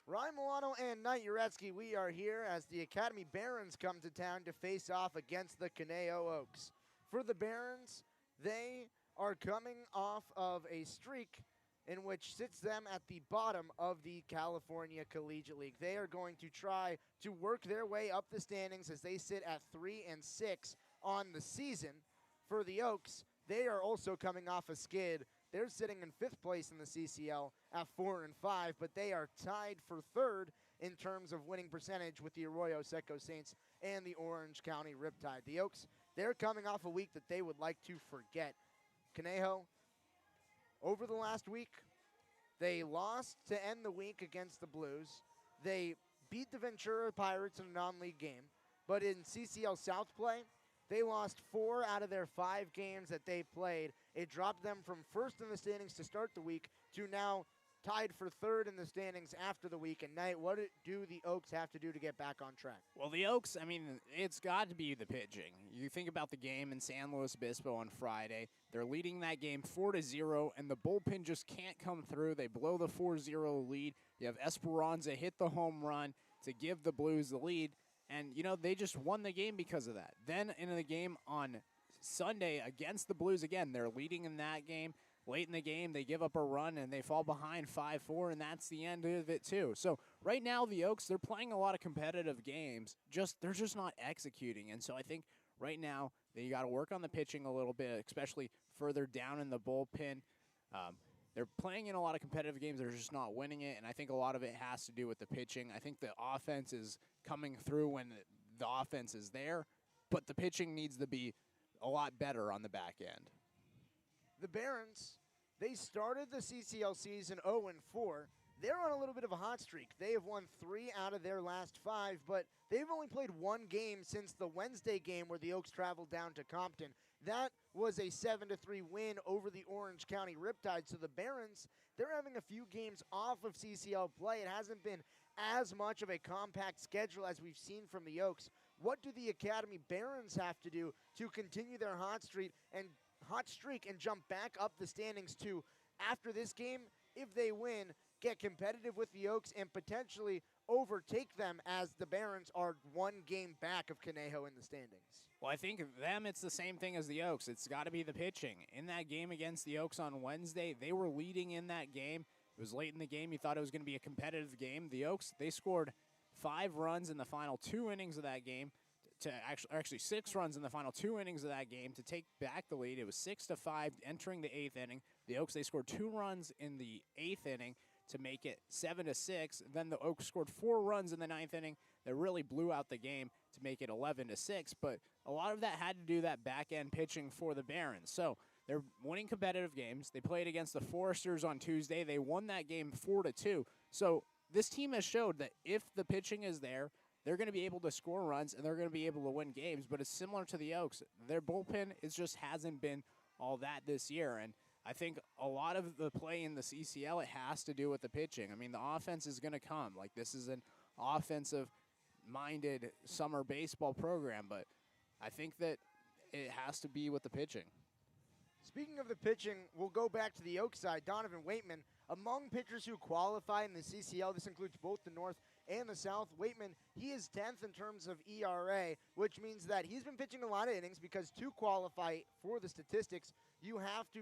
Ryan Milano and Knight Uretsky, we are here as the Academy Barons come to town to face off against the Conejo Oaks. For the Barons, they are coming off of a streak in which sits them at the bottom of the California Collegiate League. They are going to try to work their way up the standings as they sit at 3-6 on the season. For the Oaks, they are also coming off a skid. They're sitting in 5th place in the CCL at 4-5, but they are tied for 3rd in terms of winning percentage with the Arroyo Seco Saints and the Orange County Riptide. The Oaks, they're coming off a week that they would like to forget. Conejo, over the last week, they lost to end the week against the Blues. They beat the Ventura Pirates in a non-league game, but in CCL South play, they lost 4 out of their 5 games that they played. It dropped them from 1st in the standings to start the week to now tied for 3rd in the standings after the week. And Knight, what do the Oaks have to do to get back on track? Well, the Oaks, I mean, it's got to be the pitching. You think about the game in San Luis Obispo on Friday. They're leading that game 4-0, and the bullpen just can't come through. They blow the 4-0 lead. You have Esperanza hit the home run to give the Blues the lead. And, you know, they just won the game because of that. Then in the game on Sunday against the Blues again, they're leading in that game. Late in the game, they give up a run, and they fall behind 5-4, and that's the end of it too. So right now, the Oaks, they're playing a lot of competitive games. They're just not executing. And so I think right now they got to work on the pitching a little bit, especially further down in the bullpen. They're playing in a lot of competitive games. They're just not winning it, and I think a lot of it has to do with the pitching. I think the offense is coming through when the offense is there, but the pitching needs to be a lot better on the back end. The Barons, they started the CCL season 0-4. They're on a little bit of a hot streak. They have won 3 out of their last 5, but they've only played 1 game since the Wednesday game where the Oaks traveled down to Compton. That was a 7-3 win over the Orange County Riptide. So the Barons, they're having a few games off of CCL play. It hasn't been as much of a compact schedule as we've seen from the Oaks. What do the Academy Barons have to do to continue their hot streak and jump back up the standings to, after this game, if they win, get competitive with the Oaks and potentially overtake them as the Barons are 1 game back of Conejo in the standings? Well, I think of them, it's the same thing as the Oaks. It's got to be the pitching. In that game against the Oaks on Wednesday, they were leading in that game. It was late in the game. You thought it was going to be a competitive game. The Oaks, they scored 5 runs in the final 2 innings of that game. Actually 6 runs in the final 2 innings of that game to take back the lead. It was 6-5 entering the 8th inning. The Oaks, they scored 2 runs in the 8th inning to make it 7-6. Then the Oaks scored 4 runs in the 9th inning that really blew out the game to make it 11-6. But a lot of that had to do that back-end pitching for the Barons. So they're winning competitive games. They played against the Foresters on Tuesday. They won that game 4-2. So this team has showed that if the pitching is there, they're going to be able to score runs and they're going to be able to win games. But it's similar to the Oaks. Their bullpen just hasn't been all that this year. And I think a lot of the play in the CCL, it has to do with the pitching. I mean, the offense is going to come. Like, this is an offensive-minded summer baseball program, but I think that it has to be with the pitching. Speaking of the pitching, we'll go back to the Oaks side. Donovan Waitman, among pitchers who qualify in the CCL, this includes both the North and the South. Waitman, he is 10th in terms of ERA, which means that he's been pitching a lot of innings because to qualify for the statistics, you have to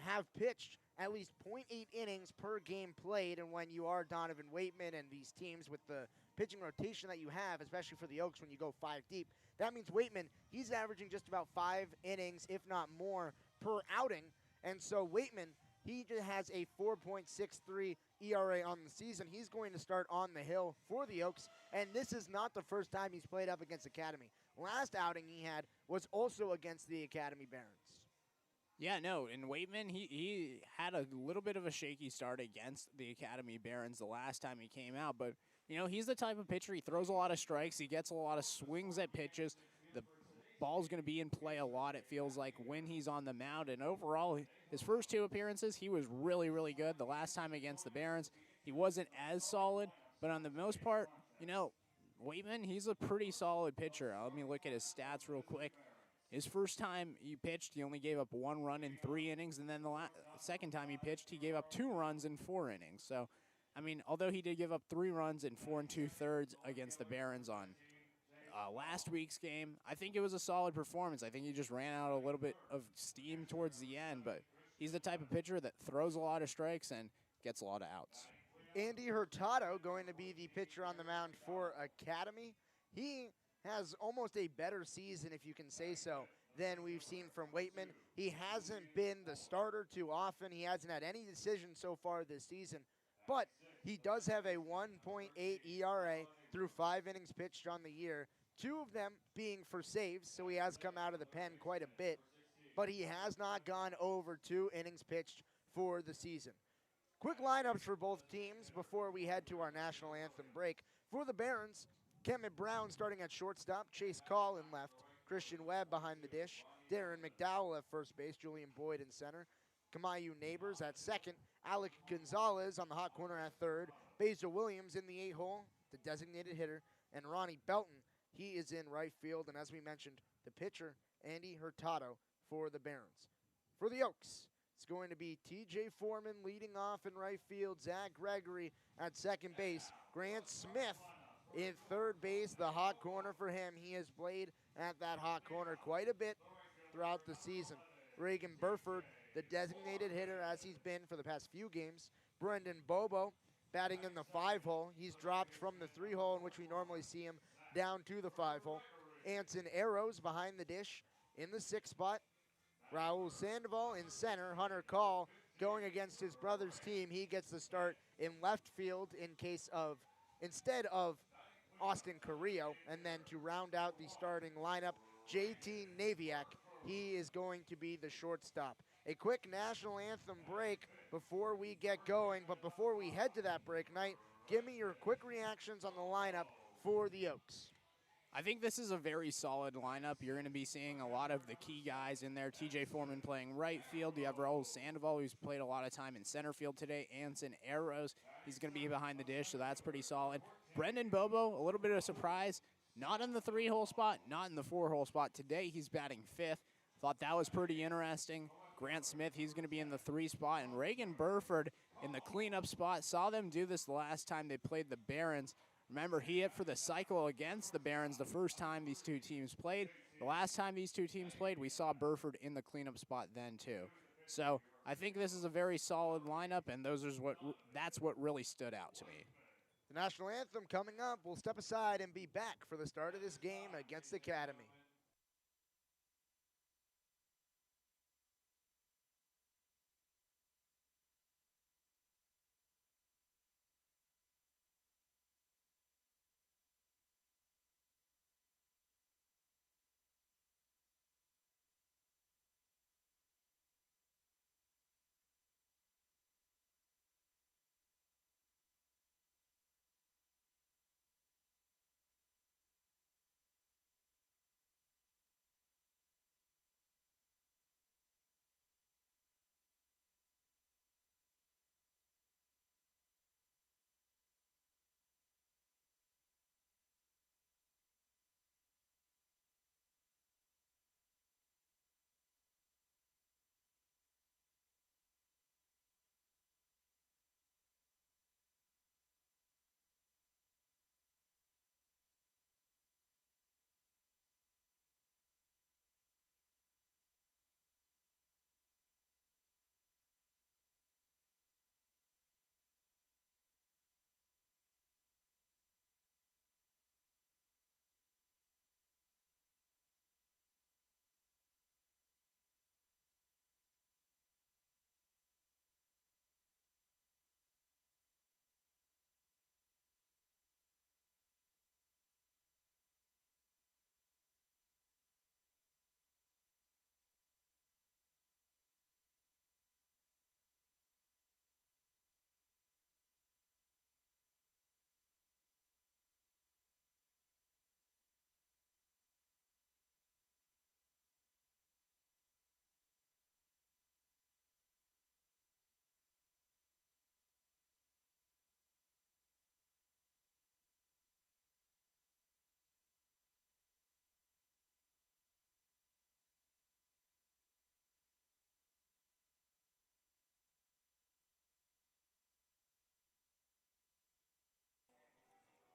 have pitched at least 0.8 innings per game played. And when you are Donovan Waitman and these teams with the pitching rotation that you have, especially for the Oaks when you go 5 deep, that means Waitman, he's averaging just about 5 innings, if not more, per outing. And so Waitman, he just has a 4.63 ERA on the season. He's going to start on the hill for the Oaks, and this is not the first time he's played up against Academy. Last outing he had was also against the Academy Barons. Yeah, no, and Waitman, he had a little bit of a shaky start against the Academy Barons the last time he came out, but, you know, he's the type of pitcher, he throws a lot of strikes, he gets a lot of swings at pitches. The ball's going to be in play a lot, it feels like, when he's on the mound, and overall, his first 2 appearances, he was really, really good. The last time against the Barons, he wasn't as solid, but on the most part, you know, Waitman, he's a pretty solid pitcher. Let me look at his stats real quick. His first time he pitched, he only gave up 1 run in 3 innings, and then the second time he pitched, he gave up 2 runs in 4 innings. So I mean, although he did give up 3 runs in 4 2/3 against the Barons on last week's game, I think it was a solid performance. I think he just ran out a little bit of steam towards the end, but he's the type of pitcher that throws a lot of strikes and gets a lot of outs. Andy Hurtado going to be the pitcher on the mound for Academy. He has almost a better season, if you can say so, than we've seen from Waitman. He hasn't been the starter too often. He hasn't had any decisions so far this season, but he does have a 1.8 ERA through 5 innings pitched on the year, 2 of them being for saves, so he has come out of the pen quite a bit, but he has not gone over 2 innings pitched for the season. Quick lineups for both teams before we head to our national anthem break. For the Barons, Kemet Brown starting at shortstop, Chase Call in left, Christian Webb behind the dish, Darren McDowell at first base, Julian Boyd in center, Kamayu Neighbors at second, Alec Gonzalez on the hot corner at third, Basil Williams in the 8-hole, the designated hitter, and Ronnie Belton, he is in right field, and as we mentioned, the pitcher, Andy Hurtado for the Barons. For the Oaks, it's going to be TJ Foreman leading off in right field, Zach Gregory at second base, Grant Smith in third base, the hot corner for him. He has played at that hot corner quite a bit throughout the season. Reagan Burford, the designated hitter as he's been for the past few games. Brendan Bobo batting in the 5-hole. He's dropped from the 3-hole in which we normally see him down to the 5-hole. Anson Arrows behind the dish in the 6th spot. Raul Sandoval in center. Hunter Call going against his brother's team. He gets the start in left field instead of Austin Carrillo. And then to round out the starting lineup, JT Naviak. He is going to be the shortstop. A quick national anthem break before we get going. But before we head to that break, Knight, give me your quick reactions on the lineup for the Oaks. I think this is a very solid lineup. You're going to be seeing a lot of the key guys in there. TJ Foreman playing right field. You have Raul Sandoval, who's played a lot of time in center field today. Anson Arrows, he's going to be behind the dish, so that's pretty solid. Brendan Bobo, a little bit of a surprise. Not in the 3-hole spot, not in the 4-hole spot. Today, he's batting 5th. Thought that was pretty interesting. Grant Smith, he's going to be in the 3 spot. And Reagan Burford in the cleanup spot. Saw them do this the last time they played the Barons. Remember, he hit for the cycle against the Barons the first time these two teams played. The last time these two teams played, we saw Burford in the cleanup spot then too. So I think this is a very solid lineup, and that's what really stood out to me. The national anthem coming up. We'll step aside and be back for the start of this game against Academy.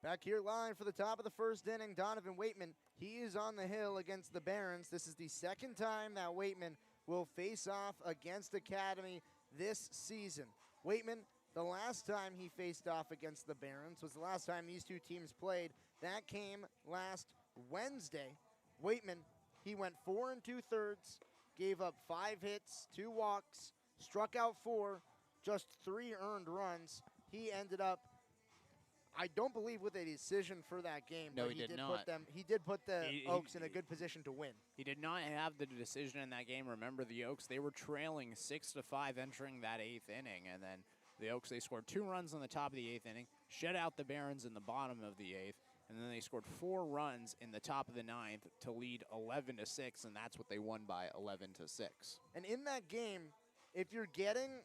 Back here live for the top of the first inning, Donovan Waitman. He is on the hill against the Barons. This is the second time that Waitman will face off against Academy this season. Waitman, the last time he faced off against the Barons was the last time these two teams played. That came last Wednesday. Waitman, he went 4 2/3, gave up 5 hits, 2 walks, struck out 4, just 3 earned runs. He ended up, I don't believe, with a decision for that game. No, but he did did not. He did put the He- Oaks in a good position to win. He did not have the decision in that game. Remember, the Oaks, they were trailing 6-5 entering that 8th inning, and then the Oaks, they scored 2 runs on the top of the 8th inning, shut out the Barons in the bottom of the 8th, and then they scored 4 runs in the top of the 9th to lead 11-6, and that's what they won by, 11-6. And in that game, if you're getting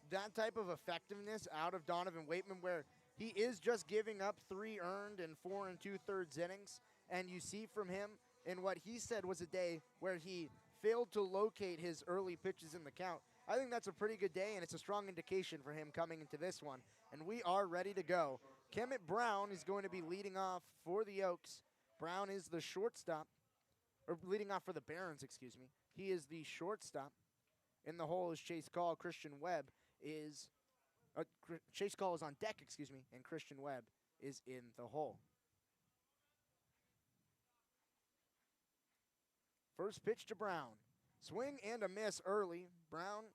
that type of effectiveness out of Donovan Waitman, where he is just giving up 3 earned in 4 2/3 innings, and you see from him in what he said was a day where he failed to locate his early pitches in the count, I think that's a pretty good day, and it's a strong indication for him coming into this one. And we are ready to go. Kemet Brown is going to be leading off for the Oaks. Brown is the shortstop, or leading off for the Barons, excuse me. He is the shortstop. In the hole is Chase Call. Christian Webb is, Chase Call is on deck, excuse me, and Christian Webb is in the hole. First pitch to Brown. Swing and a miss early. Brown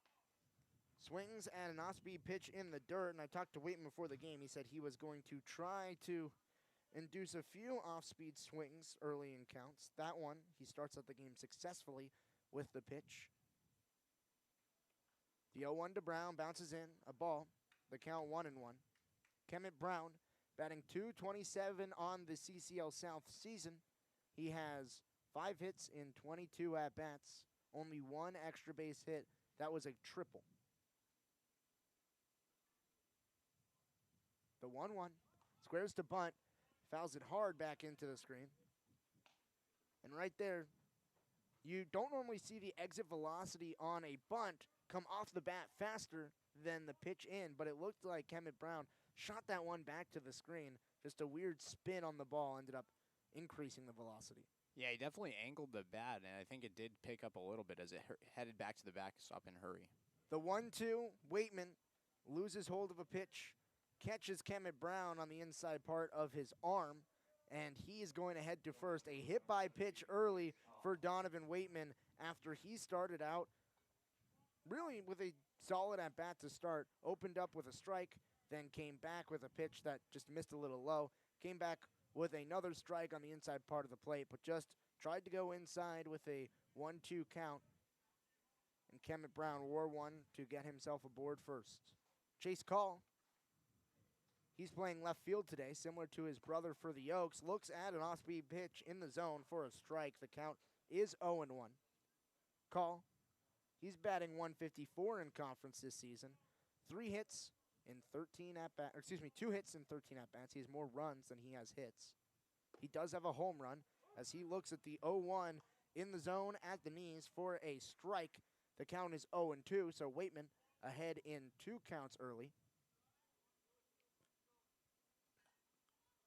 swings at an off-speed pitch in the dirt, and I talked to Waitman before the game. He said he was going to try to induce a few off-speed swings early in counts. That one, he starts out the game successfully with the pitch. The 0-1 to Brown, bounces in, a ball. The count 1-1. Kemet Brown batting .227 on the CCL South season. He has 5 hits in 22 at-bats, only 1 extra base hit. That was a triple. The 1-1, squares to bunt, fouls it hard back into the screen. And right there, you don't normally see the exit velocity on a bunt come off the bat faster than the pitch in, but it looked like Kemet Brown shot that one back to the screen. Just a weird spin on the ball ended up increasing the velocity. Yeah, he definitely angled the bat, and I think it did pick up a little bit as it headed back to the backstop in a hurry. The 1-2, Waitman loses hold of a pitch, catches Kemet Brown on the inside part of his arm, and he is going to head to first. A hit-by pitch early for Donovan Waitman after he started out really with a solid at-bat to start. Opened up with a strike, then came back with a pitch that just missed a little low. Came back with another strike on the inside part of the plate, but just tried to go inside with a 1-2 count. And Kemet Brown wore one to get himself aboard first. Chase Call, he's playing left field today, similar to his brother for the Oaks. Looks at an off-speed pitch in the zone for a strike. The count is 0-1. Call, he's batting .154 in conference this season. 2 hits in 13 at-bats. He has more runs than he has hits. He does have a home run as he looks at the 0-1 in the zone at the knees for a strike. The count is 0-2, so Waitman ahead in 2 counts early.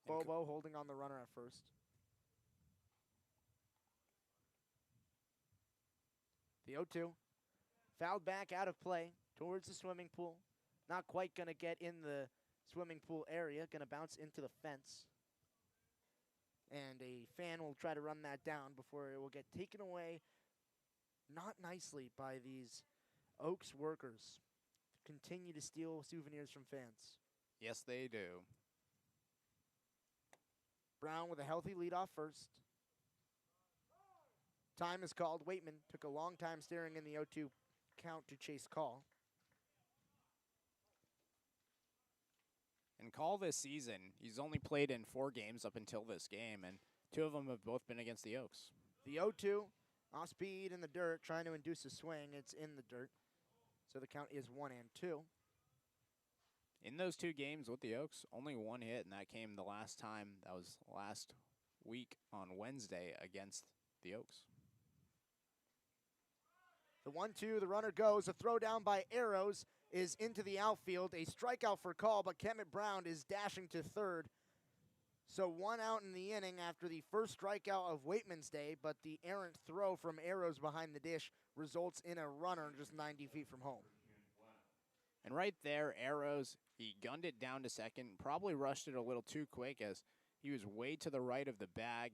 Bobo holding on the runner at first. The 0-2. Fouled back out of play towards the swimming pool. Not quite going to get in the swimming pool area. Going to bounce into the fence. And a fan will try to run that down before it will get taken away. Not nicely by these Oaks workers. Continue to steal souvenirs from fans. Yes, they do. Brown with a healthy leadoff first. Time is called. Waitman took a long time staring in the 0-2 count to Chase Call. And Call this season, he's only played in 4 games up until this game, and 2 of them have both been against the Oaks. The 0-2, off speed in the dirt, trying to induce a swing. It's in the dirt. So the count is 1-2. In those 2 games with the Oaks, only 1 hit, and that came the last time. That was last week on Wednesday against the Oaks. The 1-2, the runner goes. A throw down by Arrows is into the outfield. A strikeout for Call, but Kemet Brown is dashing to third. So 1 out in the inning after the first strikeout of Waitman's day, but the errant throw from Arrows behind the dish results in a runner just 90 feet from home. And right there, Arrows, he gunned it down to second, probably rushed it a little too quick as he was way to the right of the bag.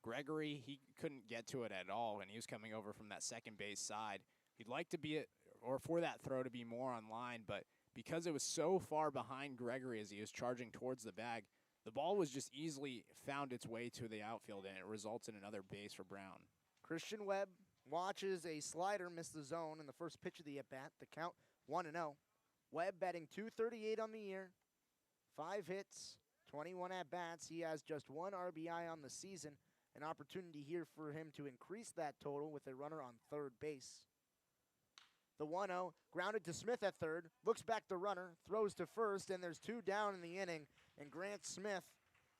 Gregory, he couldn't get to it at all, and he was coming over from that second base side. He'd like to be, or for that throw to be more on line, but because it was so far behind Gregory as he was charging towards the bag, the ball was just easily found its way to the outfield, and it results in another base for Brown. Christian Webb watches a slider miss the zone in the first pitch of the at-bat. The count 1-0. Webb batting .238 on the year, 5 hits, 21 at-bats. He has just 1 RBI on the season. An opportunity here for him to increase that total with a runner on third base. The 1-0, grounded to Smith at third, looks back the runner, throws to first, and there's 2 down in the inning. And Grant Smith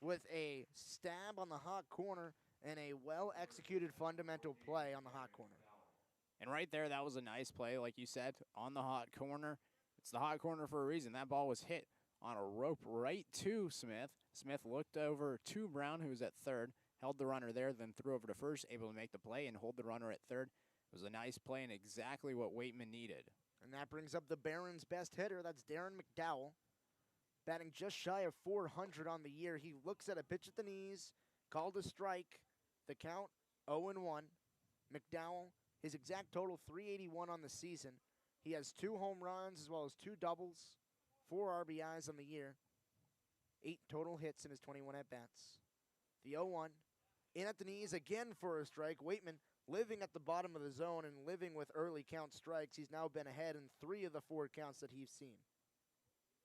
with a stab on the hot corner and a well-executed fundamental play on the hot corner. And right there, that was a nice play, like you said, on the hot corner. It's the hot corner for a reason. That ball was hit on a rope right to Smith. Smith looked over to Brown, who was at third, held the runner there, then threw over to first, able to make the play and hold the runner at third. It was a nice play and exactly what Waitman needed. And that brings up the Barons' best hitter. That's Darren McDowell, batting just shy of 400 on the year. He looks at a pitch at the knees, called a strike. The count 0-1. McDowell, his exact total 381 on the season. He has 2 home runs as well as 2 doubles, 4 RBIs on the year, 8 total hits in his 21 at-bats. The 0-1, in at the knees again for a strike. Waitman living at the bottom of the zone and living with early count strikes. He's now been ahead in 3 of the 4 counts that he's seen.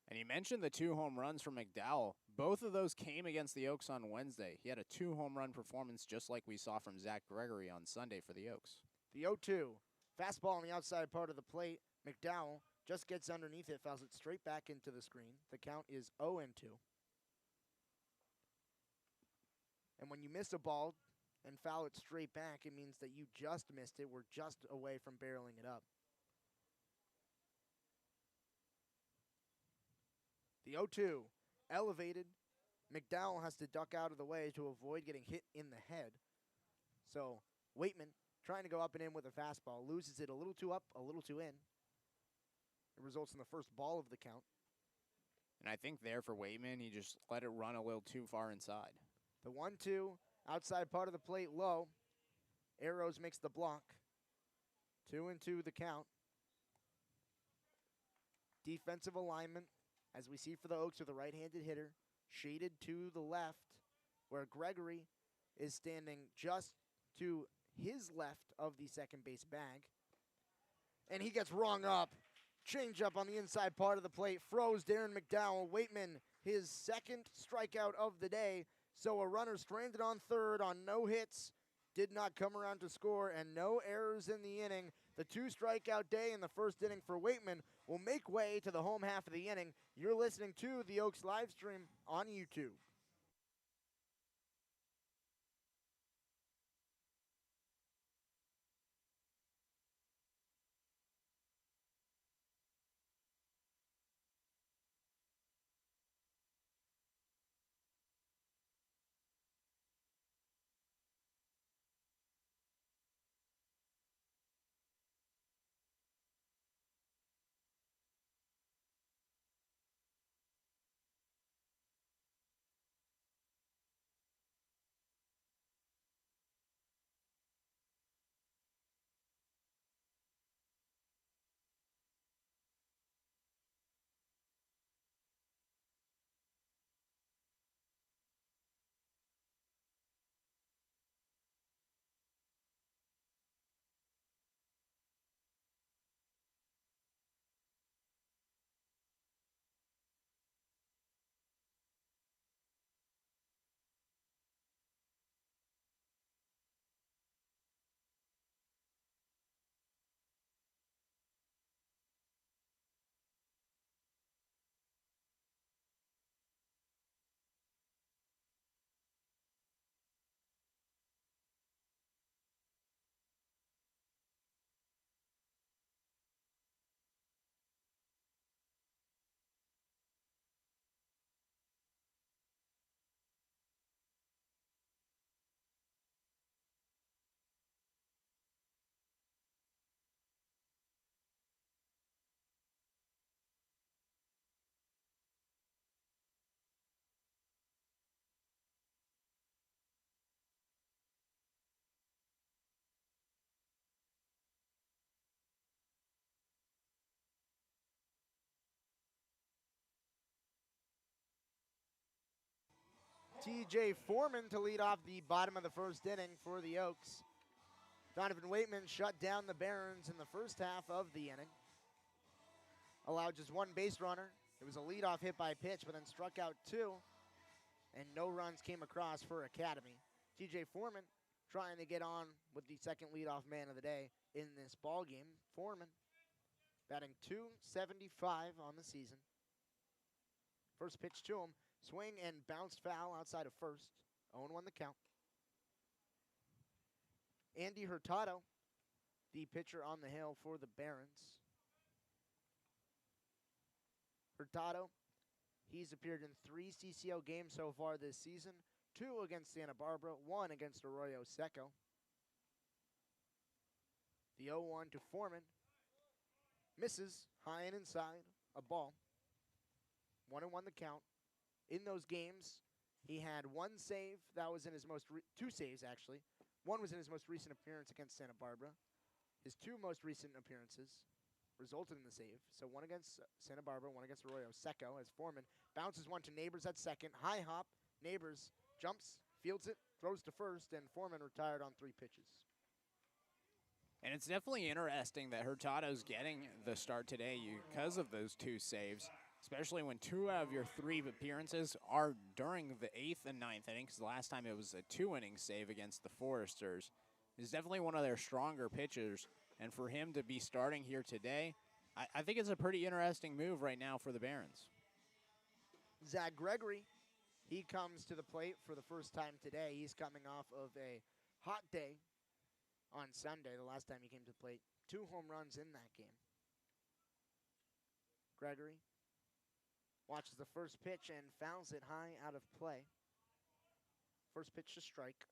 And you mentioned the 2 home runs from McDowell. Both of those came against the Oaks on Wednesday. He had a 2 home run performance just like we saw from Zach Gregory on Sunday for the Oaks. The 0-2, fastball on the outside part of the plate. McDowell just gets underneath it, fouls it straight back into the screen. The count is 0-2. And when you miss a ball and foul it straight back, it means that you just missed it. We're just away from barreling it up. The 0-2, elevated. McDowell has to duck out of the way to avoid getting hit in the head. So Waitman trying to go up and in with a fastball, loses it a little too up, a little too in. It results in the first ball of the count. And I think there for Waitman, he just let it run a little too far inside. The 1-2, outside part of the plate low. Arrows makes the block. 2-2 the count. Defensive alignment, as we see for the Oaks with a right-handed hitter, shaded to the left, where Gregory is standing just to his left of the second base bag. And he gets rung up. Change up on the inside part of the plate, froze Darren McDowell. Waitman, his second strikeout of the day. So a runner stranded on third on no hits, did not come around to score, and no errors in the inning. The 2 strikeout day in the first inning for Waitman will make way to the home half of the inning. You're listening to the Oaks live stream on YouTube. TJ Foreman to lead off the bottom of the first inning for the Oaks. Donovan Waitman shut down the Barons in the first half of the inning. Allowed just one base runner. It was a leadoff hit by pitch, but then struck out two, and no runs came across for Academy. TJ Foreman trying to get on with the second leadoff man of the day in this ball game. Foreman batting .275 on the season. First pitch to him, swing and bounced foul outside of first. 0-1 the count. Andy Hurtado, the pitcher on the hill for the Barons. Hurtado, he's appeared in 3 CCL games so far this season, 2 against Santa Barbara, 1 against Arroyo Seco. The 0-1 to Foreman. Misses high and inside, a ball. 1-1 the count. In those games, he had 1 save. That was in his most 2 saves, actually. 1 was in his most recent appearance against Santa Barbara. His 2 most recent appearances resulted in the save. So 1 against Santa Barbara, 1 against Arroyo Seco as Foreman bounces one to Neighbors at second. High hop. Neighbors jumps, fields it, throws to first, and Foreman retired on 3 pitches. And it's definitely interesting that Hurtado's getting the start today because of those 2 saves, especially when 2 out of your 3 appearances are during the 8th and 9th inning, because the last time it was a 2-inning save against the Foresters. He's definitely one of their stronger pitchers, and for him to be starting here today, I think it's a pretty interesting move right now for the Barons. Zach Gregory, he comes to the plate for the first time today. He's coming off of a hot day on Sunday, the last time he came to the plate. 2 home runs in that game. Gregory watches the first pitch and fouls it high out of play. First pitch to strike.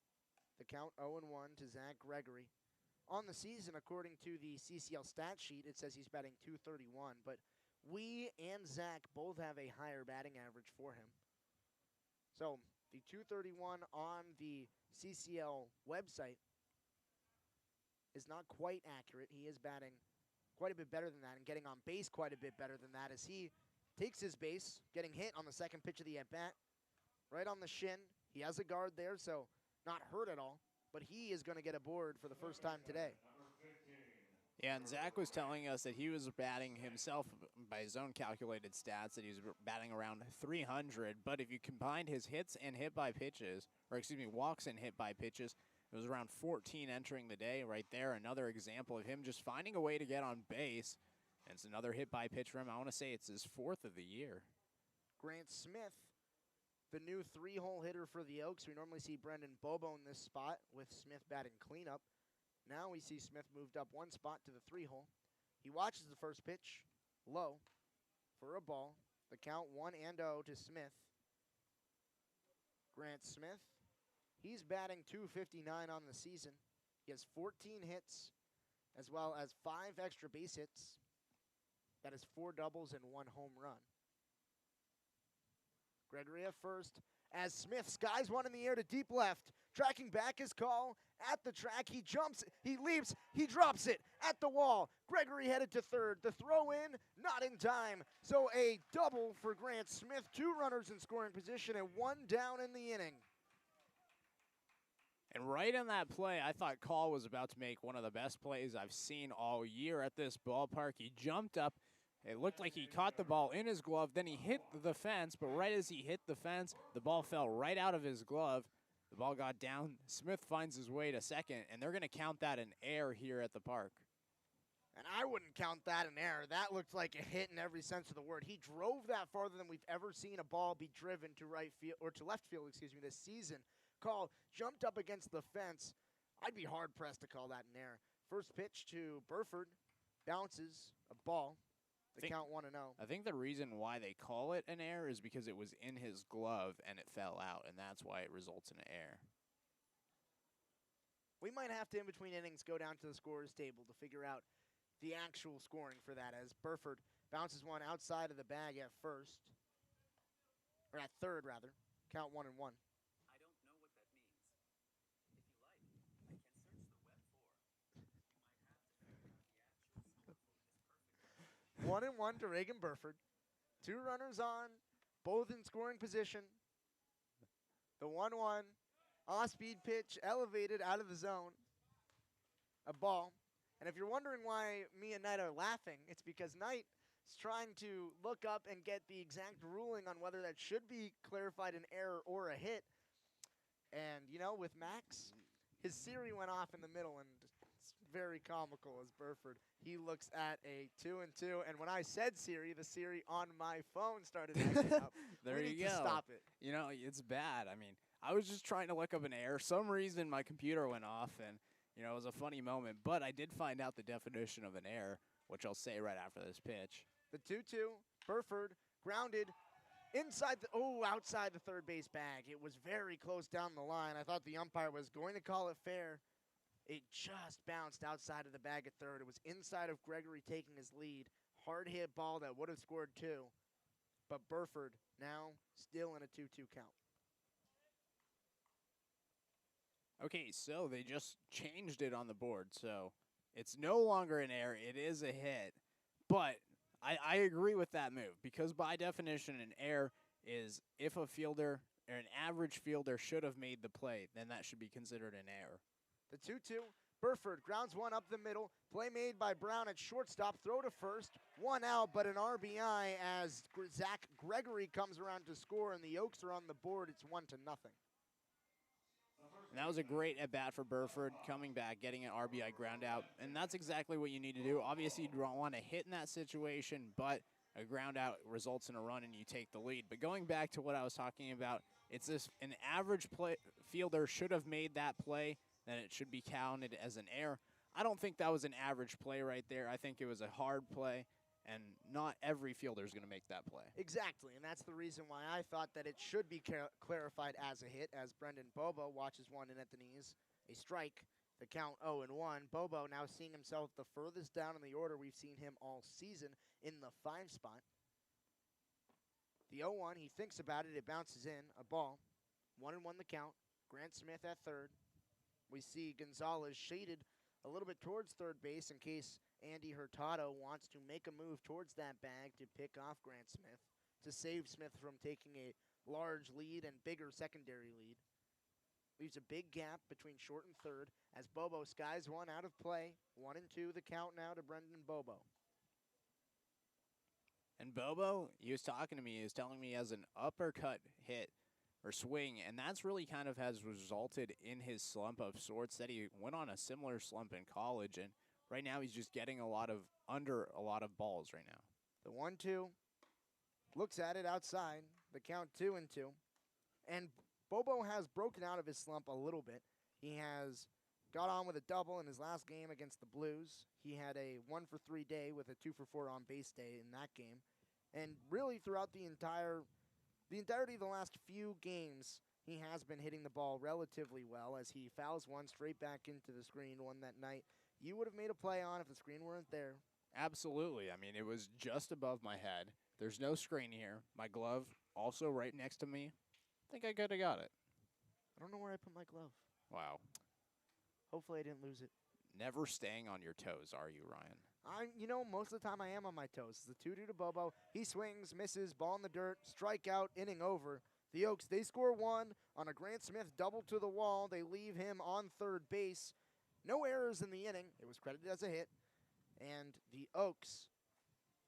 The count 0-1 to Zach Gregory. On the season, according to the CCL stat sheet, it says he's batting .231, but we and Zach both have a higher batting average for him. So the .231 on the CCL website is not quite accurate. He is batting quite a bit better than that and getting on base quite a bit better than that as he takes his base, getting hit on the second pitch of the at-bat, right on the shin. He has a guard there, so not hurt at all, but he is going to get aboard for the first time today. Yeah, and Zach was telling us that he was batting himself by his own calculated stats, that he was batting around .300, but if you combined his hits and hit by pitches, or excuse me, walks and hit by pitches, it was around 14 entering the day right there. Another example of him just finding a way to get on base. And it's another hit by pitch for him. I want to say it's his 4th of the year. Grant Smith, the new 3-hole hitter for the Oaks. We normally see Brendan Bobo in this spot with Smith batting cleanup. Now we see Smith moved up 1 spot to the 3-hole. He watches the first pitch, low, for a ball. The count 1-0 to Smith. Grant Smith, he's batting .259 on the season. He has 14 hits, as well as 5 extra base hits. That is 4 doubles and 1 home run. Gregory at first, as Smith skies one in the air to deep left. Tracking back his call at the track. He jumps, he leaps, he drops it at the wall. Gregory headed to third. The throw in, not in time. So a double for Grant Smith. 2 runners in scoring position and 1 down in the inning. And right in that play, I thought Call was about to make one of the best plays I've seen all year at this ballpark. He jumped up. It looked like he caught the ball in his glove. Then he hit the fence, but right as he hit the fence, the ball fell right out of his glove. The ball got down. Smith finds his way to second, and they're going to count that an error here at the park. And I wouldn't count that an error. That looked like a hit in every sense of the word. He drove that farther than we've ever seen a ball be driven to right field, or to left field, this season. Call jumped up against the fence. I'd be hard-pressed to call that an error. First pitch to Burford, bounces, a ball. The count 1-0. I think the reason why they call it an error is because it was in his glove and it fell out, and that's why it results in an error. We might have to, in between innings, go down to the scorer's table to figure out the actual scoring for that, as Burford bounces one outside of the bag at first. Or at third, rather. Count 1-1. I don't know what that means. If you like, I can search the web for. You might have to figure out the actual score for this perfect. 1-1 to Reagan Burford. 2 runners on, both in scoring position. The 1-1 off-speed pitch elevated out of the zone. A ball. And if you're wondering why me and Knight are laughing, it's because Knight is trying to look up and get the exact ruling on whether that should be clarified an error or a hit. And, you know, with Max, his Siri went off in the middle, and it's very comical as Burford. He looks at a 2-2, and when I said Siri, the Siri on my phone started acting up. There We you need go. to stop it. You know, it's bad. I mean, I was just trying to look up an error. Some reason my computer went off, and, you know, it was a funny moment. But I did find out the definition of an error, which I'll say right after this pitch. The 2-2, Burford grounded outside the third base bag. It was very close down the line. I thought the umpire was going to call it fair. It just bounced outside of the bag at third. It was inside of Gregory taking his lead. Hard hit ball that would have scored 2. But Burford now still in a 2-2 count. Okay, so they just changed it on the board. So it's no longer an error. It is a hit. But I agree with that move because by definition, an error is if a fielder or an average fielder should have made the play, then that should be considered an error. The 2-2, Burford grounds one up the middle. Play made by Brown at shortstop. Throw to first. 1 out, but an RBI as Zach Gregory comes around to score, and the Oaks are on the board. It's 1-0. And that was a great at-bat for Burford, coming back, getting an RBI ground out. And that's exactly what you need to do. Obviously, you don't want to hit in that situation, but a ground out results in a run and you take the lead. But going back to what I was talking about, it's this: an average fielder should have made that play, then it should be counted as an error. I don't think that was an average play right there. I think it was a hard play, and not every fielder is going to make that play. Exactly, and that's the reason why I thought that it should be clarified as a hit, as Brendan Bobo watches one in at the knees. A strike, the count 0-1. Bobo now seeing himself the furthest down in the order we've seen him all season in the 5 spot. The 0-1, he thinks about it, it bounces in, a ball. 1-1 the count. Grant Smith at third. We see Gonzalez shaded a little bit towards third base in case Andy Hurtado wants to make a move towards that bag to pick off Grant Smith to save Smith from taking a large lead and bigger secondary lead. Leaves a big gap between short and third as Bobo skies one out of play. 1-2 the count now to Brendan Bobo. And Bobo, he was talking to me, he was telling me he has an uppercut hit or swing, and that's really kind of has resulted in his slump of sorts that he went on a similar slump in college, and right now he's just getting under a lot of balls right now. The 1-2 looks at it outside, the count 2-2. And Bobo has broken out of his slump a little bit. He has got on with a double in his last game against the Blues. He had a 1-for-3 day with a 2-for-4 on base day in that game. And really throughout the entirety of the last few games, he has been hitting the ball relatively well as he fouls one straight back into the screen, one that night you would have made a play on if the screen weren't there. Absolutely. I mean, it was just above my head. There's no screen here. My glove also right next to me. I think I could have got it. I don't know where I put my glove. Wow. Hopefully I didn't lose it. Never staying on your toes, are you, Ryan? Most of the time I am on my toes. The 2-2 to Bobo. He swings, misses, ball in the dirt, strikeout, inning over. The Oaks, they score 1 on a Grant Smith double to the wall. They leave him on third base. No errors in the inning. It was credited as a hit. And the Oaks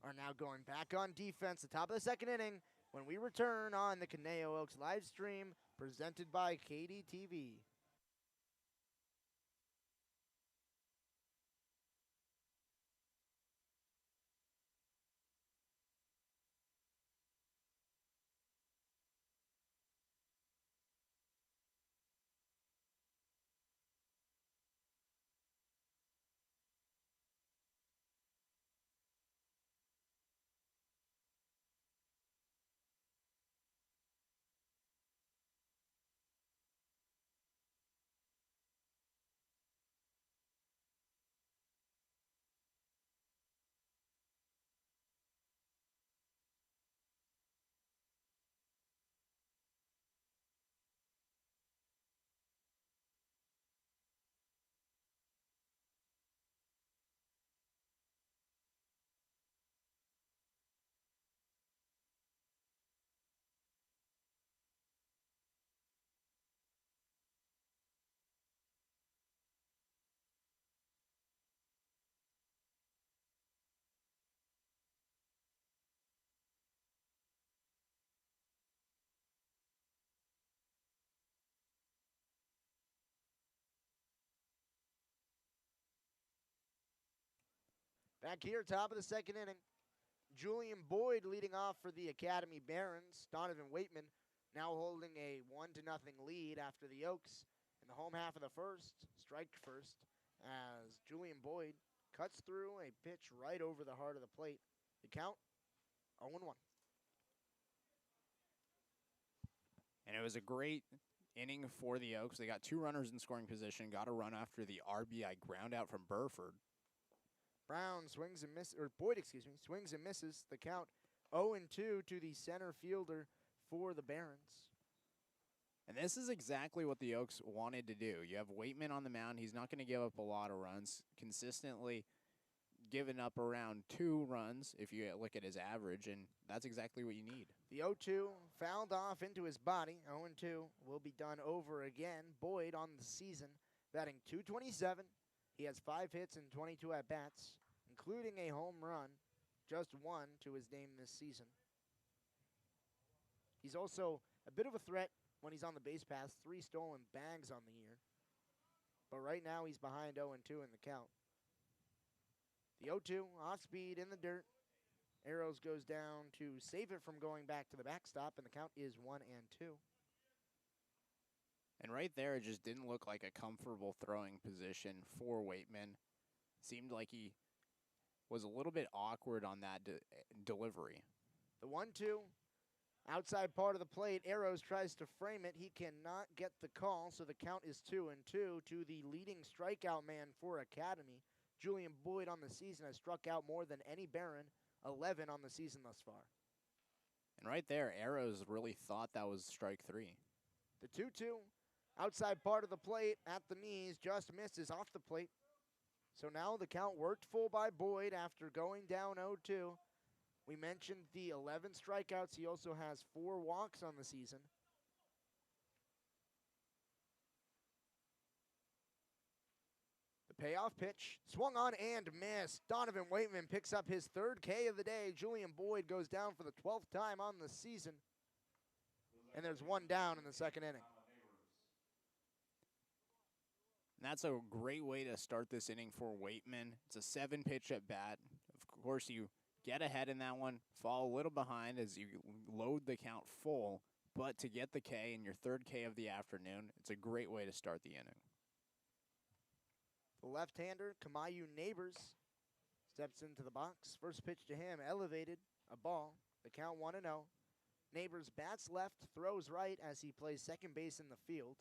are now going back on defense, the top of the second inning, when we return on the Conejo Oaks live stream presented by KDTV. Back here, top of the second inning. Julian Boyd leading off for the Academy Barons. Donovan Waitman now holding a 1-0 lead after the Oaks in the home half of the first. Strike first as Julian Boyd cuts through a pitch right over the heart of the plate. The count 0-1. And it was a great inning for the Oaks. They got 2 runners in scoring position, got a run after the RBI ground out from Burford. Brown swings and misses, or Boyd, swings and misses. The count 0-2 to the center fielder for the Barons. And this is exactly what the Oaks wanted to do. You have Waitman on the mound. He's not going to give up a lot of runs, consistently giving up around 2 runs if you look at his average, and that's exactly what you need. The 0-2 fouled off into his body. 0-2 will be done over again. Boyd on the season, batting .227. He has 5 hits and 22 at-bats, including a home run, just 1 to his name this season. He's also a bit of a threat when he's on the base paths, 3 stolen bags on the year. But right now he's behind 0-2 in the count. The 0-2 off speed in the dirt. Arrows goes down to save it from going back to the backstop, and the count is 1-2. And right there, it just didn't look like a comfortable throwing position for Waitman. Seemed like he was a little bit awkward on that delivery. The 1-2, outside part of the plate. Arrows tries to frame it. He cannot get the call, so the count is 2-2 to the leading strikeout man for Academy. Julian Boyd on the season has struck out more than any Baron, 11 on the season thus far. And right there, Arrows really thought that was strike 3. The 2-2, outside part of the plate at the knees, just misses off the plate. So now the count worked full by Boyd after going down 0-2. We mentioned the 11 strikeouts. He also has 4 walks on the season. The payoff pitch, swung on and missed. Donovan Waitman picks up his 3rd K of the day. Julian Boyd goes down for the 12th time on the season. And there's 1 down in the second inning. And that's a great way to start this inning for Waitman. It's a 7-pitch at bat. Of course, you get ahead in that one, fall a little behind as you load the count full, but to get the K in your 3rd K of the afternoon, it's a great way to start the inning. The left-hander, Kamayu Neighbors, steps into the box. First pitch to him, elevated, a ball. The count 1-0. Neighbors bats left, throws right as he plays second base in the field.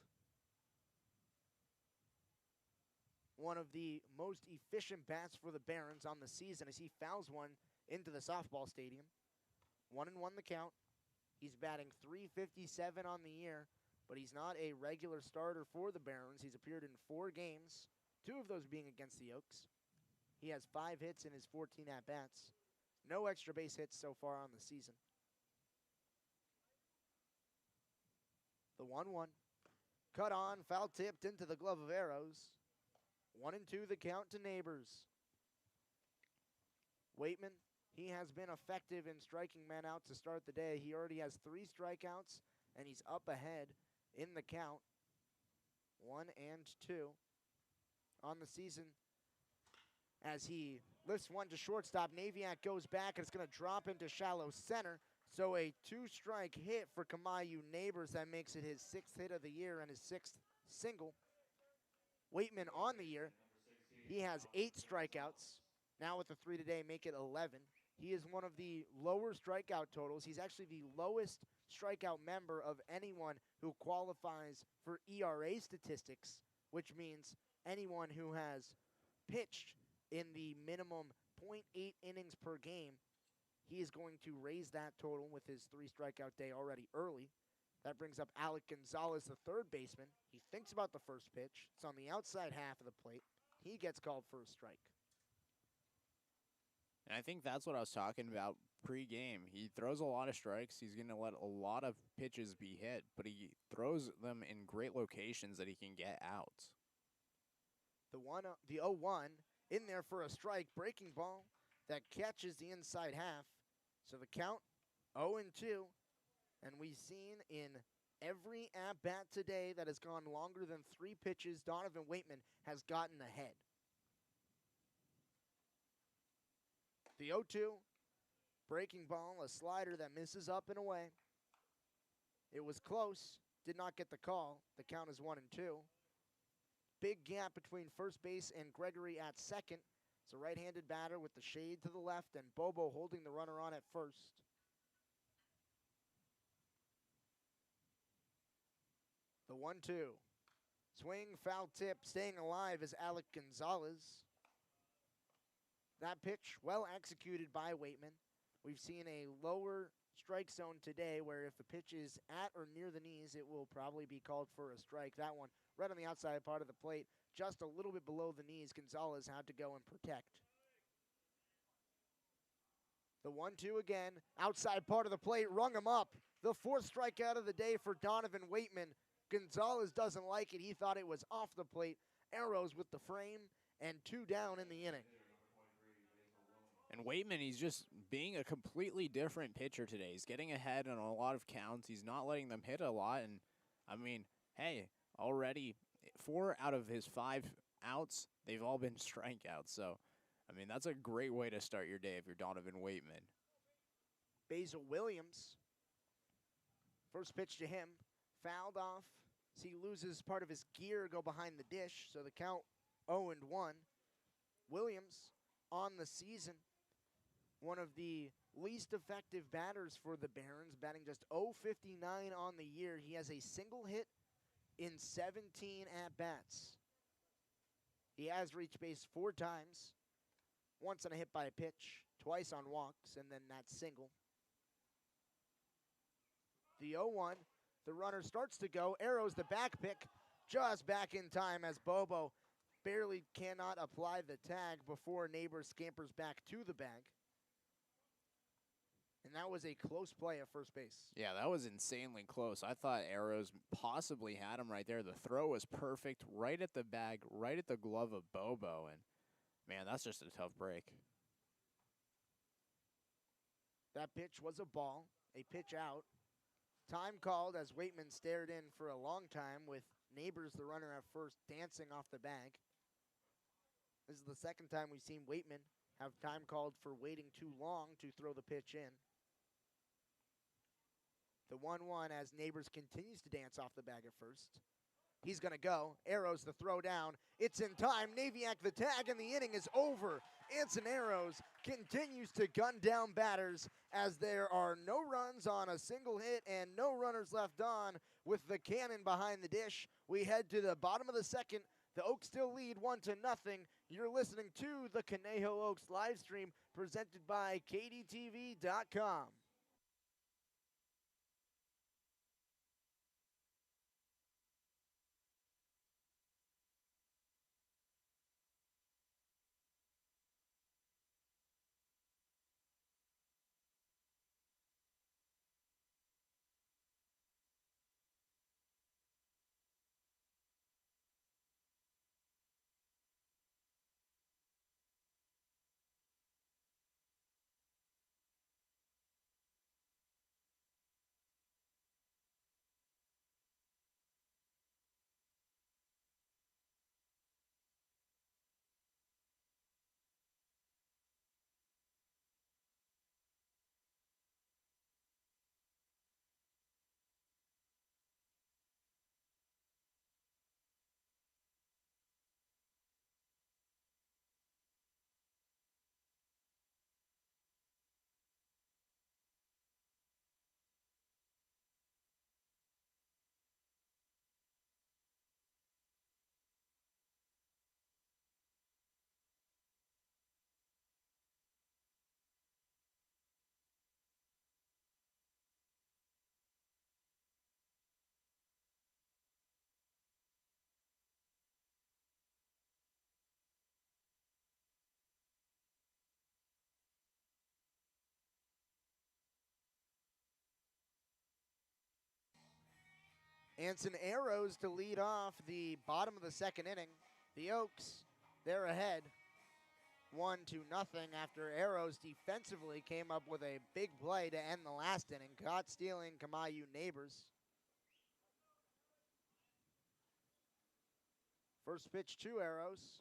One of the most efficient bats for the Barons on the season as he fouls one into the softball stadium. 1-1 the count. He's batting .357 on the year, but he's not a regular starter for the Barons. He's appeared in 4 games, 2 of those being against the Oaks. He has 5 hits in his 14 at-bats. No extra base hits so far on the season. The 1-1. Cut on, foul tipped into the glove of Arrows. 1-2 the count to Neighbors. Waitman, he has been effective in striking men out to start the day. He already has 3 strikeouts, and he's up ahead in the count. 1-2 on the season. As he lifts one to shortstop, Naviak goes back, and it's going to drop into shallow center. So a 2-strike hit for Kamayu Neighbors. That makes it his 6th hit of the year and his 6th single. Waitman on the year, he has 8 strikeouts. Now with the 3 today, make it 11. He is one of the lower strikeout totals. He's actually the lowest strikeout member of anyone who qualifies for ERA statistics, which means anyone who has pitched in the minimum .8 innings per game. He is going to raise that total with his 3 strikeout day already early. That brings up Alec Gonzalez, the 3rd baseman. He thinks about the first pitch. It's on the outside half of the plate. He gets called for a strike. And I think that's what I was talking about pre-game. He throws a lot of strikes. He's going to let a lot of pitches be hit, but he throws them in great locations that he can get out. The 0-1 in there for a strike, breaking ball that catches the inside half. So the count 0-2. And we've seen in every at-bat today that has gone longer than 3 pitches, Donovan Waitman has gotten ahead. The 0-2, breaking ball, a slider that misses up and away. It was close, did not get the call. The count is 1-2. Big gap between first base and Gregory at second. It's a right-handed batter with the shade to the left and Bobo holding the runner on at first. The 1-2. Swing, foul tip, staying alive is Alec Gonzalez. That pitch, well executed by Waitman. We've seen a lower strike zone today where if the pitch is at or near the knees, it will probably be called for a strike. That one, right on the outside part of the plate, just a little bit below the knees, Gonzalez had to go and protect. The 1-2 again, outside part of the plate, rung him up. The fourth strikeout of the day for Donovan Waitman. Gonzalez doesn't like it. He thought it was off the plate. Arrows with the frame and 2 down in the inning. And Waitman, he's just being a completely different pitcher today. He's getting ahead on a lot of counts. He's not letting them hit a lot. And, I mean, hey, already 4 out of his 5 outs, they've all been strikeouts. So, I mean, that's a great way to start your day if you're Donovan Waitman. Basil Williams, first pitch to him, fouled off. So he loses part of his gear, go behind the dish. So the count 0-1. Williams on the season, one of the least effective batters for the Barons, batting just .059 on the year. He has a single hit in 17 at-bats. He has reached base 4 times, once on a hit by a pitch, twice on walks, and then that single. The 0-1, the runner starts to go, arrows the back pick, just back in time as Bobo barely cannot apply the tag before Neighbor scampers back to the bag. And that was a close play at first base. Yeah, that was insanely close. I thought Arrows possibly had him right there. The throw was perfect, right at the bag, right at the glove of Bobo. And, man, that's just a tough break. That pitch was a ball, a pitch out. Time called as Waitman stared in for a long time with Neighbors, the runner at first, dancing off the bag. This is the second time we've seen Waitman have time called for waiting too long to throw the pitch in. The 1-1 as Neighbors continues to dance off the bag at first. He's going to go. Arrows the throw down. It's in time. Naviak the tag, and the inning is over. Anson Arrows continues to gun down batters as there are no runs on a single hit and no runners left on with the cannon behind the dish. We head to the bottom of the second. The Oaks still lead 1-0. You're listening to the Conejo Oaks live stream presented by KDTV.com. Anson Arrows to lead off the bottom of the second inning. The Oaks, they're ahead 1-0 after Arrows defensively came up with a big play to end the last inning, caught stealing Kamayu Neighbors. First pitch to Arrows.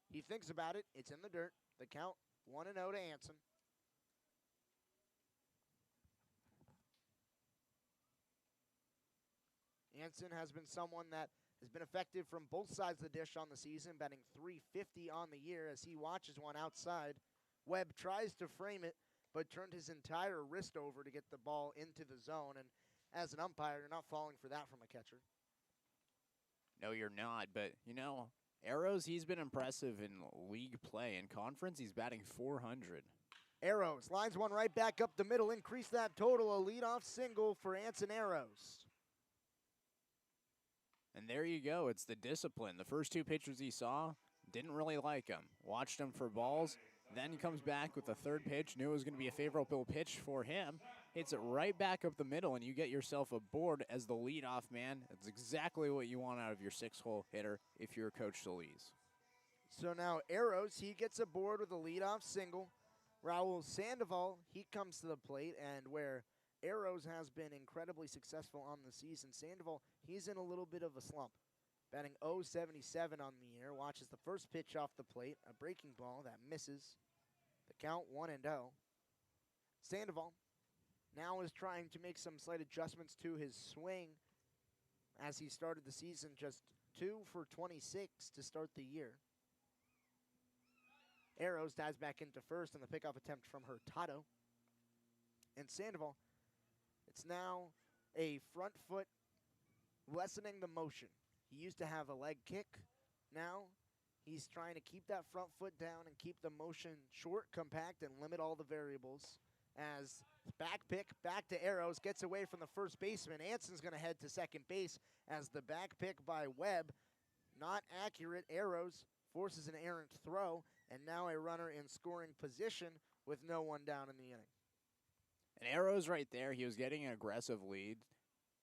He thinks about it. It's in the dirt. The count 1-0 to Anthem. Anthem has been someone that has been effective from both sides of the dish on the season, batting .350 on the year as he watches one outside. Webb tries to frame it, but turned his entire wrist over to get the ball into the zone. And as an umpire, you're not falling for that from a catcher. No, you're not. But, Arrows, he's been impressive in league play. In conference, he's batting .400. Arrows lines one right back up the middle, increase that total. A leadoff single for Anson Arrows. And there you go. It's the discipline. The first two pitchers he saw, didn't really like him. Watched him for balls. Then he comes back with the third pitch. Knew it was going to be a favorable pitch for him. Hits it right back up the middle, and you get yourself a board as the leadoff man. That's exactly what you want out of your six-hole hitter if you're Coach Solis. So now Arrows, he gets a board with a leadoff single. Raul Sandoval, he comes to the plate, and where Arrows has been incredibly successful on the season, Sandoval, he's in a little bit of a slump. Batting .077 on the year, watches the first pitch off the plate, a breaking ball that misses. The count 1-0. Sandoval now is trying to make some slight adjustments to his swing as he started the season just 2 for 26 to start the year. Arrows dives back into first on the pickoff attempt from Hurtado. And Sandoval, it's now a front foot lessening the motion. He used to have a leg kick. Now he's trying to keep that front foot down and keep the motion short, compact, and limit all the variables. As back pick, back to Arrows, gets away from the first baseman. Anson's going to head to second base as the back pick by Webb, not accurate. Arrows forces an errant throw, and now a runner in scoring position with no one down in the inning. And Arrows right there, he was getting an aggressive lead.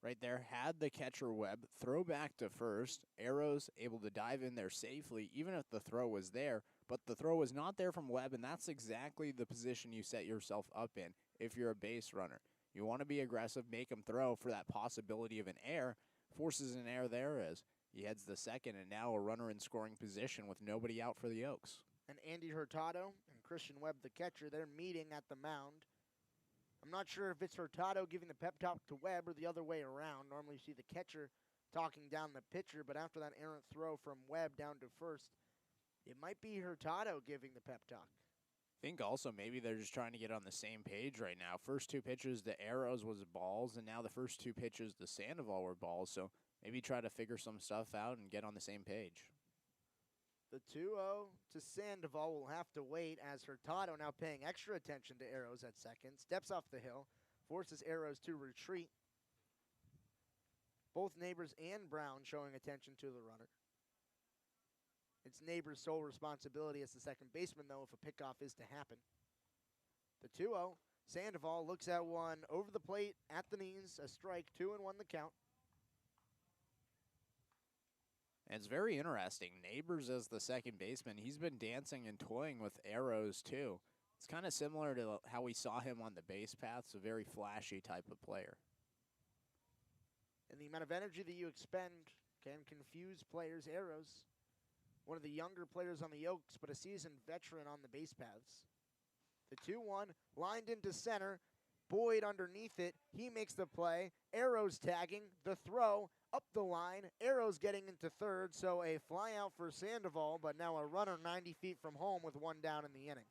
Right there, had the catcher Webb throw back to first. Arrows able to dive in there safely, even if the throw was there. But the throw was not there from Webb, and that's exactly the position you set yourself up in if you're a base runner. You want to be aggressive, make him throw for that possibility of an error. Forces an error there as he heads the second, and now a runner in scoring position with nobody out for the Oaks. And Andy Hurtado and Christian Webb, the catcher, they're meeting at the mound. I'm not sure if it's Hurtado giving the pep talk to Webb or the other way around. Normally you see the catcher talking down the pitcher, but after that errant throw from Webb down to first, it might be Hurtado giving the pep talk. I think also maybe they're just trying to get on the same page right now. First two pitches to Arrows was balls, and now the first two pitches to Sandoval were balls, so maybe try to figure some stuff out and get on the same page. The 2-0 to Sandoval will have to wait as Hurtado, now paying extra attention to Arrows at second, steps off the hill, forces Arrows to retreat. Both Neighbors and Brown showing attention to the runner. It's Neighbors' sole responsibility as the second baseman, though, if a pickoff is to happen. The 2-0, Sandoval looks at one over the plate, at the knees, a strike, 2-1 the count. And it's very interesting. Neighbors as the second baseman, he's been dancing and toying with Arrows too. It's kind of similar to how we saw him on the base paths, a very flashy type of player. And the amount of energy that you expend can confuse players. Arrows, one of the younger players on the Oaks, but a seasoned veteran on the base paths. The 2-1, lined into center. Boyd underneath it. He makes the play. Arrows tagging. The throw up the line. Arrows getting into third. So a fly out for Sandoval, but now a runner 90 feet from home with one down in the inning.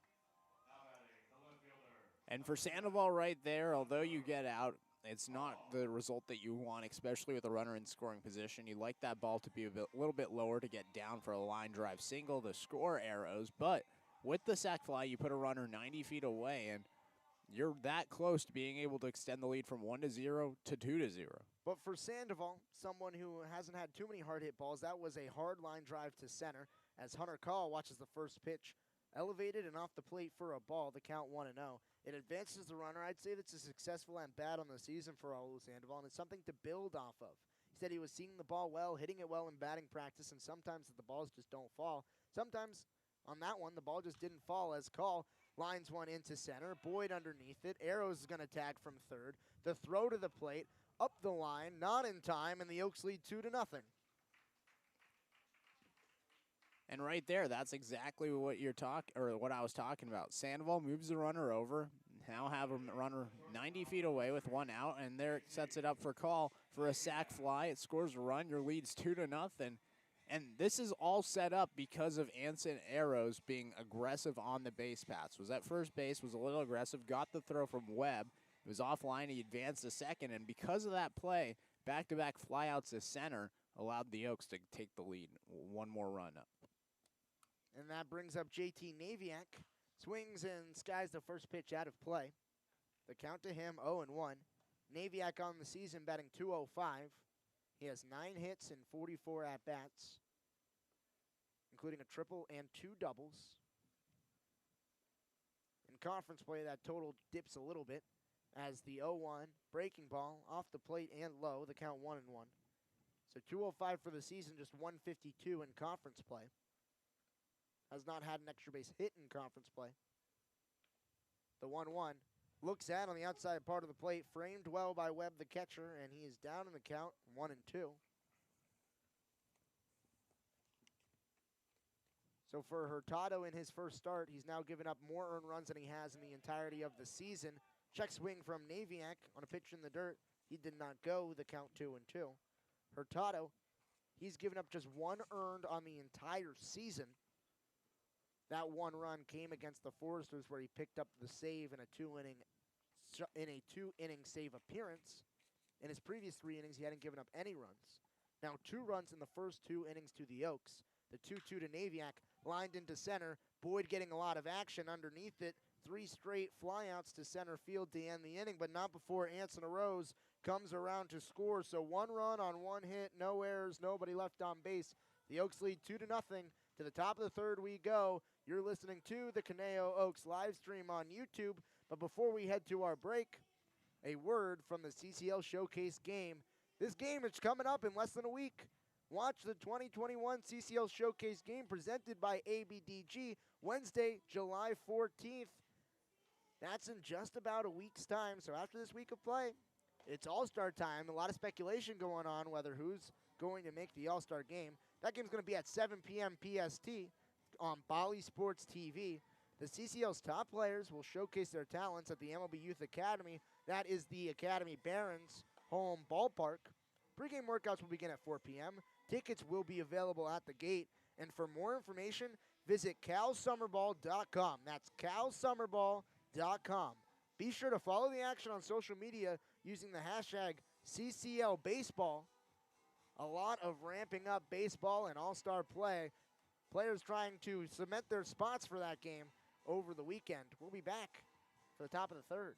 And for Sandoval right there, although you get out, it's not the result that you want, especially with a runner in scoring position. You like that ball to be a little bit lower to get down for a line drive single to score Arrows. But with the sac fly, you put a runner 90 feet away, and you're that close to being able to extend the lead from 1-0 to 2-0. But for Sandoval, someone who hasn't had too many hard hit balls, that was a hard line drive to center as Hunter Call watches the first pitch elevated and off the plate for a ball, the count 1-0. It advances the runner. I'd say that's a successful and bad on the season for Raul Sandoval, and it's something to build off of. He said he was seeing the ball well, hitting it well in batting practice, and sometimes the balls just don't fall. Sometimes on that one, the ball just didn't fall as Call lines one into center. Boyd underneath it. Arrows is going to tag from third. The throw to the plate, up the line, not in time, and the Oaks lead 2-0. And right there, that's exactly what what I was talking about. Sandoval moves the runner over. Now have a runner 90 feet away with one out, and there it sets it up for call for a sac fly. It scores a run. Your lead's 2-0. And this is all set up because of Anson Arrows being aggressive on the base paths. Was at first base, was a little aggressive, got the throw from Webb. It was offline. He advanced to second, and because of that play, back-to-back flyouts to center allowed the Oaks to take the lead. One more run up. And that brings up JT Naviak. Swings and skies the first pitch out of play. The count to him, 0-1. Naviak on the season batting .205. He has 9 hits and 44 at-bats, including a triple and 2 doubles. In conference play, that total dips a little bit as the 0-1 breaking ball off the plate and low, the count 1-1. So 205 for the season, just 152 in conference play. Has not had an extra base hit in conference play. The 1-1 looks at on the outside part of the plate, framed well by Webb, the catcher, and he is down in the count, 1-2. So for Hurtado in his first start, he's now given up more earned runs than he has in the entirety of the season. Check swing from Naviak on a pitch in the dirt. He did not go, the count 2-2. Hurtado, he's given up just 1 earned on the entire season. That 1 run came against the Foresters, where he picked up the save in a 2-inning save appearance. In his previous 3 innings, he hadn't given up any runs. Now 2 runs in the first 2 innings to the Oaks. The 2-2 to Naviak, lined into center. Boyd getting a lot of action underneath it. 3 straight flyouts to center field to end the inning, but not before Anson Arose comes around to score. So 1 run on 1 hit, no errors, nobody left on base. The Oaks lead 2-0. To the top of the third we go. You're listening to the Conejo Oaks live stream on YouTube. But before we head to our break, a word from the CCL Showcase game. This game is coming up in less than a week. Watch the 2021 CCL Showcase game presented by ABDG Wednesday, July 14th. That's in just about a week's time. So after this week of play, it's All-Star time. A lot of speculation going on whether who's going to make the All-Star game. That game's going to be at 7 p.m. PST on Bally Sports TV. The CCL's top players will showcase their talents at the MLB Youth Academy. That is the Academy Barons home ballpark. Pre-game workouts will begin at 4 p.m. Tickets will be available at the gate. And for more information, visit calsummerball.com. That's calsummerball.com. Be sure to follow the action on social media using the hashtag CCLBaseball. A lot of ramping up baseball and all-star play. Players trying to cement their spots for that game over the weekend. We'll be back for the top of the third.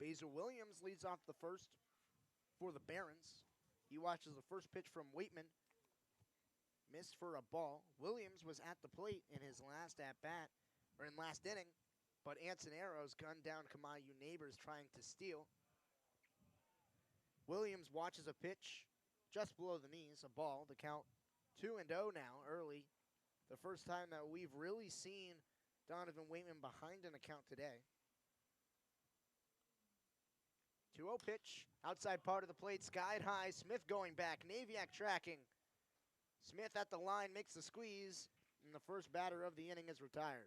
Basil Williams leads off the first for the Barons. He watches the first pitch from Waitman. Missed for a ball. Williams was at the plate in his last at-bat, or in last inning, but Anson Arrows gunned down Kamayu Neighbors trying to steal. Williams watches a pitch just below the knees, a ball, the count 2-0 now, early. The first time that we've really seen Donovan Waitman behind an account today. 2-0 pitch, outside part of the plate, skied high. Smith going back, Naviak tracking. Smith at the line makes the squeeze, and the first batter of the inning is retired.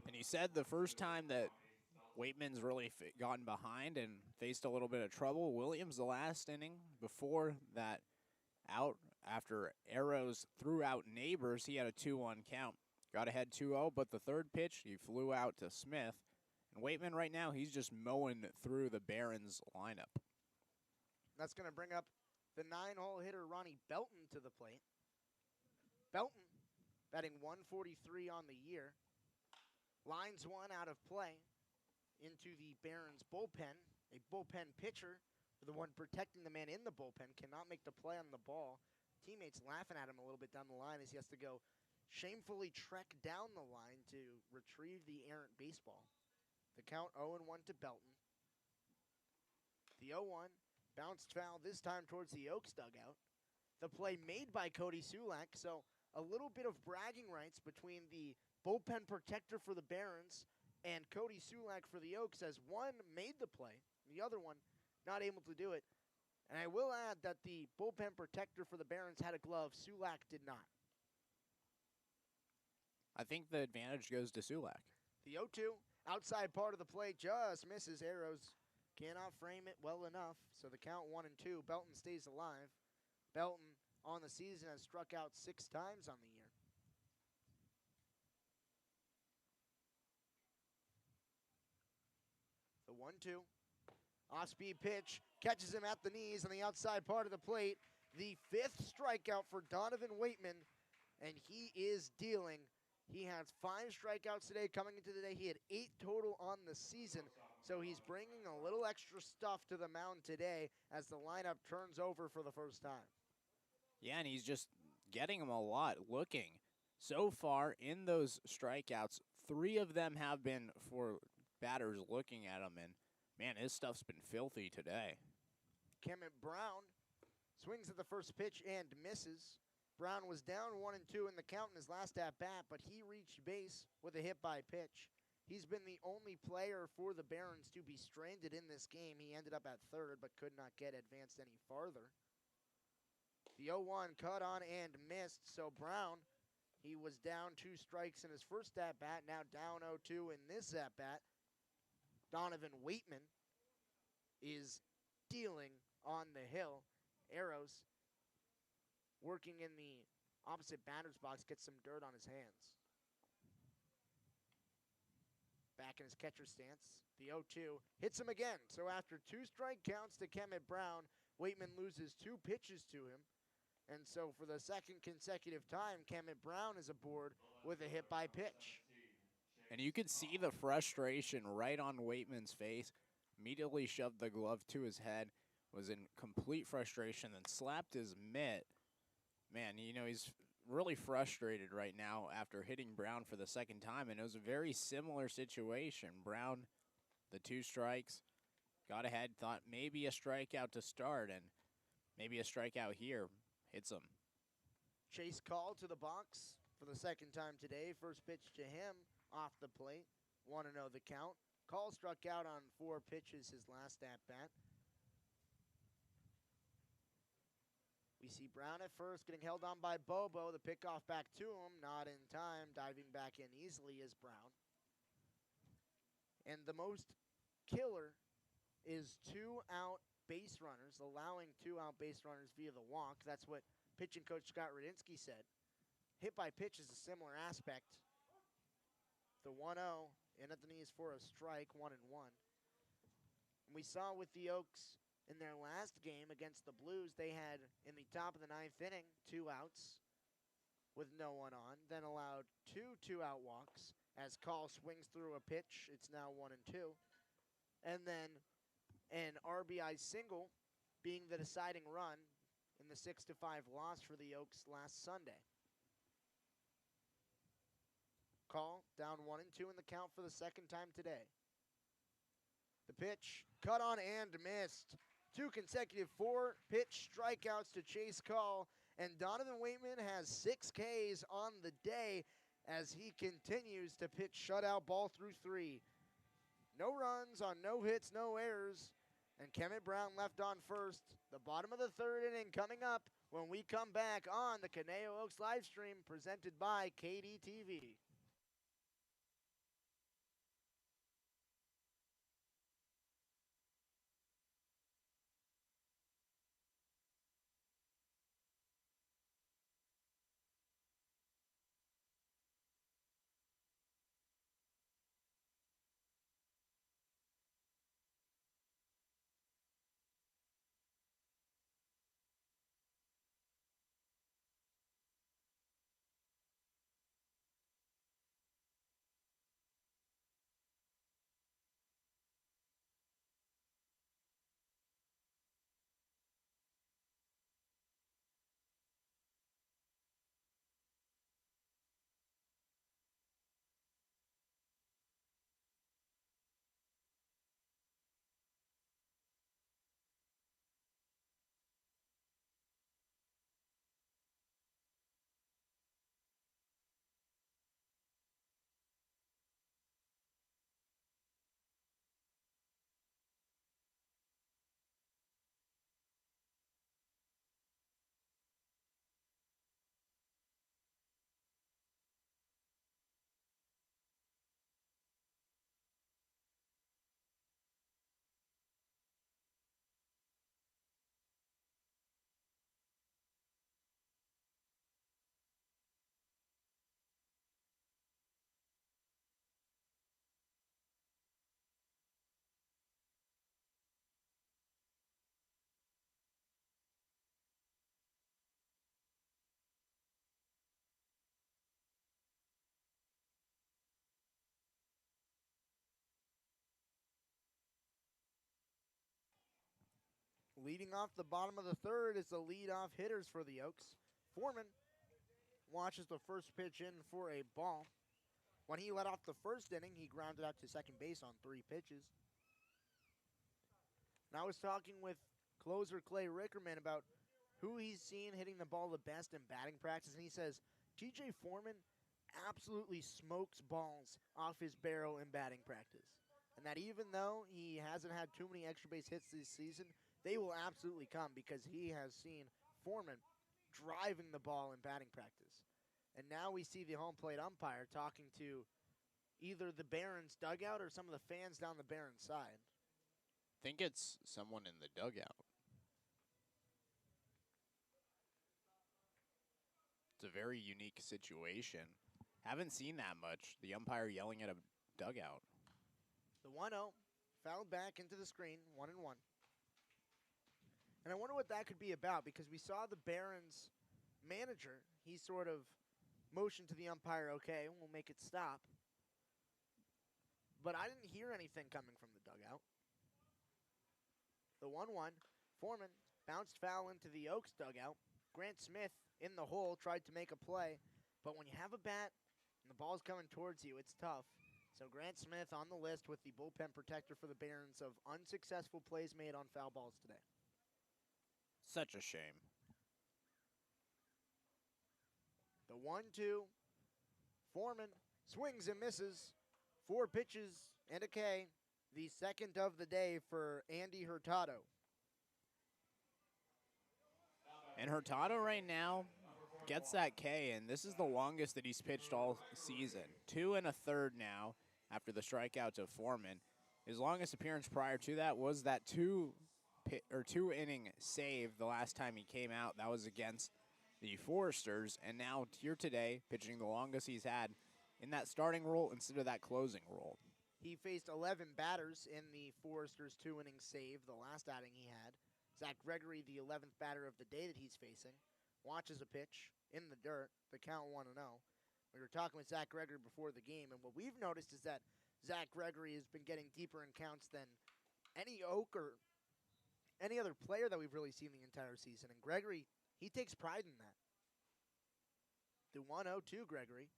And he said the first time that Waitman's really gotten behind and faced a little bit of trouble, Williams the last inning before that out after Arrows threw out Neighbors, he had a 2-1 count. Got ahead 2-0, but the third pitch, he flew out to Smith. And Waitman right now, he's just mowing through the Barons lineup. That's going to bring up the 9-hole hitter Ronnie Belton to the plate. Belton batting 143 on the year. Lines one out of play into the Barons bullpen. A bullpen pitcher the one protecting the man in the bullpen, cannot make the play on the ball. Teammates laughing at him a little bit down the line as he has to go shamefully trek down the line to retrieve the errant baseball. The count 0-1 to Belton. The 0-1 bounced foul this time towards the Oaks dugout. The play made by Cody Sulak, so a little bit of bragging rights between the bullpen protector for the Barons and Cody Sulak for the Oaks, as one made the play, the other one not able to do it. And I will add that the bullpen protector for the Barons had a glove. Sulak did not. I think the advantage goes to Sulak. The 0-2 outside part of the plate just misses. Arrows cannot frame it well enough. So the count 1-2. Belton stays alive. Belton on the season has struck out 6 times on the year. The 1-2. Off-speed pitch, catches him at the knees on the outside part of the plate. The 5th strikeout for Donovan Waitman, and he is dealing. He has 5 strikeouts today. Coming into the day, he had 8 total on the season, so he's bringing a little extra stuff to the mound today as the lineup turns over for the first time. Yeah, and he's just getting them a lot. Looking so far in those strikeouts, 3 of them have been for batters looking at him, and man, his stuff's been filthy today. Kemet Brown swings at the first pitch and misses. Brown was down 1-2 in the count in his last at-bat, but he reached base with a hit by pitch. He's been the only player for the Barons to be stranded in this game. He ended up at third, but could not get advanced any farther. The 0-1 cut on and missed, so Brown, he was down 2 strikes in his first at-bat, now down 0-2 in this at-bat. Donovan Waitman is dealing on the hill. Arrows working in the opposite batter's box, gets some dirt on his hands. Back in his catcher stance. The 0-2 hits him again. So after 2 strike counts to Kemet Brown, Waitman loses 2 pitches to him. And so for the second consecutive time, Kemet Brown is aboard with a hit by pitch. And you could see the frustration right on Waitman's face. Immediately shoved the glove to his head, was in complete frustration, then slapped his mitt. Man, you know, he's really frustrated right now after hitting Brown for the second time, and it was a very similar situation. Brown, the 2 strikes, got ahead, thought maybe a strikeout to start, and maybe a strikeout here. Hits him. Chase Call to the box for the second time today. First pitch to him off the plate. 1-0 the count. Call struck out on 4 pitches his last at-bat. We see Brown at first getting held on by Bobo. The pickoff back to him, not in time. Diving back in easily is Brown. And the most killer is 2 out base runners, allowing 2 out base runners via the walk. That's what pitching coach Scott Radinsky said. Hit by pitch is a similar aspect. The 1-0 in at the knees for a strike, 1-1. And we saw with the Oaks in their last game against the Blues, they had in the top of the 9th inning 2 outs with no one on, then allowed 2 2-out walks as Call swings through a pitch. It's now 1-2. And then an RBI single being the deciding run in the 6-5 loss for the Oaks last Sunday. Call down 1-2 in the count for the second time today. The pitch cut on and missed. 2 consecutive 4-pitch strikeouts to Chase Call, and Donovan Waitman has 6 Ks on the day as he continues to pitch shutout ball through 3. No runs on no hits, no errors, and Kemet Brown left on first. The bottom of the 3rd inning coming up when we come back on the Conejo Oaks live stream presented by KDTV. Leading off the bottom of the third is the leadoff hitters for the Oaks. Foreman watches the first pitch in for a ball. When he led off the first inning, he grounded out to second base on 3 pitches. And I was talking with closer Clay Rickerman about who he's seen hitting the ball the best in batting practice, and he says TJ Foreman absolutely smokes balls off his barrel in batting practice. And that even though he hasn't had too many extra base hits this season, they will absolutely come because he has seen Foreman driving the ball in batting practice. And now we see the home plate umpire talking to either the Barons dugout or some of the fans down the Barons side. I think it's someone in the dugout. It's a very unique situation. Haven't seen that much. The umpire yelling at a dugout. The 1-0 fouled back into the screen, 1-1. And I wonder what that could be about because we saw the Barons manager. He sort of motioned to the umpire, okay, we'll make it stop. But I didn't hear anything coming from the dugout. The 1-1, Foreman bounced foul into the Oaks dugout. Grant Smith in the hole tried to make a play, but when you have a bat and the ball's coming towards you, it's tough. So Grant Smith on the list with the bullpen protector for the Barons of unsuccessful plays made on foul balls today. Such a shame. The 1-2, Foreman swings and misses. 4 pitches and a K. The second of the day for Andy Hurtado. And Hurtado right now gets that K, and this is the longest that he's pitched all season. 2 1/3 now after the strikeout to Foreman. His longest appearance prior to that was that 2-inning save the last time he came out. That was against the Foresters, and now here today, pitching the longest he's had in that starting role instead of that closing role. He faced 11 batters in the Foresters' 2-inning save, the last outing he had. Zach Gregory, the 11th batter of the day that he's facing, watches a pitch in the dirt, the count 1-0. We were talking with Zach Gregory before the game, and what we've noticed is that Zach Gregory has been getting deeper in counts than any Oak or any other player that we've really seen the entire season. And Gregory, he takes pride in that. The 1-0 Gregory.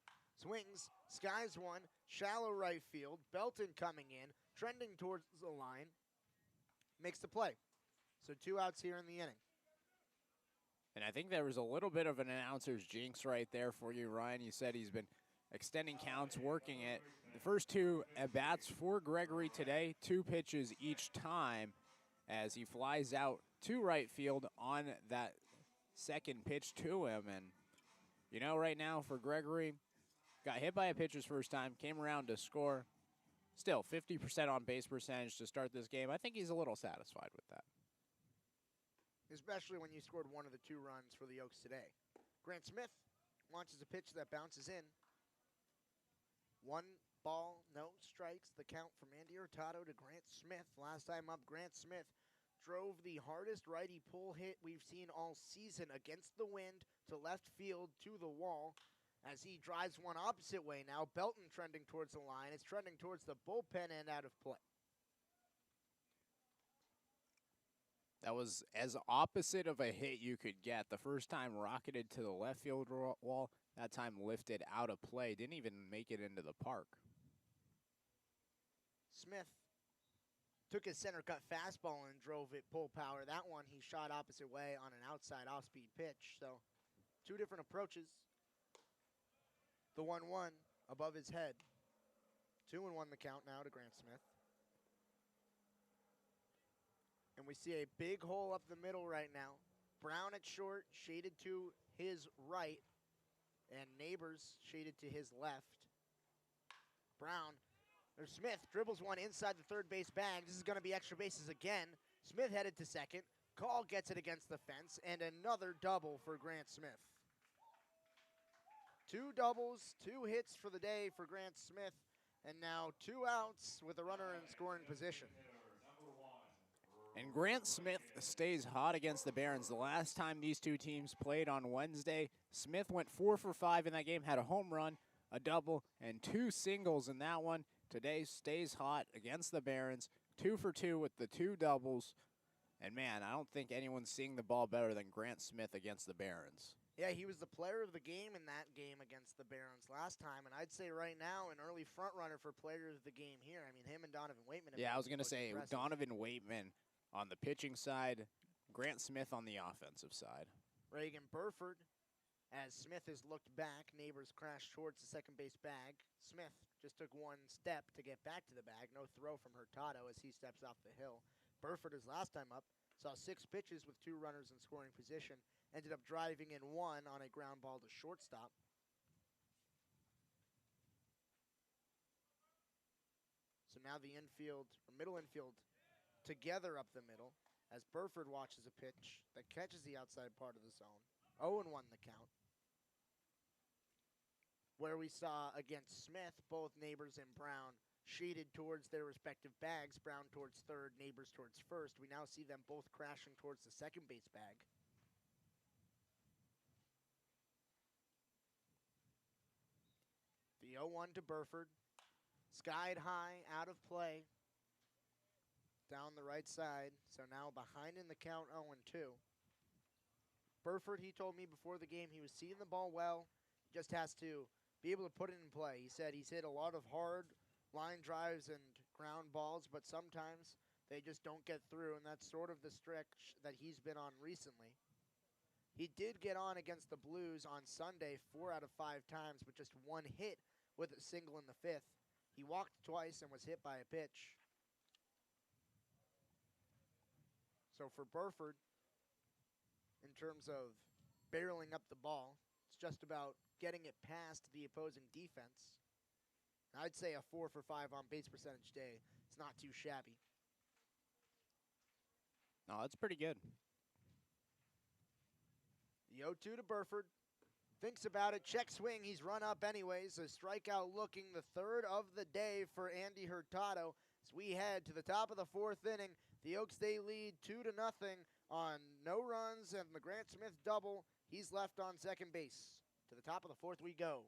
Swings, skies one, shallow right field. Belton coming in, trending towards the line. Makes the play. So 2 outs here in the inning. And I think there was a little bit of an announcer's jinx right there for you, Ryan. You said he's been extending counts, working it. The first 2 at-bats for Gregory today, 2 pitches each time as he flies out to right field on that second pitch to him. And, you know, right now for Gregory, got hit by a pitch his first time, came around to score. Still, 50% on base percentage to start this game. I think he's a little satisfied with that. Especially when you scored 1 of the 2 runs for the Oaks today. Grant Smith launches a pitch that bounces in. 1 ball, no strikes. The count from Andy Hurtado to Grant Smith. Last time up, Grant Smith drove the hardest righty pull hit we've seen all season against the wind to left field to the wall. As he drives one opposite way now, Belton trending towards the line. It's trending towards the bullpen and out of play. That was as opposite of a hit you could get. The first time rocketed to the left field wall, that time lifted out of play. Didn't even make it into the park. Smith took his center cut fastball and drove it full power. That one he shot opposite way on an outside off-speed pitch. So 2 different approaches. The 1-1 above his head. 2-1 the count now to Grant Smith. And we see a big hole up the middle right now. Brown at short, shaded to his right, and Neighbors shaded to his left. Brown, or Smith dribbles one inside the third base bag. This is going to be extra bases again. Smith headed to second. Call gets it against the fence, and another double for Grant Smith. 2 doubles, 2 hits for the day for Grant Smith, and now 2 outs with a runner in scoring position. And Grant Smith stays hot against the Barons. The last time these 2 teams played on Wednesday, Smith went 4 for 5 in that game, had a home run, a double, and 2 singles in that one. Today stays hot against the Barons, 2 for 2 with the 2 doubles, And man, I don't think anyone's seeing the ball better than Grant Smith against the Barons. Yeah, he was the player of the game in that game against the Barons last time, and I'd say right now an early front runner for player of the game here. I mean, him and Donovan Waitman. Yeah, I was going to say Donovan Waitman on the pitching side, Grant Smith on the offensive side. Reagan Burford, as Smith has looked back, neighbors crashed towards the second base bag. Smith just took one step to get back to the bag. No throw from Hurtado as he steps off the hill. Burford, his last time up, saw 6 pitches with 2 runners in scoring position. Ended up driving in 1 on a ground ball to shortstop. So now the infield, or middle infield, together up the middle as Burford watches a pitch that catches the outside part of the zone. 0-1 the count. Where we saw against Smith, both Neighbors and Brown sheeted towards their respective bags. Brown towards third, Neighbors towards first. We now see them both crashing towards the second base bag. The 0-1 to Burford. Skied high, out of play. Down the right side. So now behind in the count, 0-2. Burford, he told me before the game he was seeing the ball well. He just has to be able to put it in play. He said he's hit a lot of hard line drives and ground balls, but sometimes they just don't get through, and that's sort of the stretch that he's been on recently. He did get on against the Blues on Sunday 4 out of 5 times, but just 1 hit with a single in the 5th. He walked twice and was hit by a pitch. So for Burford, in terms of barreling up the ball, it's just about getting it past the opposing defense. I'd say a 4 for 5 on base percentage day. It's not too shabby. No, that's pretty good. The 0-2 to Burford. Thinks about it. Check swing. He's run up anyways. A strikeout looking, the 3rd of the day for Andy Hurtado. As we head to the top of the 4th inning, the Oaks, they lead 2-0 on no runs and the Grant Smith double. He's left on second base. To the top of the 4th we go.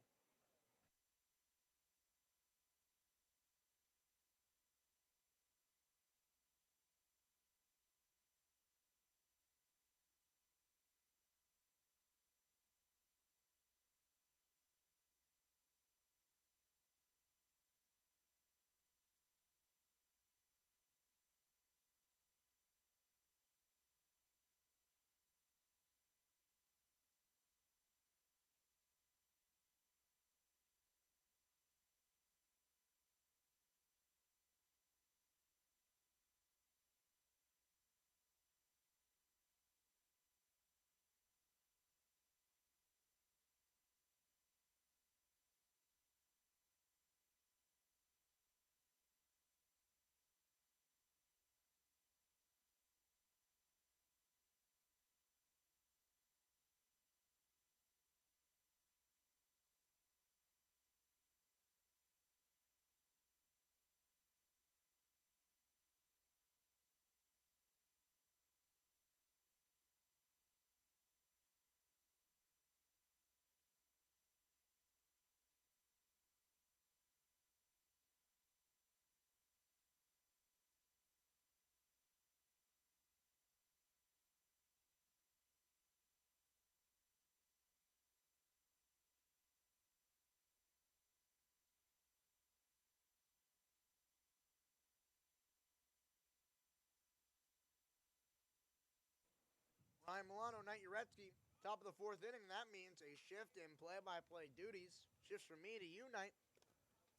Ryan Milano, Knight Uretsky, top of the 4th inning. That means a shift in play-by-play duties. Shifts from me to you, Knight.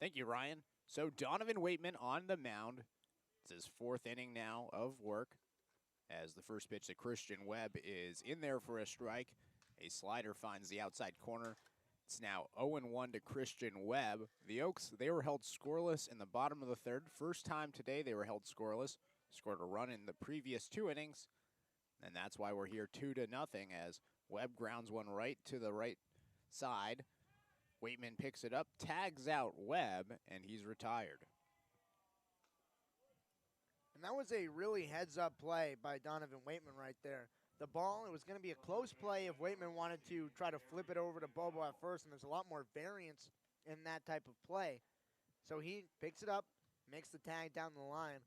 Thank you, Ryan. So Donovan Waitman on the mound. It's his 4th inning now of work. As the first pitch to Christian Webb is in there for a strike. A slider finds the outside corner. It's now 0-1 to Christian Webb. The Oaks, they were held scoreless in the bottom of the 3rd. First time today they were held scoreless. Scored a run in the previous 2 innings. And that's why we're here 2-0 as Webb grounds one right to the right side. Waitman picks it up, tags out Webb, and he's retired. And that was a really heads-up play by Donovan Waitman right there. The ball, it was going to be a close play if Waitman wanted to try to flip it over to Bobo at first, and there's a lot more variance in that type of play. So he picks it up, makes the tag down the line.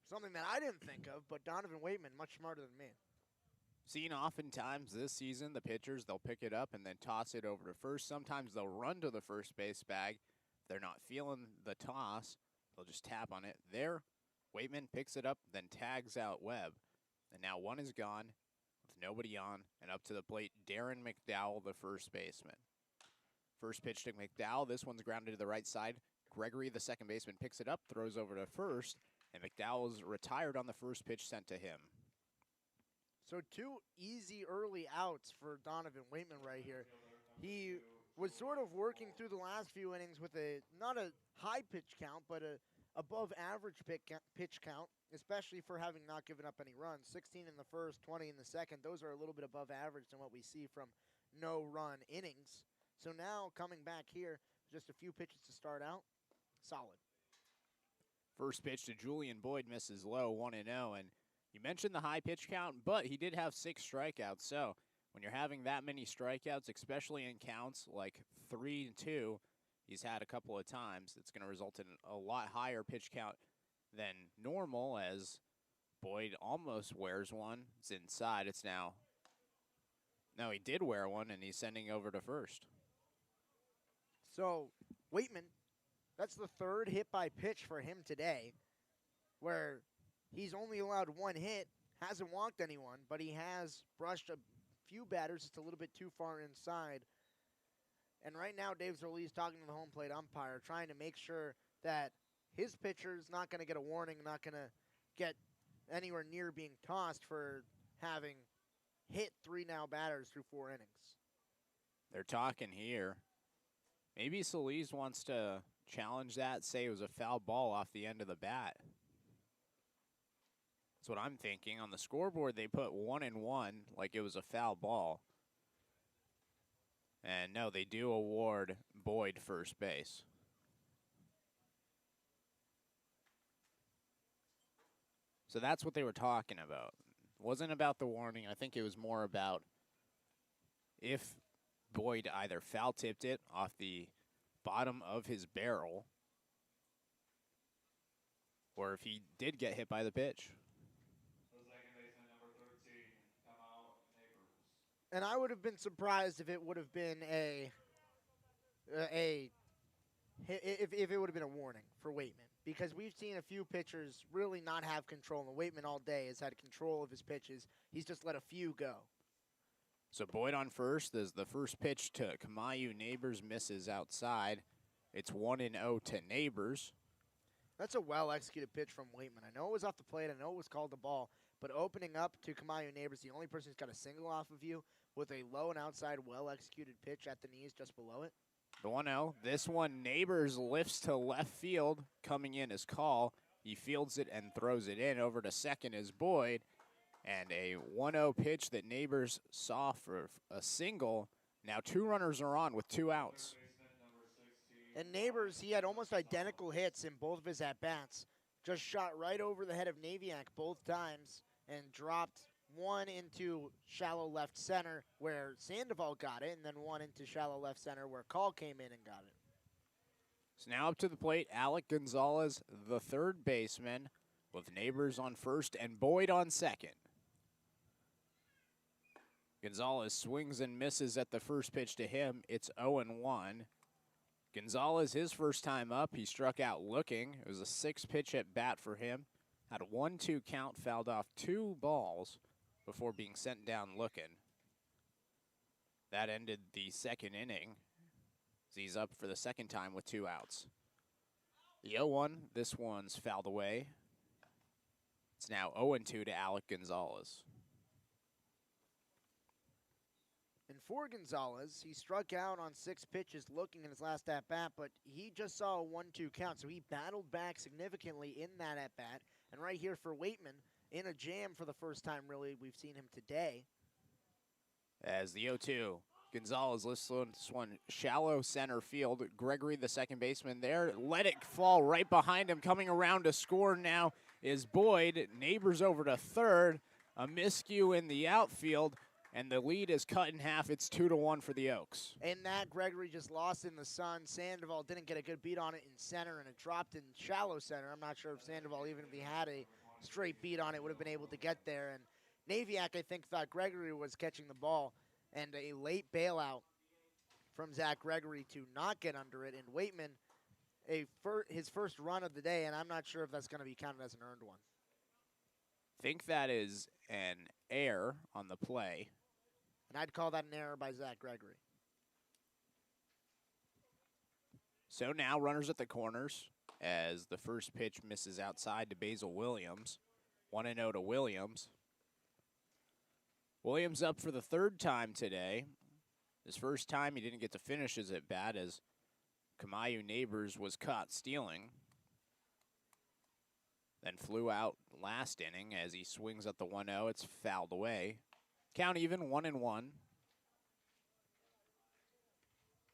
Something that I didn't think of, but Donovan Waitman, much smarter than me. Seen oftentimes this season, the pitchers, they'll pick it up and then toss it over to first. Sometimes they'll run to the first base bag. If they're not feeling the toss, they'll just tap on it. There, Waitman picks it up, then tags out Webb. And now one is gone with nobody on, and up to the plate, Darren McDowell, the first baseman. First pitch to McDowell. This one's grounded to the right side. Gregory, the second baseman, picks it up, throws over to first, and McDowell's retired on the first pitch sent to him. So 2 easy early outs for Donovan Waitman right here. He was sort of working through the last few innings with not a high pitch count, but a above average pitch count, especially for having not given up any runs. 16 in the first, 20 in the second. Those are a little bit above average than what we see from no-run innings. So now coming back here, just a few pitches to start out, solid. First pitch to Julian Boyd misses low, 1-0, and you mentioned the high pitch count, but he did have 6 strikeouts. So when you're having that many strikeouts, especially in counts like 3-2, he's had a couple of times, it's going to result in a lot higher pitch count than normal, as Boyd almost wears one. It's inside. It's now. No, he did wear one, and he's sending over to first. So Waitman, that's the 3rd hit by pitch for him today, where he's only allowed 1 hit, hasn't walked anyone, but he has brushed a few batters just a little bit too far inside. And right now, Dave Zerle's talking to the home plate umpire, trying to make sure that his pitcher's not going to get a warning, not going to get anywhere near being tossed for having hit 3 now batters through 4 innings. They're talking here. Maybe Solis wants to challenge that, say it was a foul ball off the end of the bat. That's what I'm thinking. On the scoreboard, they put 1-1 like it was a foul ball. And no, they do award Boyd first base. So that's what they were talking about. It wasn't about the warning. I think it was more about if Boyd either foul tipped it off the bottom of his barrel, or if he did get hit by the pitch. And I would have been surprised if it would have been if it would have been a warning for Waitman, because we've seen a few pitchers really not have control, and Waitman all day has had control of his pitches. He's just let a few go. So Boyd on first. As the first pitch to Kamayu, Neighbors misses outside. It's 1-0 to Neighbors. That's a well-executed pitch from Waitman. I know it was off the plate. I know it was called the ball. But opening up to Kamayu Neighbors, the only person who's got a single off of you, with a low and outside well-executed pitch at the knees just below it. The 1-0. This one, Neighbors lifts to left field. Coming in is Call. He fields it and throws it in. Over to second is Boyd. And a 1-0 pitch that Neighbors saw for a single. Now 2 runners are on with 2 outs. And Neighbors, he had almost identical hits in both of his at-bats. Just shot right over the head of Naviak both times and dropped one into shallow left center where Sandoval got it, and then one into shallow left center where Call came in and got it. So now up to the plate, Alec Gonzalez, the third baseman, with Neighbors on first and Boyd on second. Gonzalez swings and misses at the first pitch to him. It's 0-1. Gonzalez, his first time up, he struck out looking. It was a 6-pitch at bat for him. Had a 1-2 count, fouled off 2 balls before being sent down looking. That ended the second inning. He's up for the second time with 2 outs. The 0-1, this one's fouled away. It's now 0-2 to Alec Gonzalez. And for Gonzalez, he struck out on 6 pitches looking in his last at-bat, but he just saw a 1-2 count, so he battled back significantly in that at-bat. And right here for Waitman, in a jam for the first time, really, we've seen him today. As the 0-2, Gonzalez lifts this one shallow center field. Gregory, the second baseman there, let it fall right behind him. Coming around to score now is Boyd. Neighbors over to third. A miscue in the outfield. And the lead is cut in half. It's 2-1 for the Oaks. And that Gregory just lost in the sun. Sandoval didn't get a good beat on it in center, and it dropped in shallow center. I'm not sure if Sandoval, even if he had a straight beat on it would have been able to get there. And Naviak, I think, thought Gregory was catching the ball, and a late bailout from Zach Gregory to not get under it. And Waitman, his first run of the day, and I'm not sure if that's going to be counted as an earned one. Think that is an error on the play. And I'd call that an error by Zach Gregory. So now runners at the corners as the first pitch misses outside to Basil Williams. 1-0 to Williams. Williams up for the third time today. His first time he didn't get to finish his at bat as Kamayu Neighbors was caught stealing. Then flew out last inning as he swings at the 1-0. It's fouled away. Count even, 1-1.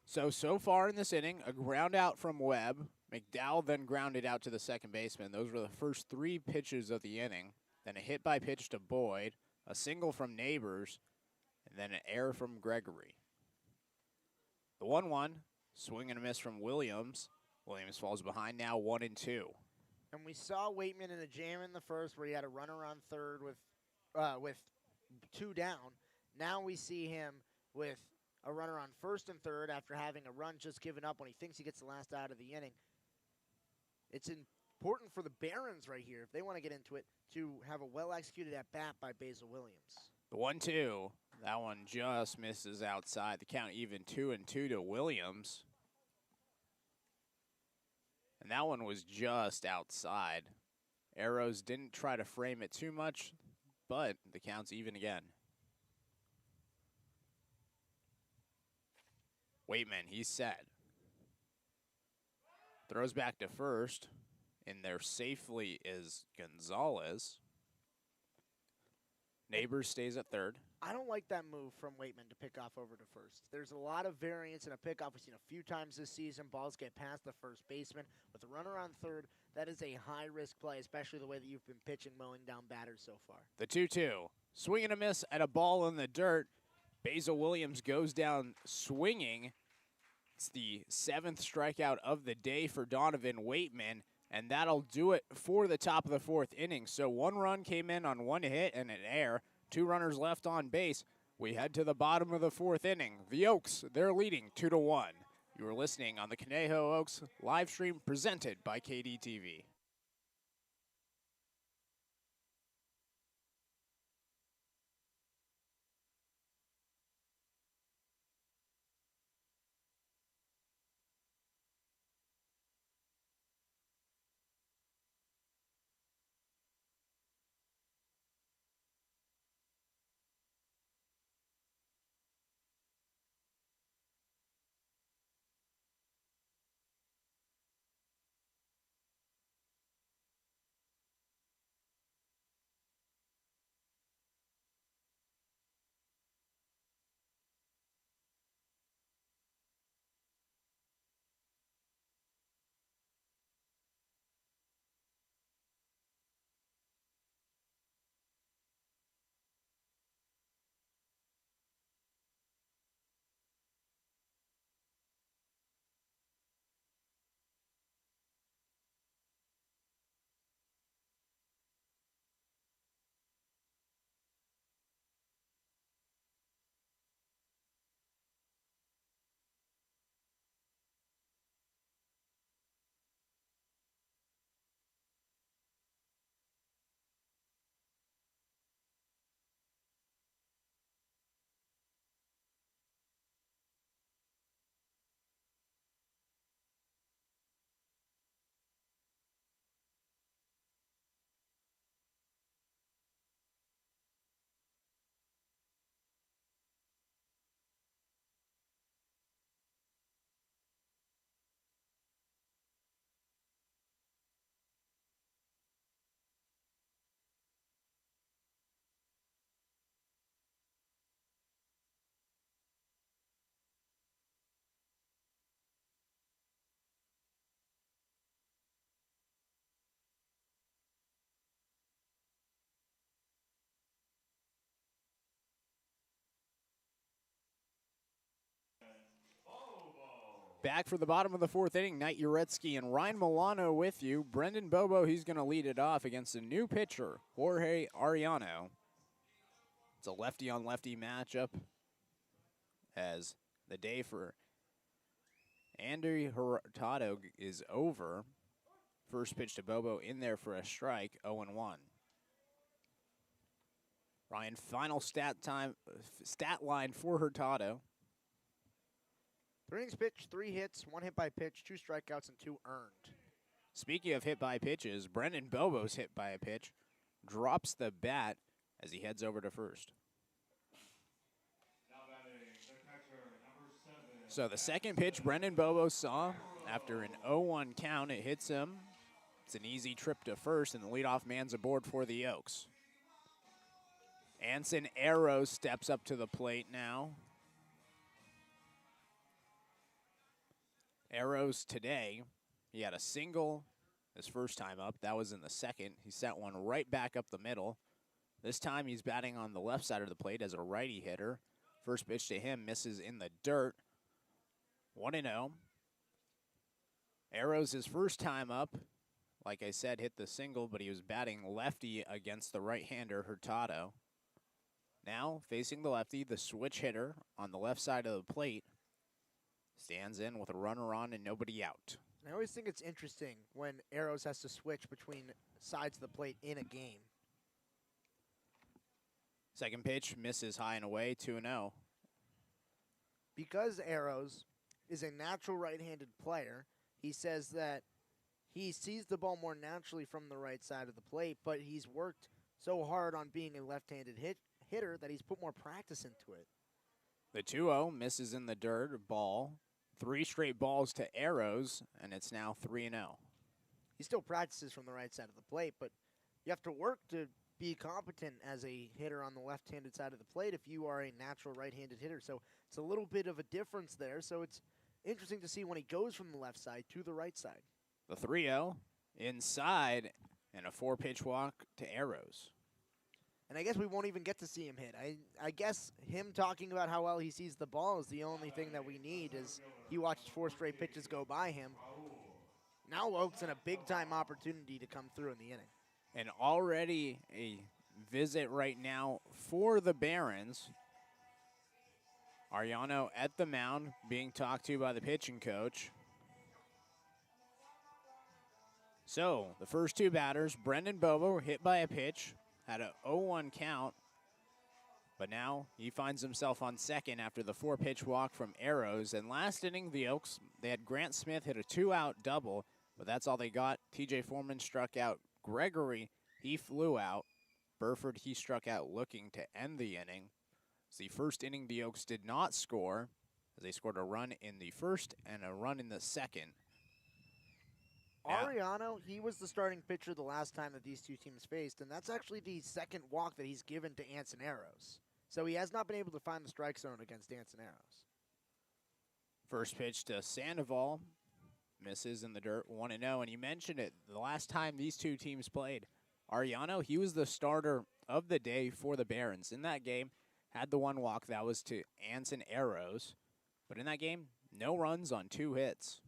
So far in this inning, a ground out from Webb. McDowell then grounded out to the second baseman. Those were the first three pitches of the inning. Then a hit by pitch to Boyd, a single from Neighbors, and then an error from Gregory. The 1-1, swing and a miss from Williams. Williams falls behind now, 1-2. And we saw Waitman in a jam in the first where he had a runner on third with two down. Now we see him with a runner on first and third after having a run just given up when he thinks he gets the last out of the inning. It's important for the Barons right here, if they want to get into it, to have a well-executed at-bat by Basil Williams. The 1-2, that one just misses outside. The count even 2-2 to Williams. And that one was just outside. Arrows didn't try to frame it too much, but the count's even again. Waitman, he's set. Throws back to first. In there safely is Gonzalez. Neighbors stays at third. I don't like that move from Waitman to pick off over to first. There's a lot of variance in a pickoff. We've seen a few times this season. Balls get past the first baseman. With a runner on third, that is a high-risk play, especially the way that you've been pitching, mowing down batters so far. The 2-2. Swing and a miss at a ball in the dirt. Basil Williams goes down swinging. It's the 7th strikeout of the day for Donovan Waitman, and that'll do it for the top of the 4th inning. So 1 run came in on 1 hit and an error. 2 runners left on base. We head to the bottom of the 4th inning. The Oaks, they're leading 2-1. You are listening on the Conejo Oaks live stream presented by KDTV. Back for the bottom of the fourth inning, Knight Uretsky and Ryan Milano with you. Brendan Bobo, he's going to lead it off against a new pitcher, Jorge Arellano. It's a lefty-on-lefty matchup as the day for Andy Hurtado is over. First pitch to Bobo in there for a strike, 0-1. Ryan, final stat line for Hurtado. 3 innings pitched, 3 hits, 1 hit by pitch, 2 strikeouts, and 2 earned. Speaking of hit by pitches, Brendan Bobo's hit by a pitch, drops the bat as he heads over to first. So the second pitch Brendan Bobo saw after an 0-1 count, it hits him. It's an easy trip to first, and the leadoff man's aboard for the Oaks. Anson Arrows steps up to the plate now. Arrows today, he had a single his first time up. That was in the second. He sent one right back up the middle. This time he's batting on the left side of the plate as a righty hitter. First pitch to him misses in the dirt. 1-0. Arrows his first time up, like I said, hit the single, but he was batting lefty against the right-hander Hurtado. Now, facing the lefty, the switch hitter on the left side of the plate stands in with a runner on and nobody out. I always think it's interesting when Arrows has to switch between sides of the plate in a game. Second pitch misses high and away, 2-0. Because Arrows is a natural right-handed player, he says that he sees the ball more naturally from the right side of the plate, but he's worked so hard on being a left-handed hitter that he's put more practice into it. The 2-0 misses in the dirt, ball. 3 straight balls to Arrows, and it's now 3-0. He still practices from the right side of the plate, but you have to work to be competent as a hitter on the left-handed side of the plate if you are a natural right-handed hitter. So it's a little bit of a difference there. So it's interesting to see when he goes from the left side to the right side. The 3-0 inside and a 4-pitch walk to Arrows. And I guess we won't even get to see him hit. I guess him talking about how well he sees the ball is the only thing that we need, as he watched 4 straight pitches go by him. Now Oaks in a big-time opportunity to come through in the inning. And already a visit right now for the Barons. Arellano at the mound, being talked to by the pitching coach. So, the first 2 batters, Brendan Bobo hit by a pitch, had a 0-1 count, but now he finds himself on second after the 4-pitch walk from Arrows. And last inning, the Oaks, they had Grant Smith hit a 2-out double, but that's all they got. TJ Foreman struck out. Gregory, he flew out. Burford, he struck out looking to end the inning. It's the first inning the Oaks did not score, as they scored a run in the first and a run in the second. Arellano, he was the starting pitcher the last time that these two teams faced, and that's actually the second walk that he's given to Anson Arrows. So he has not been able to find the strike zone against Anson Arrows. First pitch to Sandoval, misses in the dirt, 1-0, and you mentioned it, the last time these two teams played, Arellano, he was the starter of the day for the Barons. In that game, had the 1 walk, that was to Anson Arrows, but in that game, no runs on 2 hits.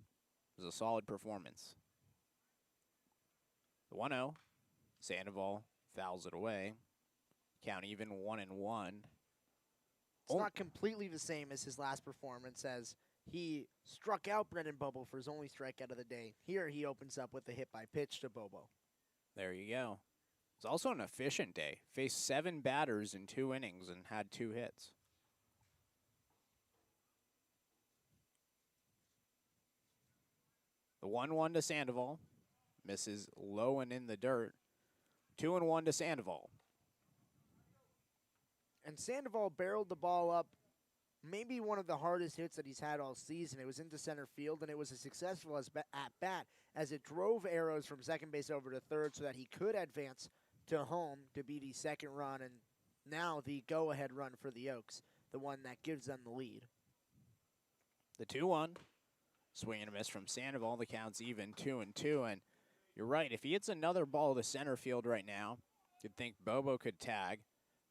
It was a solid performance. The 1-0, Sandoval fouls it away. Count even 1-1. It's not completely the same as his last performance, as he struck out Brendan Bobo for his only strikeout of the day. Here he opens up with a hit by pitch to Bobo. There you go. It's also an efficient day. Faced 7 batters in 2 innings and had 2 hits. The 1-1 to Sandoval. Misses low and in the dirt. 2-1 to Sandoval. And Sandoval barreled the ball up, maybe one of the hardest hits that he's had all season. It was into center field, and it was as successful as at-bat as it drove Arrows from second base over to third so that he could advance to home to be the second run, and now the go-ahead run for the Oaks, the one that gives them the lead. The 2-1. Swing and a miss from Sandoval. The count's even 2-2, and you're right. If he hits another ball to center field right now, you'd think Bobo could tag.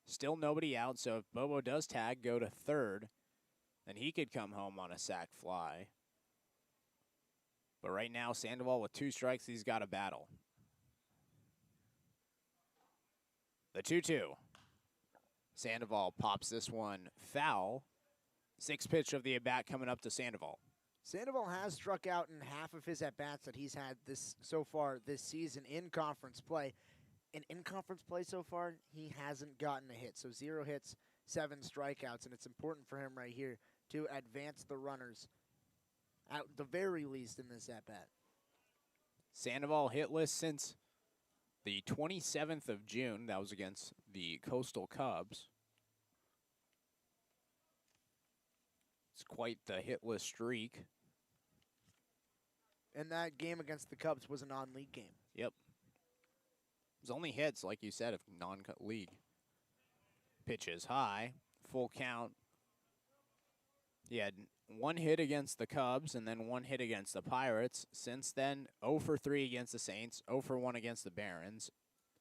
Still nobody out, so if Bobo does tag, go to third, then he could come home on a sac fly. But right now, Sandoval with 2 strikes, he's got a battle. The 2-2. Sandoval pops this one foul. 6th pitch of the at-bat coming up to Sandoval. Sandoval has struck out in half of his at-bats that he's had this so far this season in conference play. And in conference play so far, he hasn't gotten a hit. So 0 hits, 7 strikeouts, and it's important for him right here to advance the runners at the very least in this at-bat. Sandoval hitless since the 27th of June. That was against the Coastal Cubs. It's quite the hitless streak. And that game against the Cubs was a non-league game. Yep. It was only hits, like you said, of non-league. Pitches high, full count. He had 1 hit against the Cubs and then 1 hit against the Pirates. Since then, 0 for 3 against the Saints, 0 for 1 against the Barons,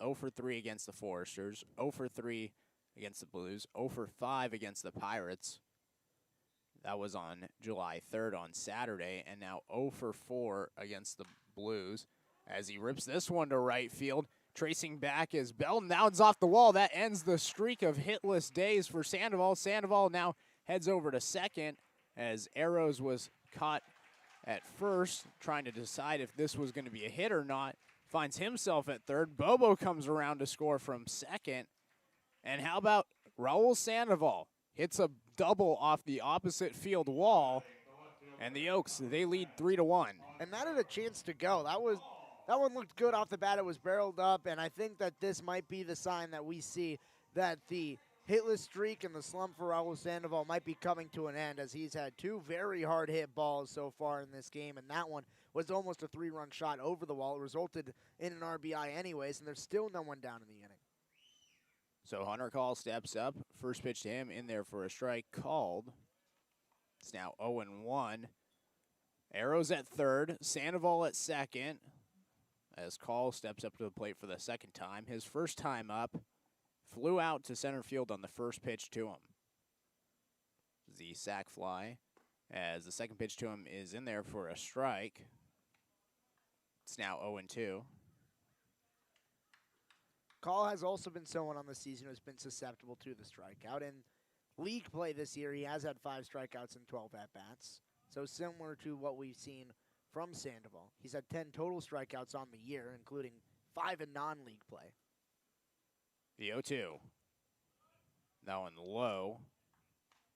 0 for 3 against the Foresters, 0 for 3 against the Blues, 0 for 5 against the Pirates. That was on July 3rd on Saturday, and now 0 for 4 against the Blues as he rips this one to right field. Tracing back is Belton. Now it's off the wall. That ends the streak of hitless days for Sandoval. Sandoval now heads over to second as Arrows was caught at first, trying to decide if this was going to be a hit or not. Finds himself at third. Bobo comes around to score from second. And how about Raul Sandoval? Hits a double off the opposite field wall. And the Oaks, they lead 3-1. And that had a chance to go. That one looked good off the bat. It was barreled up, and I think that this might be the sign that we see that the hitless streak and the slump for Raul Sandoval might be coming to an end, as he's had 2 very hard hit balls so far in this game, and that one was almost a 3-run shot over the wall. It resulted in an RBI anyways, and there's still no one down in the inning. So Hunter Call steps up. First pitch to him in there for a strike called. It's now 0-1. Arrows at third, Sandoval at second. As Call steps up to the plate for the second time. His first time up, flew out to center field on the first pitch to him. The sac fly, as the second pitch to him is in there for a strike. It's now 0-2. Call has also been someone on the season who's been susceptible to the strikeout. In league play this year, he has had 5 strikeouts and 12 at-bats. So similar to what we've seen from Sandoval. He's had 10 total strikeouts on the year, including 5 in non-league play. The 0-2. That one low.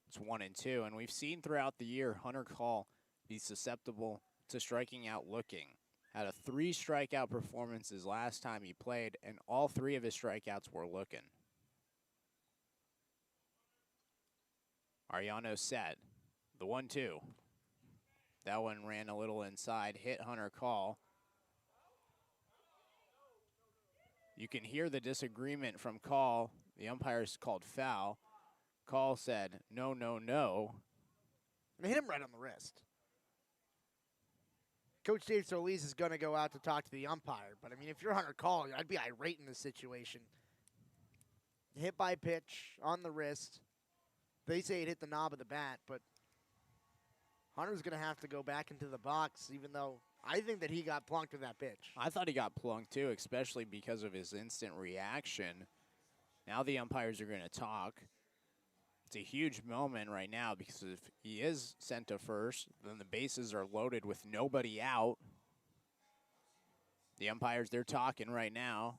It's 1-2, and we've seen throughout the year Hunter Call be susceptible to striking out looking. Had a 3 strikeout performances last time he played, and all 3 of his strikeouts were looking. Ariano set. The 1-2. That one ran a little inside, hit Hunter Call. You can hear the disagreement from Call. The umpires called foul. Call said, no, no, no. And hit him right on the wrist. Coach Dave Solis is going to go out to talk to the umpire. But, I mean, if you're Hunter Call, I'd be irate in this situation. Hit by pitch on the wrist. They say it hit the knob of the bat, but Hunter's going to have to go back into the box, even though I think that he got plunked with that pitch. I thought he got plunked too, especially because of his instant reaction. Now the umpires are going to talk. It's a huge moment right now because if he is sent to first, then the bases are loaded with nobody out. The umpires, they're talking right now.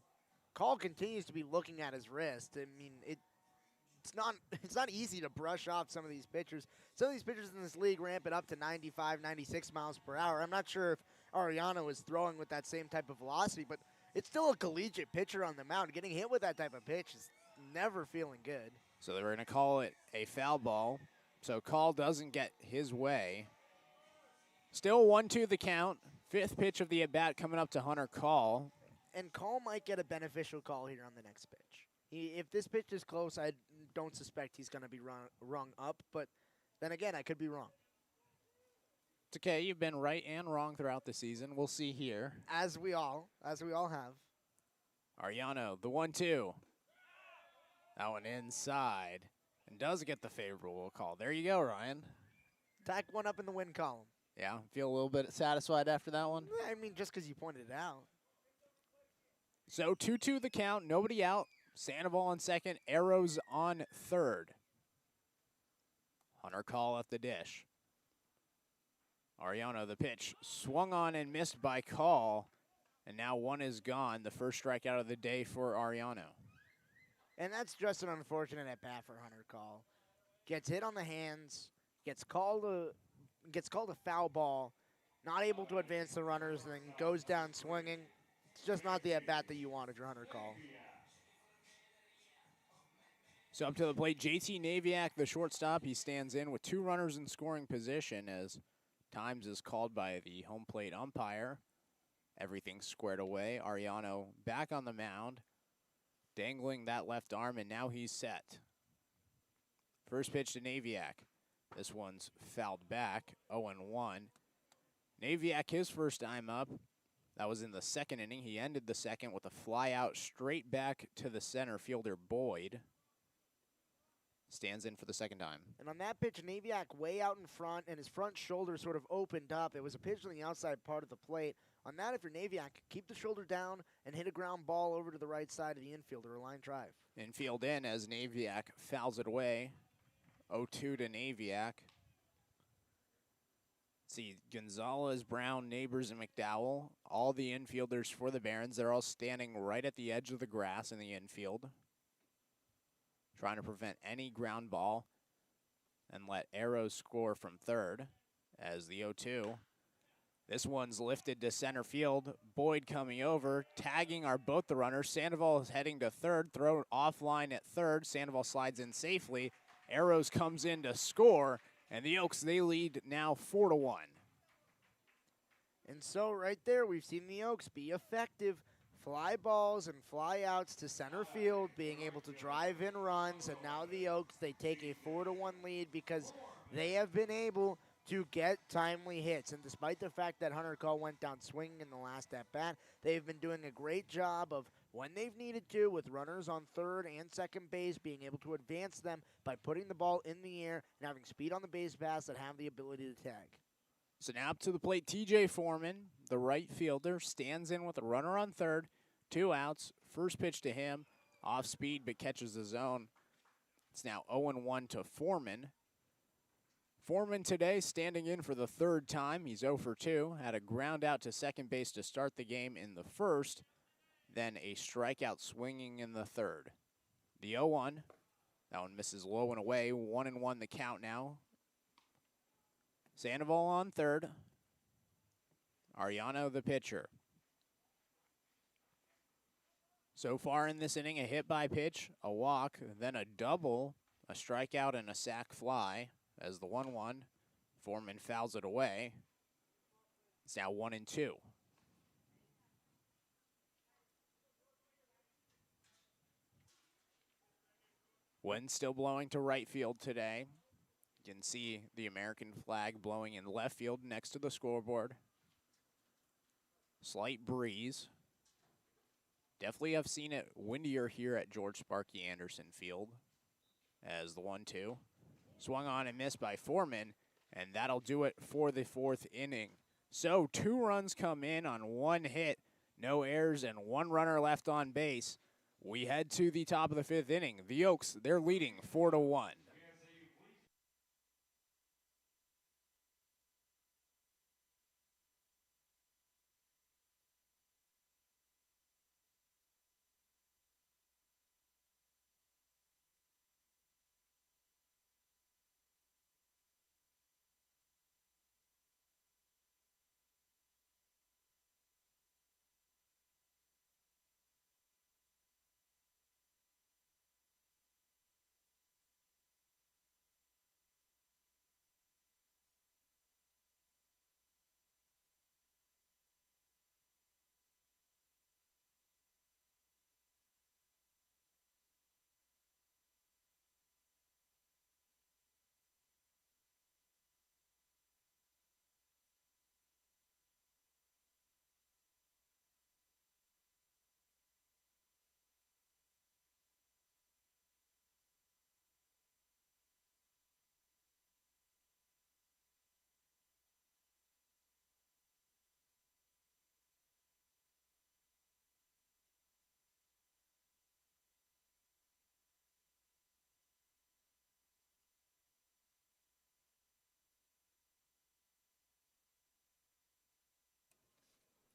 Call continues to be looking at his wrist. I mean, it's not easy to brush off some of these pitchers. Some of these pitchers in this league ramp it up to 95, 96 miles per hour. I'm not sure if Ariano is throwing with that same type of velocity, but it's still a collegiate pitcher on the mound. Getting hit with that type of pitch is never feeling good. So they're going to call it a foul ball. So Call doesn't get his way. Still 1-2 the count. 5th pitch of the at-bat coming up to Hunter Call. And Call might get a beneficial call here on the next pitch. If this pitch is close, I don't suspect he's going to be rung up. But then again, I could be wrong. It's okay. You've been right and wrong throughout the season. We'll see here. As we all have. Ariano, the 1-2. That one inside. And does get the favorable call. There you go, Ryan. Tack one up in the win column. Yeah, feel a little bit satisfied after that one. I mean, just because you pointed it out. So 2-2 the count, nobody out. Sandoval on second, Arrows on third. Hunter Call at the dish. Ariano the pitch, swung on and missed by Call, and now one is gone. The first strikeout of the day for Ariano. And that's just an unfortunate at bat for Hunter Call. Gets hit on the hands, gets called a foul ball, not able to advance the runners, and then goes down swinging. It's just not the at bat that you want if you're Hunter Call. So up to the plate, JT Naviak, the shortstop. He stands in with 2 runners in scoring position as times is called by the home plate umpire. Everything's squared away. Ariano back on the mound, dangling that left arm, and now he's set. First pitch to Naviak. This one's fouled back, 0-1. Naviak, his first time up. That was in the second inning. He ended the second with a fly out straight back to the center fielder, Boyd. Stands in for the second time. And on that pitch, Naviak way out in front, and his front shoulder sort of opened up. It was a pitch on the outside part of the plate. On that, if you're Naviak, keep the shoulder down and hit a ground ball over to the right side of the infield or a line drive. Infield in as Naviak fouls it away. 0-2 to Naviak. See, Gonzalez, Brown, Neighbors, and McDowell, all the infielders for the Barons. They're all standing right at the edge of the grass in the infield, trying to prevent any ground ball and let Arrows score from third as the 0-2. This one's lifted to center field. Boyd coming over, tagging are both the runners. Sandoval is heading to third, throw offline at third. Sandoval slides in safely. Arrows comes in to score, and the Oaks, they lead now 4-1. And so right there, we've seen the Oaks be effective. Fly balls and fly outs to center field, being able to drive in runs, and now the Oaks, they take a 4-1 lead because they have been able to get timely hits. And despite the fact that Hunter Call went down swinging in the last at-bat, they've been doing a great job of, when they've needed to, with runners on third and second base, being able to advance them by putting the ball in the air and having speed on the base paths that have the ability to tag. So now up to the plate, TJ Foreman, the right fielder, stands in with a runner on third, 2 outs. First pitch to him, off speed but catches the zone. It's now 0-1 to Foreman. Foreman today standing in for the third time. He's 0 for 2. Had a ground out to second base to start the game in the first, then a strikeout swinging in the third. The 0-1, that one misses low and away. 1-1 the count now. Sandoval on third. Ariano the pitcher. So far in this inning, a hit by pitch, a walk, then a double, a strikeout, and a sac fly as the 1-1. Foreman fouls it away. It's now 1-2. Wind still blowing to right field today. You can see the American flag blowing in left field next to the scoreboard. Slight breeze. Definitely have seen it windier here at George Sparky Anderson Field as the 1-2. Swung on and missed by Foreman, and that'll do it for the fourth inning. So 2 runs come in on 1 hit, no errors, and 1 runner left on base. We head to the top of the 5th inning. The Oaks, they're leading 4-1.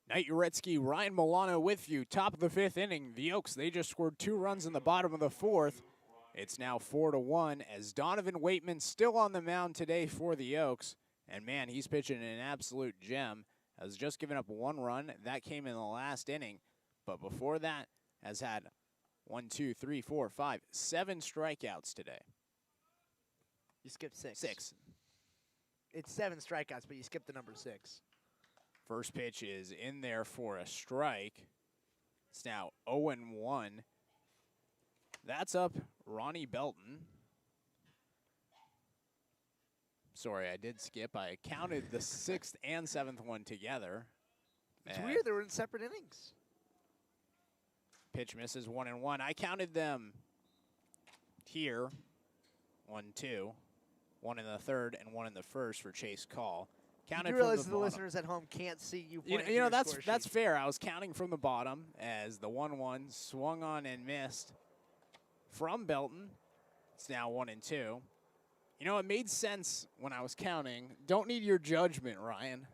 Knight Uretsky, Ryan Milano with you. Top of the 5th inning. The Oaks, they just scored 2 runs in the bottom of the 4th. It's now 4-1 as Donovan Waitman still on the mound today for the Oaks. And man, he's pitching an absolute gem. Has just given up 1 run. That came in the last inning. But before that, has had 7 strikeouts today. You skipped 6. 6. It's 7 strikeouts, but you skipped the number 6. First pitch is in there for a strike. It's now 0-1. That's up Ronnie Belton. Sorry, I did skip. I counted the 6th and 7th one together. It's weird. They were in separate innings. Pitch misses 1-1. I counted them here. 1, 2. 1 in the 3rd and 1 in the 1st for Chase Call. You realize the listeners at home can't see you. You know that's fair. I was counting from the bottom as the 1-1 swung on and missed from Belton. It's now 1-2. You know, it made sense when I was counting. Don't need your judgment, Ryan.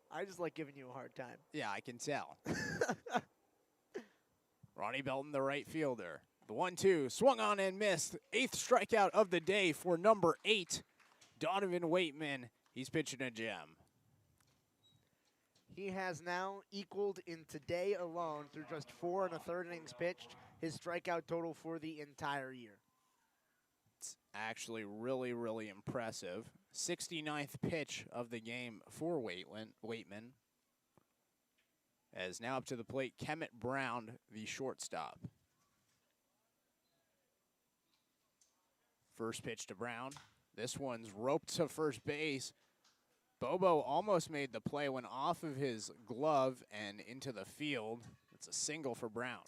I just like giving you a hard time. Yeah, I can tell. Ronnie Belton, the right fielder. The 1-2 swung on and missed. 8th strikeout of the day for number 8, Donovan Waitman. He's pitching a gem. He has now equaled in today alone through just 4 1/3 innings pitched his strikeout total for the entire year. It's actually really, really impressive. 69th pitch of the game for Waitman. As now up to the plate, Kemet Brown, the shortstop. First pitch to Brown. This one's roped to first base. Bobo almost made the play, went off of his glove and into the field. It's a single for Brown.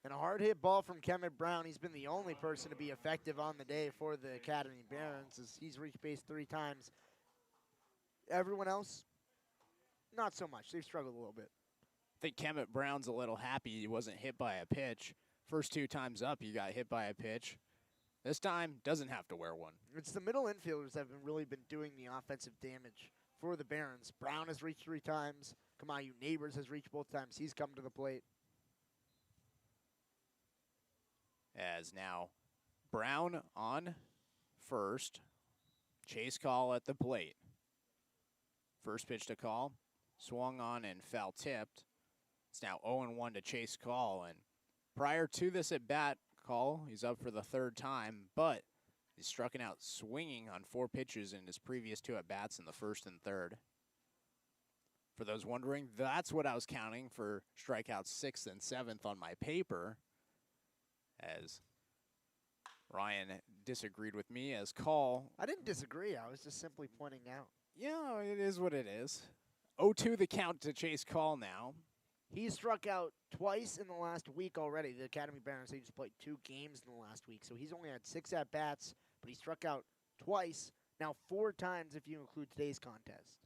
And a hard hit ball from Kemet Brown. He's been the only person to be effective on the day for the Academy Barons as he's reached base 3 times. Everyone else, not so much. They've struggled a little bit. I think Kemet Brown's a little happy he wasn't hit by a pitch. First 2 times up, he got hit by a pitch. This time, doesn't have to wear one. It's the middle infielders that have really been doing the offensive damage for the Barons. Brown has reached 3 times. Kamayu Neighbors has reached both times. He's come to the plate. As now, Brown on first. Chase Call at the plate. First pitch to Call. Swung on and foul tipped. It's now 0-1 to Chase Call. And prior to this at bat, Call, he's up for the 3rd time, but he's struck out swinging on 4 pitches in his previous 2 at bats in the 1st and 3rd. For those wondering, that's what I was counting for strikeouts 6th and 7th on my paper. As Ryan disagreed with me as Call. I didn't disagree. I was just simply pointing out. Yeah, it is what it is. 0-2 the count to Chase Call now. He's struck out twice in the last week already. The Academy Barons, they just played 2 games in the last week. So he's only had 6 at-bats, but he struck out twice. Now 4 times if you include today's contest.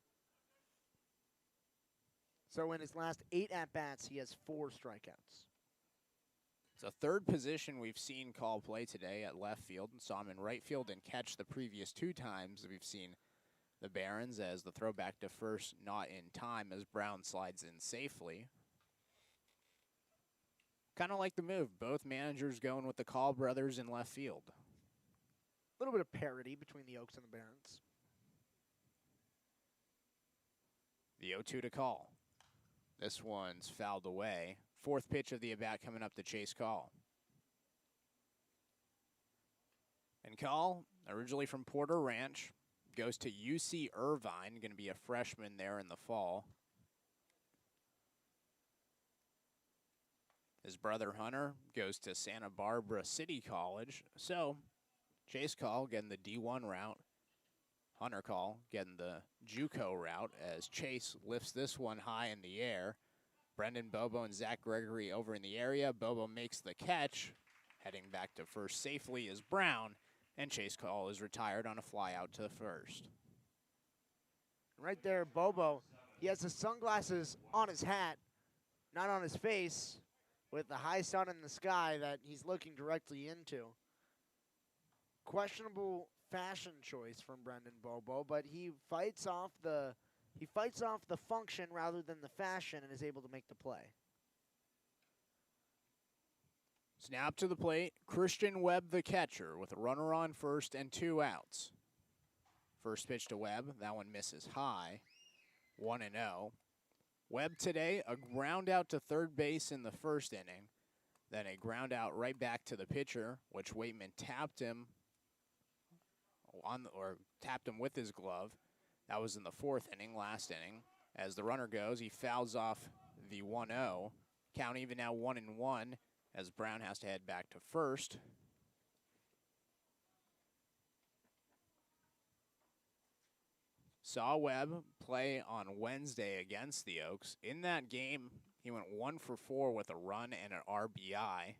So in his last 8 at-bats, he has 4 strikeouts. It's a 3rd position we've seen Call play today at left field. And saw him in right field and catch the previous 2 times we've seen the Barons, as the throwback to first not in time as Brown slides in safely. Kind of like the move. Both managers going with the Call brothers in left field. A little bit of parity between the Oaks and the Barons. The 0-2 to Call. This one's fouled away. 4th pitch of the at-bat coming up to Chase Call. And Call, originally from Porter Ranch, goes to UC Irvine, going to be a freshman there in the fall. His brother Hunter goes to Santa Barbara City College. So, Chase Call getting the D1 route. Hunter Call getting the JUCO route as Chase lifts this one high in the air. Brendan Bobo and Zach Gregory over in the area. Bobo makes the catch. Heading back to first safely is Brown. And Chase Call is retired on a fly out to first. Right there, Bobo. He has his sunglasses on his hat, not on his face, with the high sun in the sky that he's looking directly into. Questionable fashion choice from Brendan Bobo, but he fights off the function rather than the fashion and is able to make the play. Snap to the plate. Christian Webb, the catcher, with a runner on first and 2 outs. First pitch to Webb. That one misses high. 1-0. Webb today, a ground out to third base in the first inning. Then a ground out right back to the pitcher, which Waitman tapped him tapped him with his glove. That was in the fourth inning, last inning. As the runner goes, he fouls off the 1-0. Count even now 1-1 as Brown has to head back to first. Saw Webb play on Wednesday against the Oaks. In that game, he went 1 for 4 with a run and an RBI.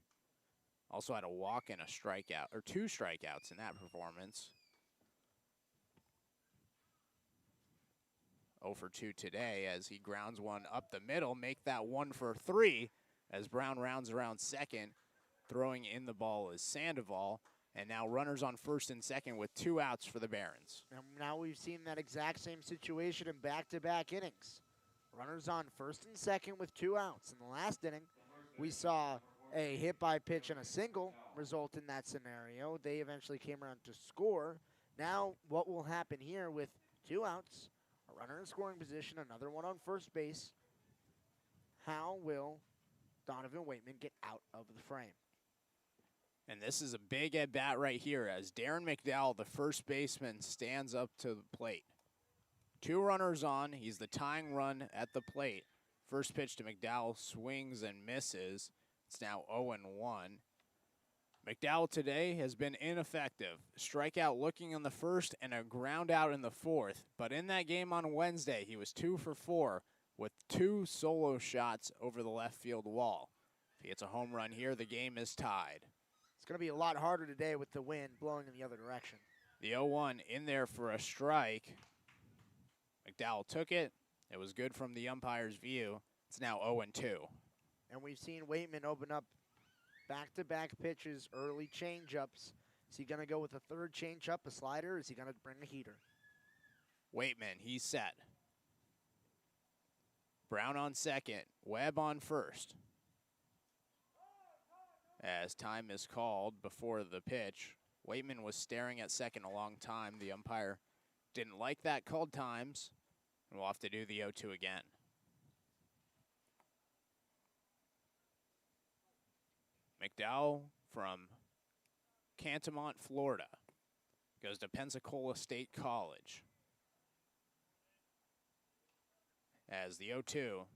Also had a walk and a strikeout, or 2 strikeouts in that performance. 0 for 2 today as he grounds one up the middle, make that 1 for 3 as Brown rounds around second. Throwing in the ball is Sandoval, and now runners on first and second with 2 outs for the Barons. And now we've seen that exact same situation in back-to-back innings. Runners on first and second with 2 outs. In the last inning, we saw a hit by pitch and a single result in that scenario. They eventually came around to score. Now what will happen here with 2 outs, a runner in scoring position, another one on first base? How will Donovan Waitman get out of the frame? And this is a big at-bat right here as Darren McDowell, the first baseman, stands up to the plate. 2 runners on. He's the tying run at the plate. First pitch to McDowell, swings and misses. It's now 0-1. McDowell today has been ineffective. Strikeout looking in the first and a ground out in the fourth. But in that game on Wednesday, he was 2 for 4 with 2 solo shots over the left field wall. If he hits a home run here, the game is tied. It's going to be a lot harder today with the wind blowing in the other direction. The 0-1 in there for a strike. McDowell took it. It was good from the umpire's view. It's now 0-2. And we've seen Waitman open up back-to-back pitches, early change-ups. Is he going to go with a third change-up, a slider, or is he going to bring a heater? Waitman, he's set. Brown on second. Webb on first. As time is called before the pitch, Waitman was staring at second a long time. The umpire didn't like that called times, and we'll have to do the 0-2 again. McDowell from Cantonment, Florida, goes to Pensacola State College. As the 0-2,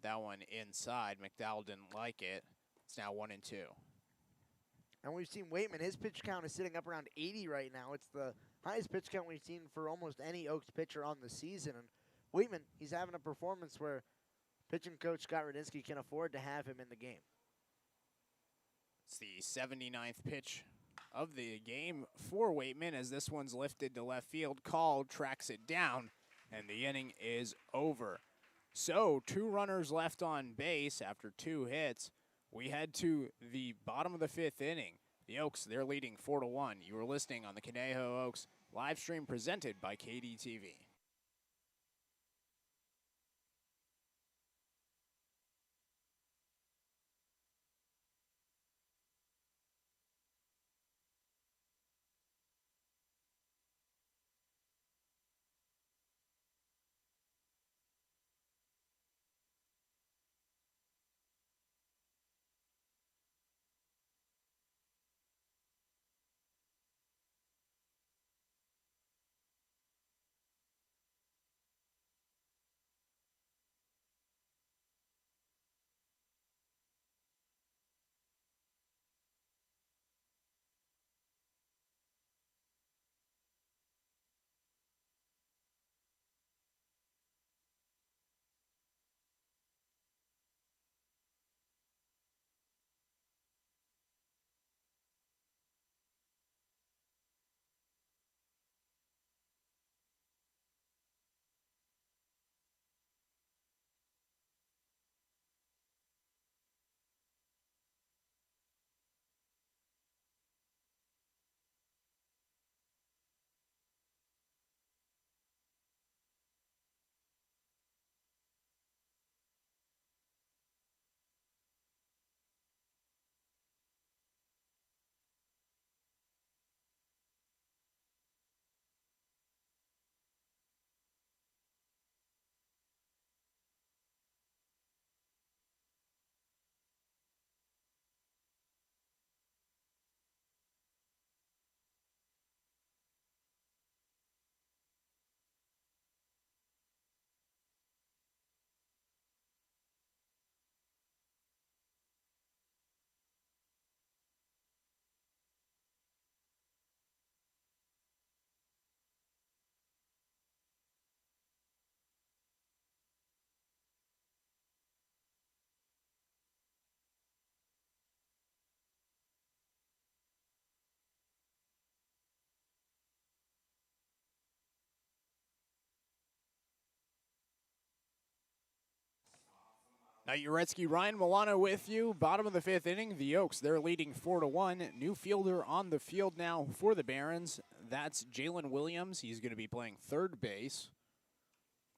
that one inside. McDowell didn't like it. It's now 1-2. And we've seen Waitman, his pitch count is sitting up around 80 right now. It's the highest pitch count we've seen for almost any Oaks pitcher on the season. And Waitman, he's having a performance where pitching coach Scott Radinsky can afford to have him in the game. It's the 79th pitch of the game for Waitman as this one's lifted to left field. Call tracks it down, and the inning is over. So 2 runners left on base after 2 hits. We head to the bottom of the 5th inning. The Oaks, they're leading 4-1. You were listening on the Conejo Oaks live stream presented by KDTV. Uretsky, Ryan Milano with you. Bottom of the 5th inning, the Oaks, they're leading 4-1. New fielder on the field now for the Barons. That's Jalen Williams. He's going to be playing third base.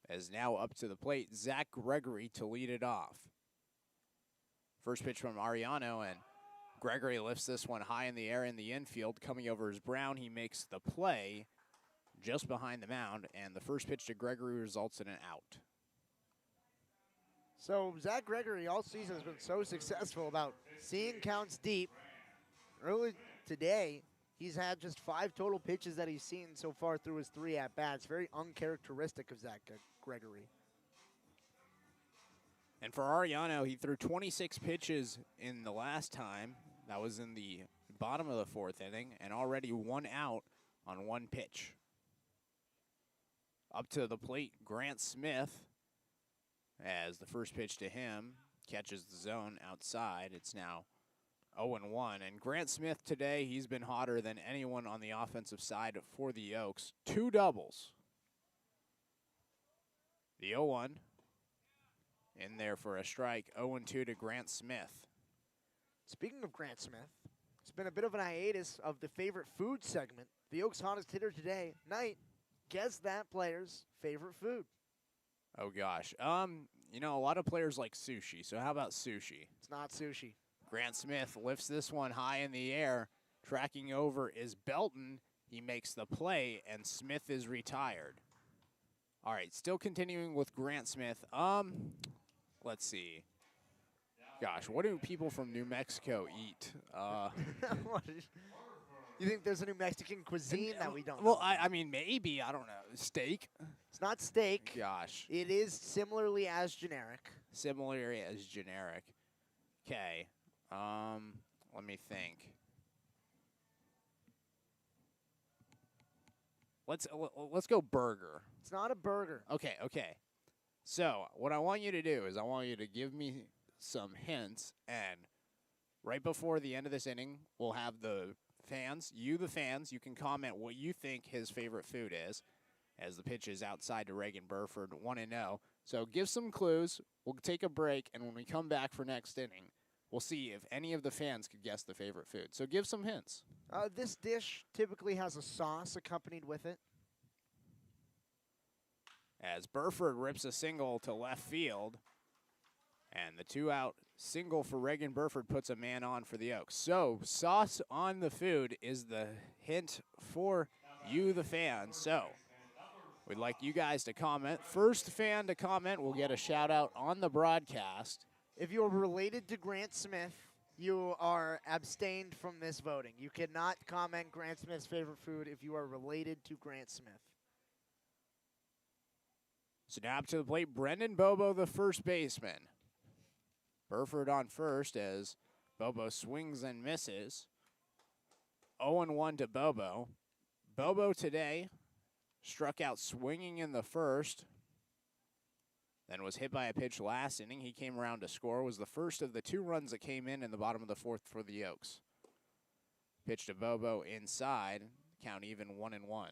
As now up to the plate, Zach Gregory to lead it off. First pitch from Ariano, and Gregory lifts this one high in the air in the infield. Coming over is Brown. He makes the play just behind the mound, and the first pitch to Gregory results in an out. So Zach Gregory all season has been so successful about seeing counts deep. Early today, he's had just 5 total pitches that he's seen so far through his 3 at-bats. Very uncharacteristic of Zach Gregory. And for Ariano, he threw 26 pitches in the last time. That was in the bottom of the 4th inning, and already 1 out on 1 pitch. Up to the plate, Grant Smith, as the first pitch to him catches the zone outside. It's now 0-1. And Grant Smith today, he's been hotter than anyone on the offensive side for the Oaks. 2 doubles. The 0-1 in there for a strike. 0-2 to Grant Smith. Speaking of Grant Smith, it's been a bit of an hiatus of the favorite food segment. The Oaks' hottest hitter today, Knight, guess that player's favorite food. Oh, gosh. You know, a lot of players like sushi, so how about sushi? It's not sushi. Grant Smith lifts this one high in the air. Tracking over is Belton. He makes the play, and Smith is retired. All right, still continuing with Grant Smith. Let's see. Gosh, what do people from New Mexico eat? You think there's a New Mexican cuisine that we don't Well, know? I mean, maybe. I don't know. Steak? It's not steak. Gosh. It is similarly as generic. Similar as generic. Okay. Let me think. Let's go burger. It's not a burger. Okay. So, what I want you to do is I want you to give me some hints, and right before the end of this inning, we'll have the fans, you can comment what you think his favorite food is, as the pitch is outside to Reagan Burford, 1-0. So give some clues, we'll take a break, and when we come back for next inning, we'll see if any of the fans could guess the favorite food. So give some hints. This dish typically has a sauce accompanied with it. As Burford rips a single to left field, and the 2-out single for Reagan Burford puts a man on for the Oaks. So, sauce on the food is the hint for you, the fans. So, we'd like you guys to comment. First fan to comment will get a shout-out on the broadcast. If you're related to Grant Smith, you are abstained from this voting. You cannot comment Grant Smith's favorite food if you are related to Grant Smith. So now up to the plate, Brendan Bobo, the first baseman. Burford on first as Bobo swings and misses. 0-1 to Bobo. Bobo today struck out swinging in the first, then was hit by a pitch last inning. He came around to score. Was the first of the 2 runs that came in the bottom of the 4th for the Oaks. Pitch to Bobo inside. Count even 1-1.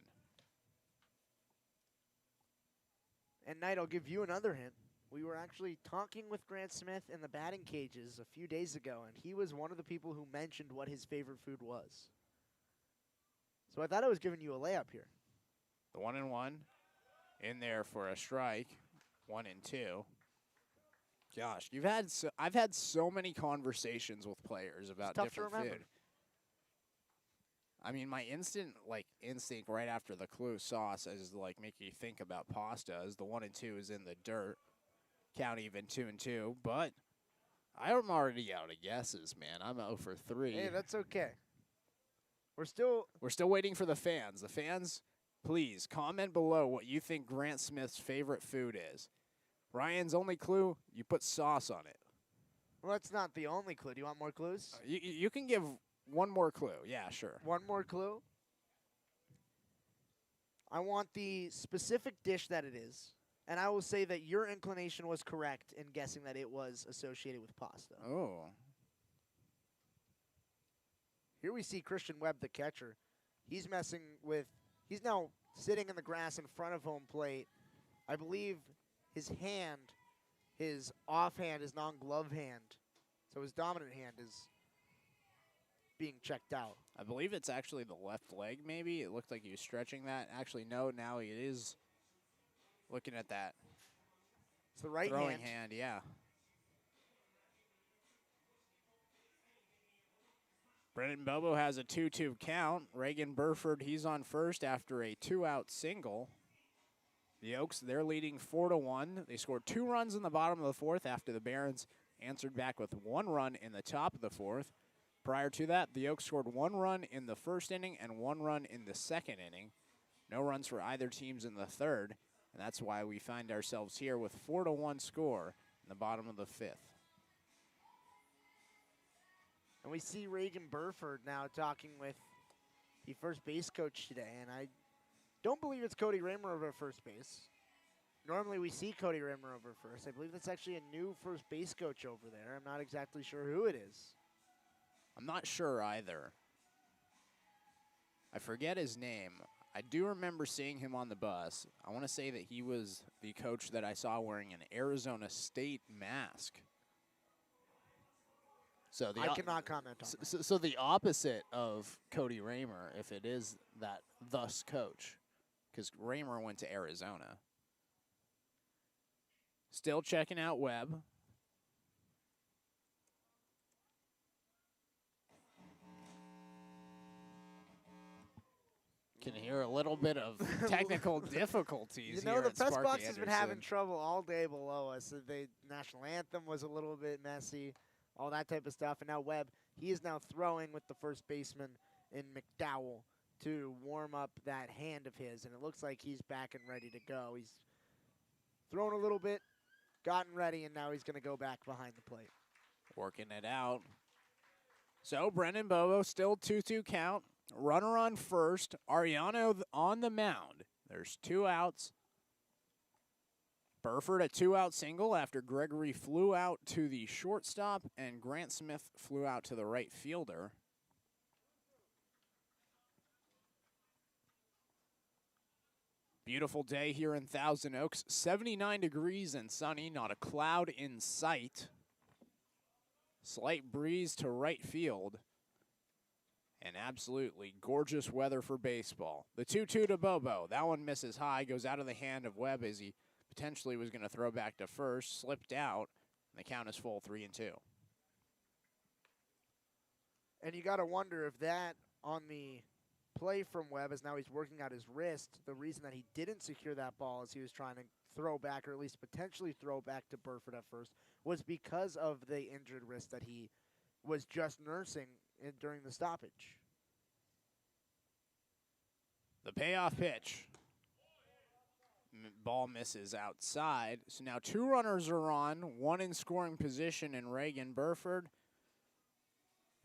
And Knight, I'll give you another hint. We were actually talking with Grant Smith in the batting cages a few days ago, and he was one of the people who mentioned what his favorite food was. So I thought I was giving you a layup here. The 1-1 in there for a strike. 1-2. Gosh, I've had so many conversations with players about different food. I mean, my instinct right after the clue sauce is making you think about pasta. As the 1-2 is in the dirt, count even 2-2. But I'm already out of guesses, man. I'm 0 for 3. Hey, that's okay. We're still waiting for the fans. The fans, please comment below what you think Grant Smith's favorite food is. Ryan's only clue: you put sauce on it. Well, that's not the only clue. Do you want more clues? You can give one more clue. Yeah, sure. One more clue. I want the specific dish that it is, and I will say that your inclination was correct in guessing that it was associated with pasta. Oh. Here we see Christian Webb, the catcher. He's now sitting in the grass in front of home plate. I believe his his offhand, his non-glove hand. So his dominant hand is being checked out. I believe it's actually the left leg, maybe. It looked like he was stretching that. Actually, no, now he is looking at that. It's the right throwing hand. hand, yeah. Brennan Bobo has a 2-2 count. Reagan Burford, he's on first after a 2-out single. The Oaks, they're leading 4-1. They scored 2 runs in the bottom of the fourth after the Barons answered back with 1 run in the top of the fourth. Prior to that, the Oaks scored 1 run in the first inning and 1 run in the second inning. No runs for either teams in the third, and that's why we find ourselves here with 4-1 score in the bottom of the fifth. And we see Reagan Burford now talking with the first base coach today, and I don't believe it's Cody Raymer over first base. Normally we see Cody Raymer over first. I believe that's actually a new first base coach over there. I'm not exactly sure who it is. I'm not sure either. I forget his name. I do remember seeing him on the bus. I want to say that he was the coach that I saw wearing an Arizona State mask. So I cannot comment on that. So the opposite of Cody Raymer, if it is that thus coach, because Raymer went to Arizona. Still checking out Webb. Can hear a little bit of technical difficulties. You know, here the at press Sparky box has been having Anderson. trouble all day below us. The national anthem was a little bit messy, all that type of stuff. And now Webb, he is now throwing with the first baseman in McDowell to warm up that hand of his. And it looks like he's back and ready to go. He's thrown a little bit, gotten ready, and now he's going to go back behind the plate. Working it out. So Brendan Bobo still 2-2 count. Runner on first. Ariano on the mound. There's 2 outs. Burford a 2-out single after Gregory flew out to the shortstop and Grant Smith flew out to the right fielder. Beautiful day here in Thousand Oaks. 79 degrees and sunny, not a cloud in sight. Slight breeze to right field. And absolutely gorgeous weather for baseball. The 2-2 to Bobo. That one misses high, goes out of the hand of Webb as he potentially was going to throw back to first, slipped out, and the count is full, 3-2. And you got to wonder if that on the play from Webb, as now he's working out his wrist, the reason that he didn't secure that ball as he was trying to throw back, or at least potentially throw back to Burford at first, was because of the injured wrist that he was just nursing during the stoppage. The payoff pitch. Ball misses outside. So now 2 runners are on, 1 in scoring position in Reagan Burford.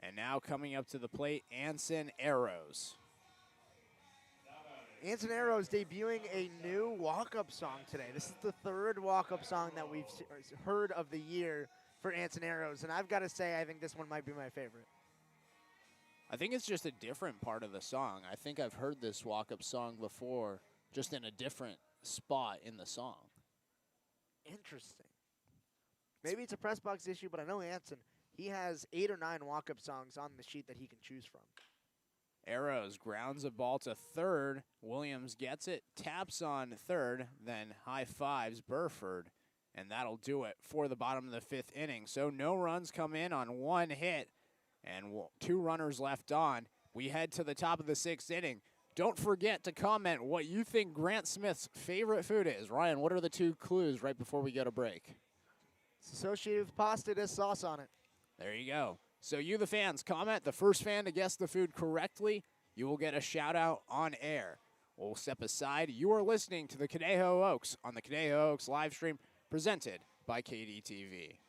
And now coming up to the plate, Anson Arrows. Anson Arrows debuting a new walk-up song today. This is the 3rd walk-up song that we've heard of the year for Anson Arrows, and I've got to say I think this one might be my favorite. I think it's just a different part of the song. I think I've heard this walk-up song before, just in a different spot in the song. Interesting. Maybe it's a press box issue, but I know Anson, he has 8 or 9 walk-up songs on the sheet that he can choose from. Arrows grounds a ball to third. Williams gets it, taps on third, then high fives Burford, and that'll do it for the bottom of the 5th inning. So no runs come in on 1 hit, and 2 runners left on. We head to the top of the 6th inning. Don't forget to comment what you think Grant Smith's favorite food is. Ryan, what are the 2 clues right before we go to break? It's associated with pasta. It has sauce on it. There you go. So you, the fans, comment. The first fan to guess the food correctly, you will get a shout-out on air. We'll step aside. You are listening to the Conejo Oaks on the Conejo Oaks live stream presented by KDTV.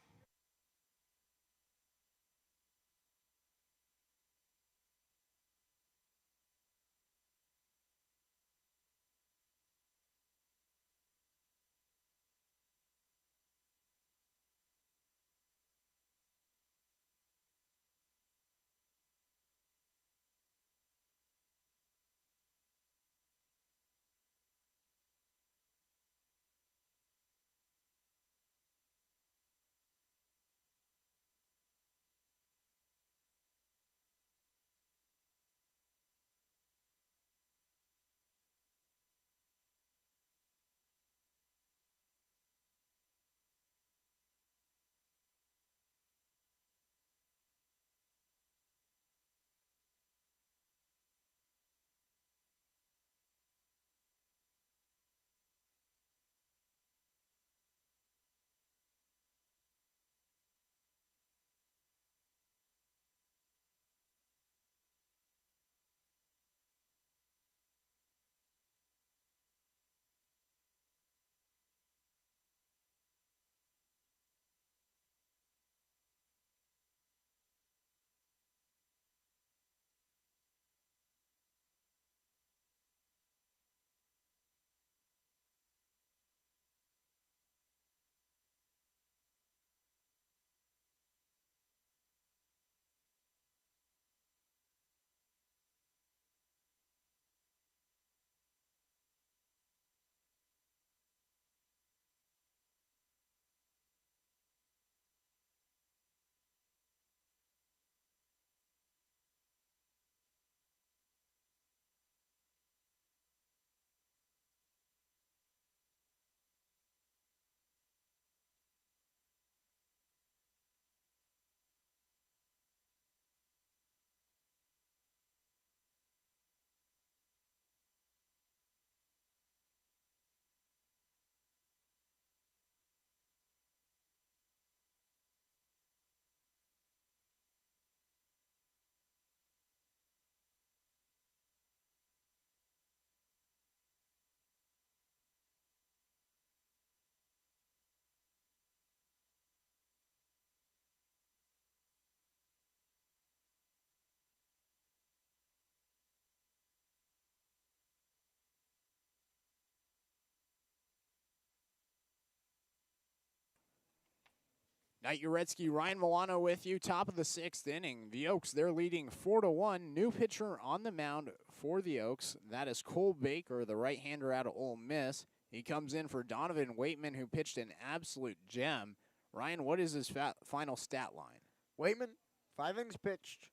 Knight Uretsky, Ryan Milano with you. Top of the 6th inning. The Oaks, they're leading 4-1. New pitcher on the mound for the Oaks. That is Cole Baker, the right-hander out of Ole Miss. He comes in for Donovan Waitman, who pitched an absolute gem. Ryan, what is his final stat line? Waitman, 5 innings pitched,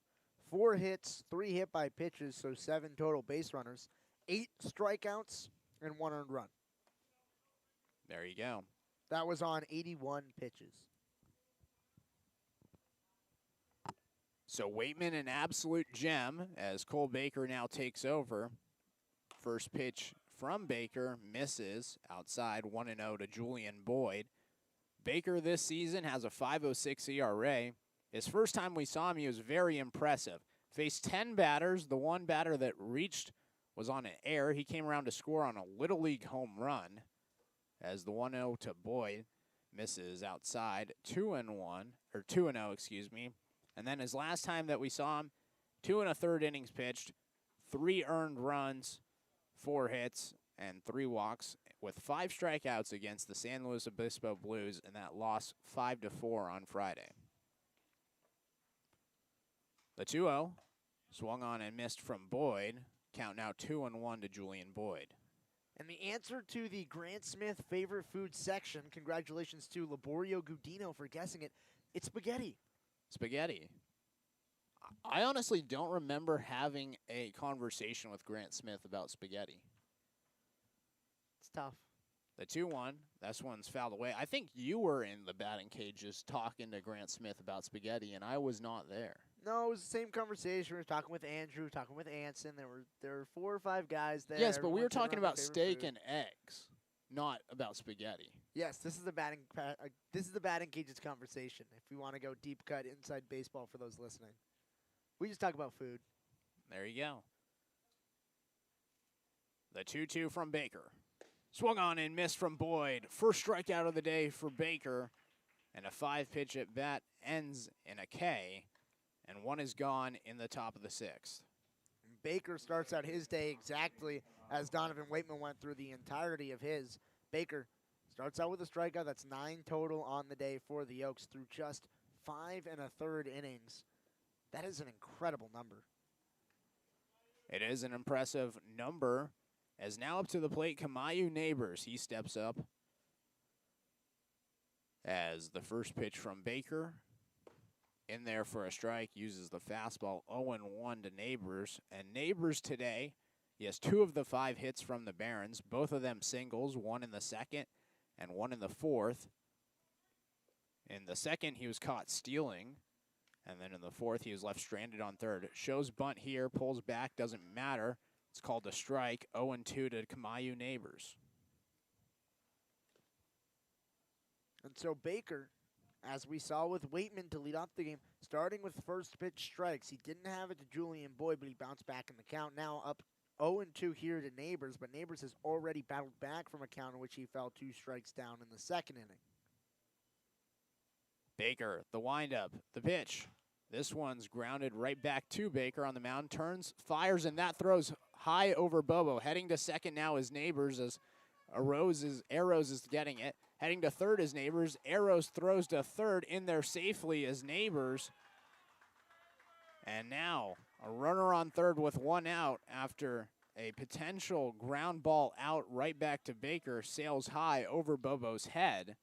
4 hits, 3 hit by pitches, so 7 total base runners, 8 strikeouts, and 1 earned run. There you go. That was on 81 pitches. So Waitman, an absolute gem, as Cole Baker now takes over. First pitch from Baker, misses outside, 1-0 to Julian Boyd. Baker this season has a 5.06 ERA. His first time we saw him, he was very impressive. Faced 10 batters. The one batter that reached was on an error. He came around to score on a Little League home run as the 1-0 to Boyd misses outside, 2-0, excuse me. And then his last time that we saw him, 2 1/3 innings pitched, 3 earned runs, 4 hits, and 3 walks, with 5 strikeouts against the San Luis Obispo Blues in that loss 5-4 on Friday. The 2-0 swung on and missed from Boyd. Count now 2-1 to Julian Boyd. And the answer to the Grant Smith favorite food section, congratulations to Laborio Gudino for guessing it, it's spaghetti. Spaghetti. I honestly don't remember having a conversation with Grant Smith about spaghetti. It's tough. The 2-1, this one's fouled away. I think you were in the batting cages talking to Grant Smith about spaghetti, and I was not there. No, it was the same conversation. We were talking with Andrew, talking with Anson. There were 4 or 5 guys there. Yes, but we were Everyone said talking around about their favorite steak food. and eggs, not about spaghetti. Yes, this is the batting cages conversation. If we want to go deep cut inside baseball for those listening, we just talk about food. There you go. The 2-2 from Baker. Swung on and missed from Boyd. First strikeout of the day for Baker. And a 5-pitch at bat ends in a K. And 1 is gone in the top of the 6th. Baker starts out his day exactly as Donovan Waitman went through the entirety of his. Baker starts out with a strikeout. That's 9 total on the day for the Oaks through just 5 1/3 innings. That is an incredible number. It is an impressive number. As now up to the plate, Kamayu Neighbors. He steps up as the first pitch from Baker. In there for a strike, uses the fastball, 0-1 to Neighbors. And Neighbors today, he has 2 of the 5 hits from the Barons, both of them singles, 1 in the second and 1 in the fourth. In the second, he was caught stealing. And then in the fourth, he was left stranded on third. Shows bunt here, pulls back, doesn't matter. It's called a strike, 0-2 to Kamayu Neighbors. And so Baker, as we saw with Waitman to lead off the game, starting with first pitch strikes. He didn't have it to Julian Boyd, but he bounced back in the count. Now up 0-2 here to Neighbors, but Neighbors has already battled back from a count in which he fell 2 strikes down in the second inning. Baker, the windup, the pitch. This one's grounded right back to Baker on the mound. Turns, fires, and that throws high over Bobo. Heading to second now is Neighbors as Arrows is getting it. Heading to third is Neighbors. Arrows throws to third in there safely as Neighbors. And now a runner on third with 1 out after a potential ground ball out right back to Baker. Sails high over Bobo's head.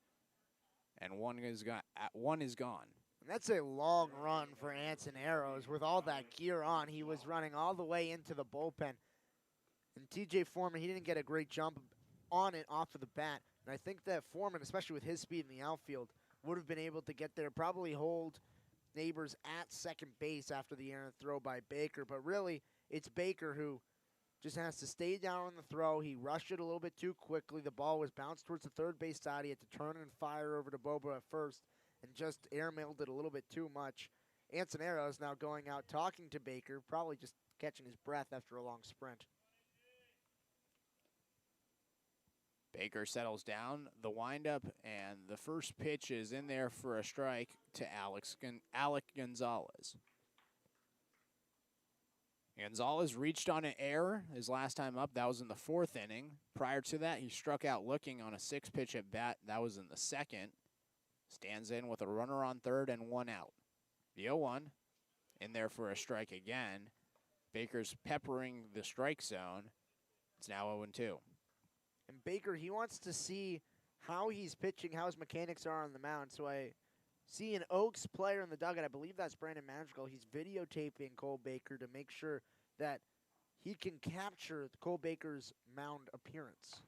And 1 is gone. And that's a long run for Anson Arrows. With all that gear on, he was running all the way into the bullpen. And TJ Foreman, he didn't get a great jump on it off of the bat. And I think that Foreman, especially with his speed in the outfield, would have been able to get there, probably hold Neighbors at second base after the errant throw by Baker. But really, it's Baker who just has to stay down on the throw. He rushed it a little bit too quickly. The ball was bounced towards the third base side. He had to turn and fire over to Bobo at first and just airmailed it a little bit too much. Anson Arrows now going out talking to Baker, probably just catching his breath after a long sprint. Baker settles down, the windup, and the first pitch is in there for a strike to Alec Gonzalez. Gonzalez reached on an error his last time up. That was in the 4th inning. Prior to that, he struck out looking on a 6-pitch at bat. That was in the 2nd. Stands in with a runner on third and one out. The 0-1 in there for a strike again. Baker's peppering the strike zone. It's now 0-2. And Baker, he wants to see how he's pitching, how his mechanics are on the mound. So I see an Oaks player in the dugout. I believe that's Brandon Magical. He's videotaping Cole Baker to make sure that he can capture Cole Baker's mound appearance.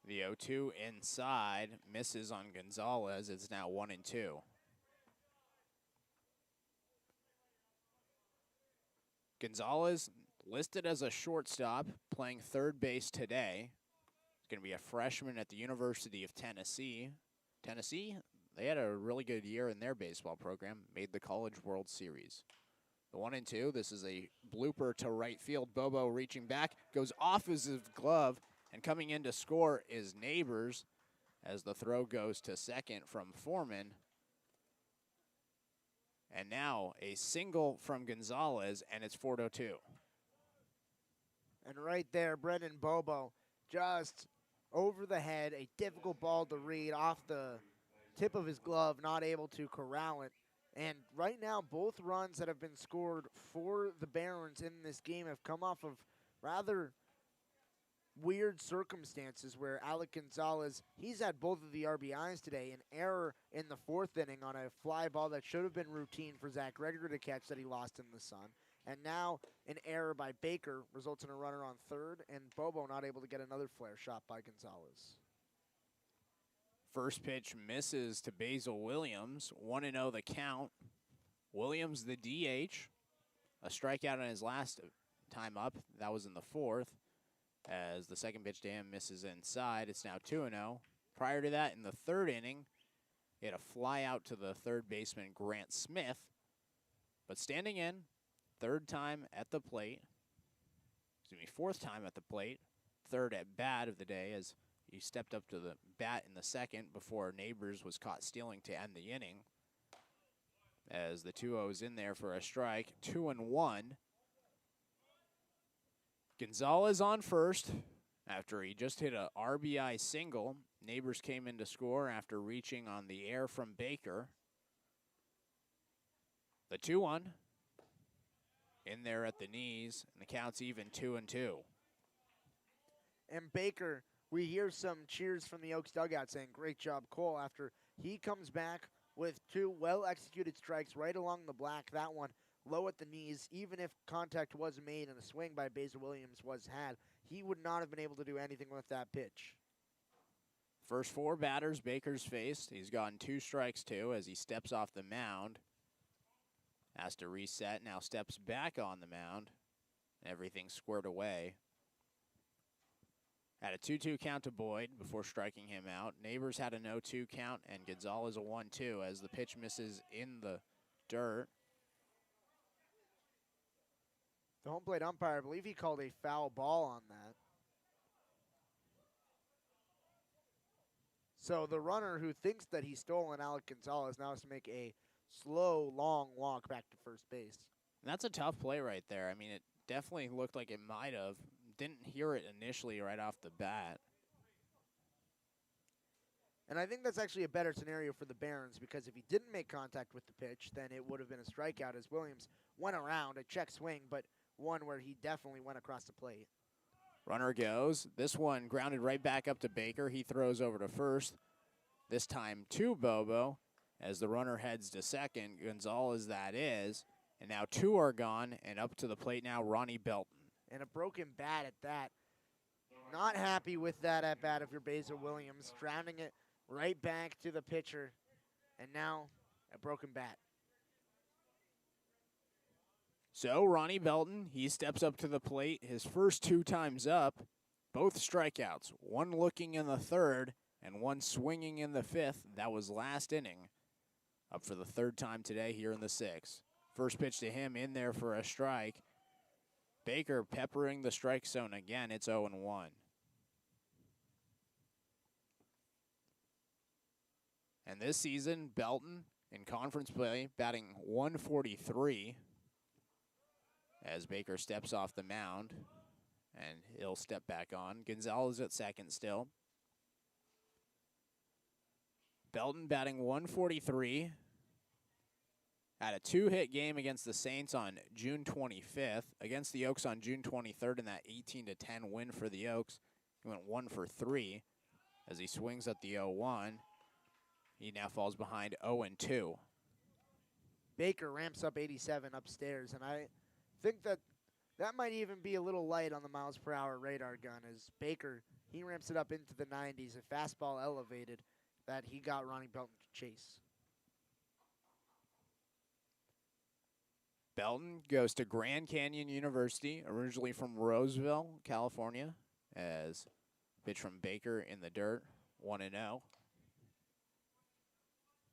The 0-2 inside misses on Gonzalez. It's now 1-2. Gonzalez listed as a shortstop, playing third base today. He's going to be a freshman at the University of Tennessee. Tennessee, they had a really good year in their baseball program, made the College World Series. The 1-2, this is a blooper to right field. Bobo reaching back, goes off his glove, and coming in to score is Neighbors as the throw goes to second from Foreman. And now a single from Gonzalez, and it's 4-2. And right there, Brendan Bobo just over the head, a difficult ball to read off the tip of his glove, not able to corral it. And right now, both runs that have been scored for the Barons in this game have come off of rather weird circumstances where Alec Gonzalez, he's had both of the RBIs today. An error in the fourth inning on a fly ball that should have been routine for Zach Greger to catch that he lost in the sun. And now an error by Baker results in a runner on third, and Bobo not able to get another flare shot by Gonzalez. First pitch misses to Basil Williams. 1-0 the count. Williams the DH. A strikeout on his last time up. That was in the fourth. As the second pitch to him misses inside. It's now 2-0. Prior to that, in the third inning, he had a fly out to the third baseman, Grant Smith. But standing in, third time at the plate. Fourth time at the plate. Third at bat of the day as he stepped up to the bat in the second before Neighbors was caught stealing to end the inning. As the 2-0's in there for a strike. 2-1. Gonzalez on first after he just hit a RBI single. Neighbors came in to score after reaching on the air from Baker. The 2-1 in there at the knees, and the count's even 2-2. And Baker, we hear some cheers from the Oaks dugout saying, "Great job, Cole," after he comes back with two well-executed strikes right along the black. That one low at the knees. Even if contact was made and a swing by Basil Williams was had, he would not have been able to do anything with that pitch. First four batters Baker's faced. He's gotten 2 strikes too as he steps off the mound. Has to reset, now steps back on the mound. Everything squared away. Had a 2-2 count to Boyd before striking him out. Neighbors had a 0-2 count, and Gonzalez a 1-2 as the pitch misses in the dirt. The home plate umpire, I believe he called a foul ball on that. So the runner who thinks that he's stolen Alec Gonzalez now has to make a slow, long walk back to first base. And that's a tough play right there. I mean, it definitely looked like it might have. Didn't hear it initially right off the bat. And I think that's actually a better scenario for the Barons because if he didn't make contact with the pitch, then it would have been a strikeout as Williams went around, a check swing, but one where he definitely went across the plate. Runner goes. This one grounded right back up to Baker. He throws over to first. This time to Bobo as the runner heads to second. Gonzalez that is. And now 2 are gone, and up to the plate now Ronnie Belton. And a broken bat at that. Not happy with that at bat if you're Basil Williams. Grounding it right back to the pitcher. And now a broken bat. So Ronnie Belton, he steps up to the plate. His first 2 times up, both strikeouts. One looking in the third and one swinging in the fifth. That was last inning. Up for the 3rd time today here in the 6th. First pitch to him in there for a strike. Baker peppering the strike zone again. It's 0-1. And this season, Belton in conference play batting .143 as Baker steps off the mound, and he'll step back on. Gonzalez at second still. Belton batting 143. Had a 2-hit game against the Saints on June 25th, against the Oaks on June 23rd in that 18-10 win for the Oaks. He went 1 for 3 as he swings at the 0-1. He now falls behind 0-2. Baker ramps up 87 upstairs, and I think that might even be a little light on the miles per hour radar gun, as Baker, he ramps it up into the 90s, a fastball elevated that he got Ronnie Belton to chase. Belton goes to Grand Canyon University, originally from Roseville, California, as pitch from Baker in the dirt, 1-0.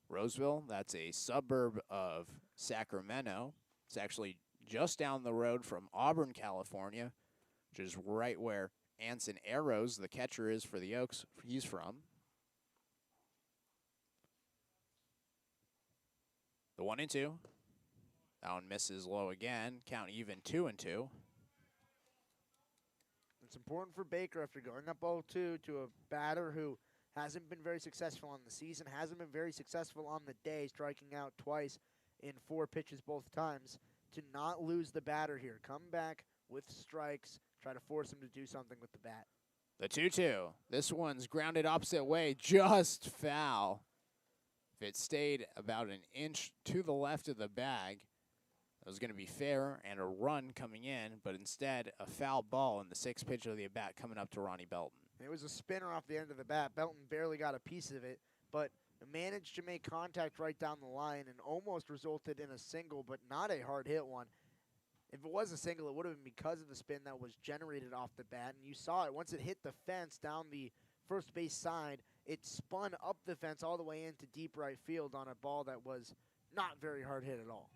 Roseville, that's a suburb of Sacramento. It's actually just down the road from Auburn, California, which is right where Anson Arrows, the catcher, is for the Oaks. He's from. The 1-2. That one misses low again. Count even 2-2. It's important for Baker after going up 0-2 to a batter who hasn't been very successful on the season, hasn't been very successful on the day, striking out twice in 4 pitches both times, to not lose the batter here. Come back with strikes, try to force him to do something with the bat. The 2-2. This one's grounded opposite way, just foul. If it stayed about an inch to the left of the bag, it was going to be fair and a run coming in, but instead a foul ball in the 6th pitch of the at-bat coming up to Ronnie Belton. It was a spinner off the end of the bat. Belton barely got a piece of it, but managed to make contact right down the line and almost resulted in a single, but not a hard hit one. If it was a single, it would have been because of the spin that was generated off the bat, and you saw it. Once it hit the fence down the first base side, it spun up the fence all the way into deep right field on a ball that was not very hard hit at all.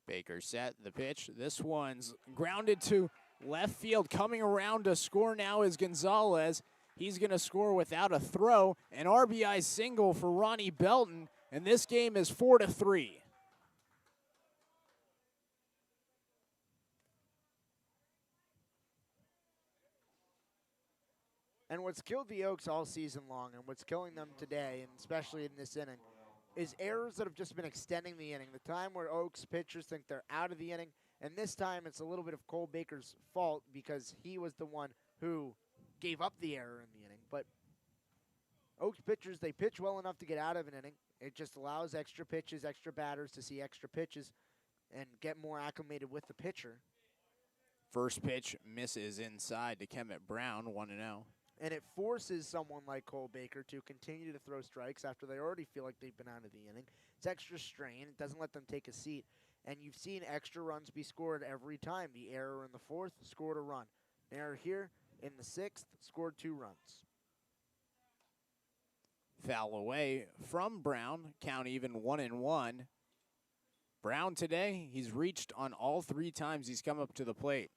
Baker set the pitch. This one's grounded to left field. Coming around to score now is Gonzalez. He's going to score without a throw. An RBI single for Ronnie Belton, and this game is 4-3. And what's killed the Oaks all season long, and what's killing them today, and especially in this inning, is errors that have just been extending the inning. The time where Oaks pitchers think they're out of the inning, and this time it's a little bit of Cole Baker's fault because he was the one who gave up the error in the inning. But Oaks pitchers, they pitch well enough to get out of an inning. It just allows extra pitches, extra batters to see extra pitches and get more acclimated with the pitcher. First pitch misses inside to Kemet Brown, 1-0. And it forces someone like Cole Baker to continue to throw strikes after they already feel like they've been out of the inning. It's extra strain. It doesn't let them take a seat. And you've seen extra runs be scored every time. The error in the 4th scored a run. The error here in the 6th scored 2 runs. Foul away from Brown. Count even 1-1. Brown today, he's reached on all 3 times he's come up to the plate.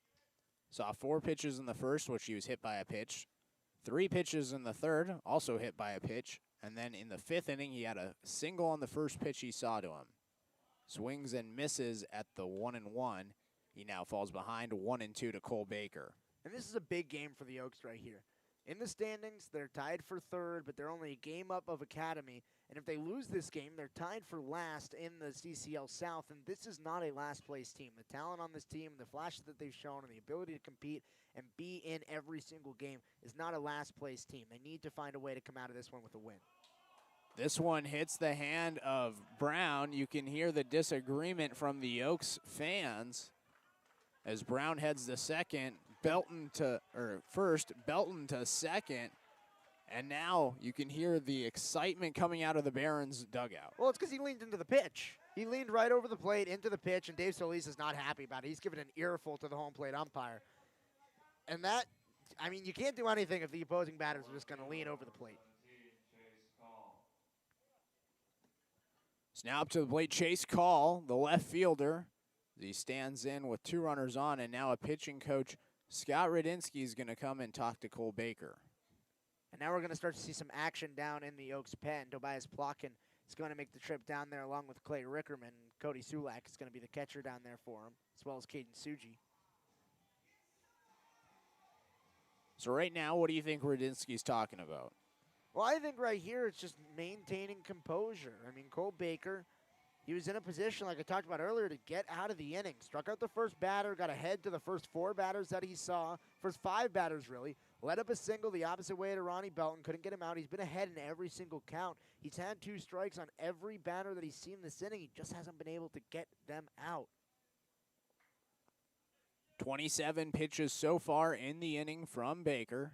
Saw 4 pitches in the first, which he was hit by a pitch. 3 pitches in the 3rd, also hit by a pitch. And then in the 5th inning, he had a single on the first pitch he saw to him. Swings and misses at the 1-1. He now falls behind 1-2 to Cole Baker. And this is a big game for the Oaks right here. In the standings, they're tied for 3rd, but they're only a game up of Academy. And if they lose this game, they're tied for last in the CCL South. And this is not a last-place team. The talent on this team, the flashes that they've shown, and the ability to compete and be in every single game is not a last-place team. They need to find a way to come out of this one with a win. This one hits the hand of Brown. You can hear the disagreement from the Oaks fans as Brown heads to second. Belton to first, Belton to second, and now you can hear the excitement coming out of the Barons dugout. Well, it's because he leaned into the pitch. He leaned right over the plate into the pitch, and Dave Solis is not happy about it. He's given an earful to the home plate umpire. And that, I mean, you can't do anything if the opposing batters are just going to lean over the plate. It's now up to the plate. Chase Call, the left fielder. He stands in with 2 runners on, and now a pitching coach, Scott Radinsky, is going to come and talk to Cole Baker. And now we're going to start to see some action down in the Oaks pen. Tobias Plotkin is going to make the trip down there along with Clay Rickerman. Cody Sulak is going to be the catcher down there for him, as well as Caden Suji. So right now, what do you think Radinsky's talking about? Well, I think right here it's just maintaining composure. I mean, Cole Baker, he was in a position, like I talked about earlier, to get out of the inning. Struck out the first batter, got ahead to the first 4 batters that he saw, first 5 batters really. Led up a single the opposite way to Ronnie Belton, couldn't get him out. He's been ahead in every single count. He's had 2 strikes on every batter that he's seen this inning. He just hasn't been able to get them out. 27 pitches so far in the inning from Baker.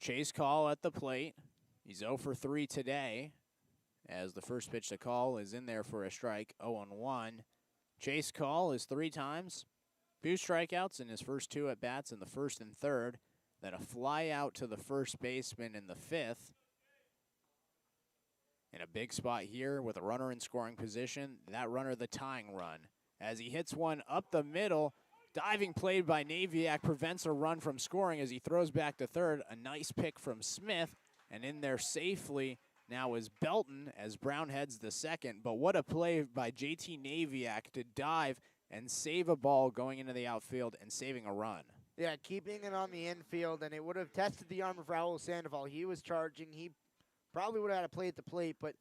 Chase Call at the plate. He's 0 for 3 today, as the first pitch to Call is in there for a strike, 0-1. Chase Call is 3 times, 2 strikeouts in his first 2 at-bats in the first and third, then a fly out to the first baseman in the 5th. In a big spot here with a runner in scoring position, that runner the tying run. As he hits one up the middle, diving play by Naviak prevents a run from scoring as he throws back to third. A nice pick from Smith, and in there safely now is Belton as Brown heads the second. But what a play by JT Naviak to dive and save a ball going into the outfield and saving a run. Yeah, keeping it on the infield, and it would have tested the arm of Raul Sandoval. He was charging. He probably would have had to play at the plate, but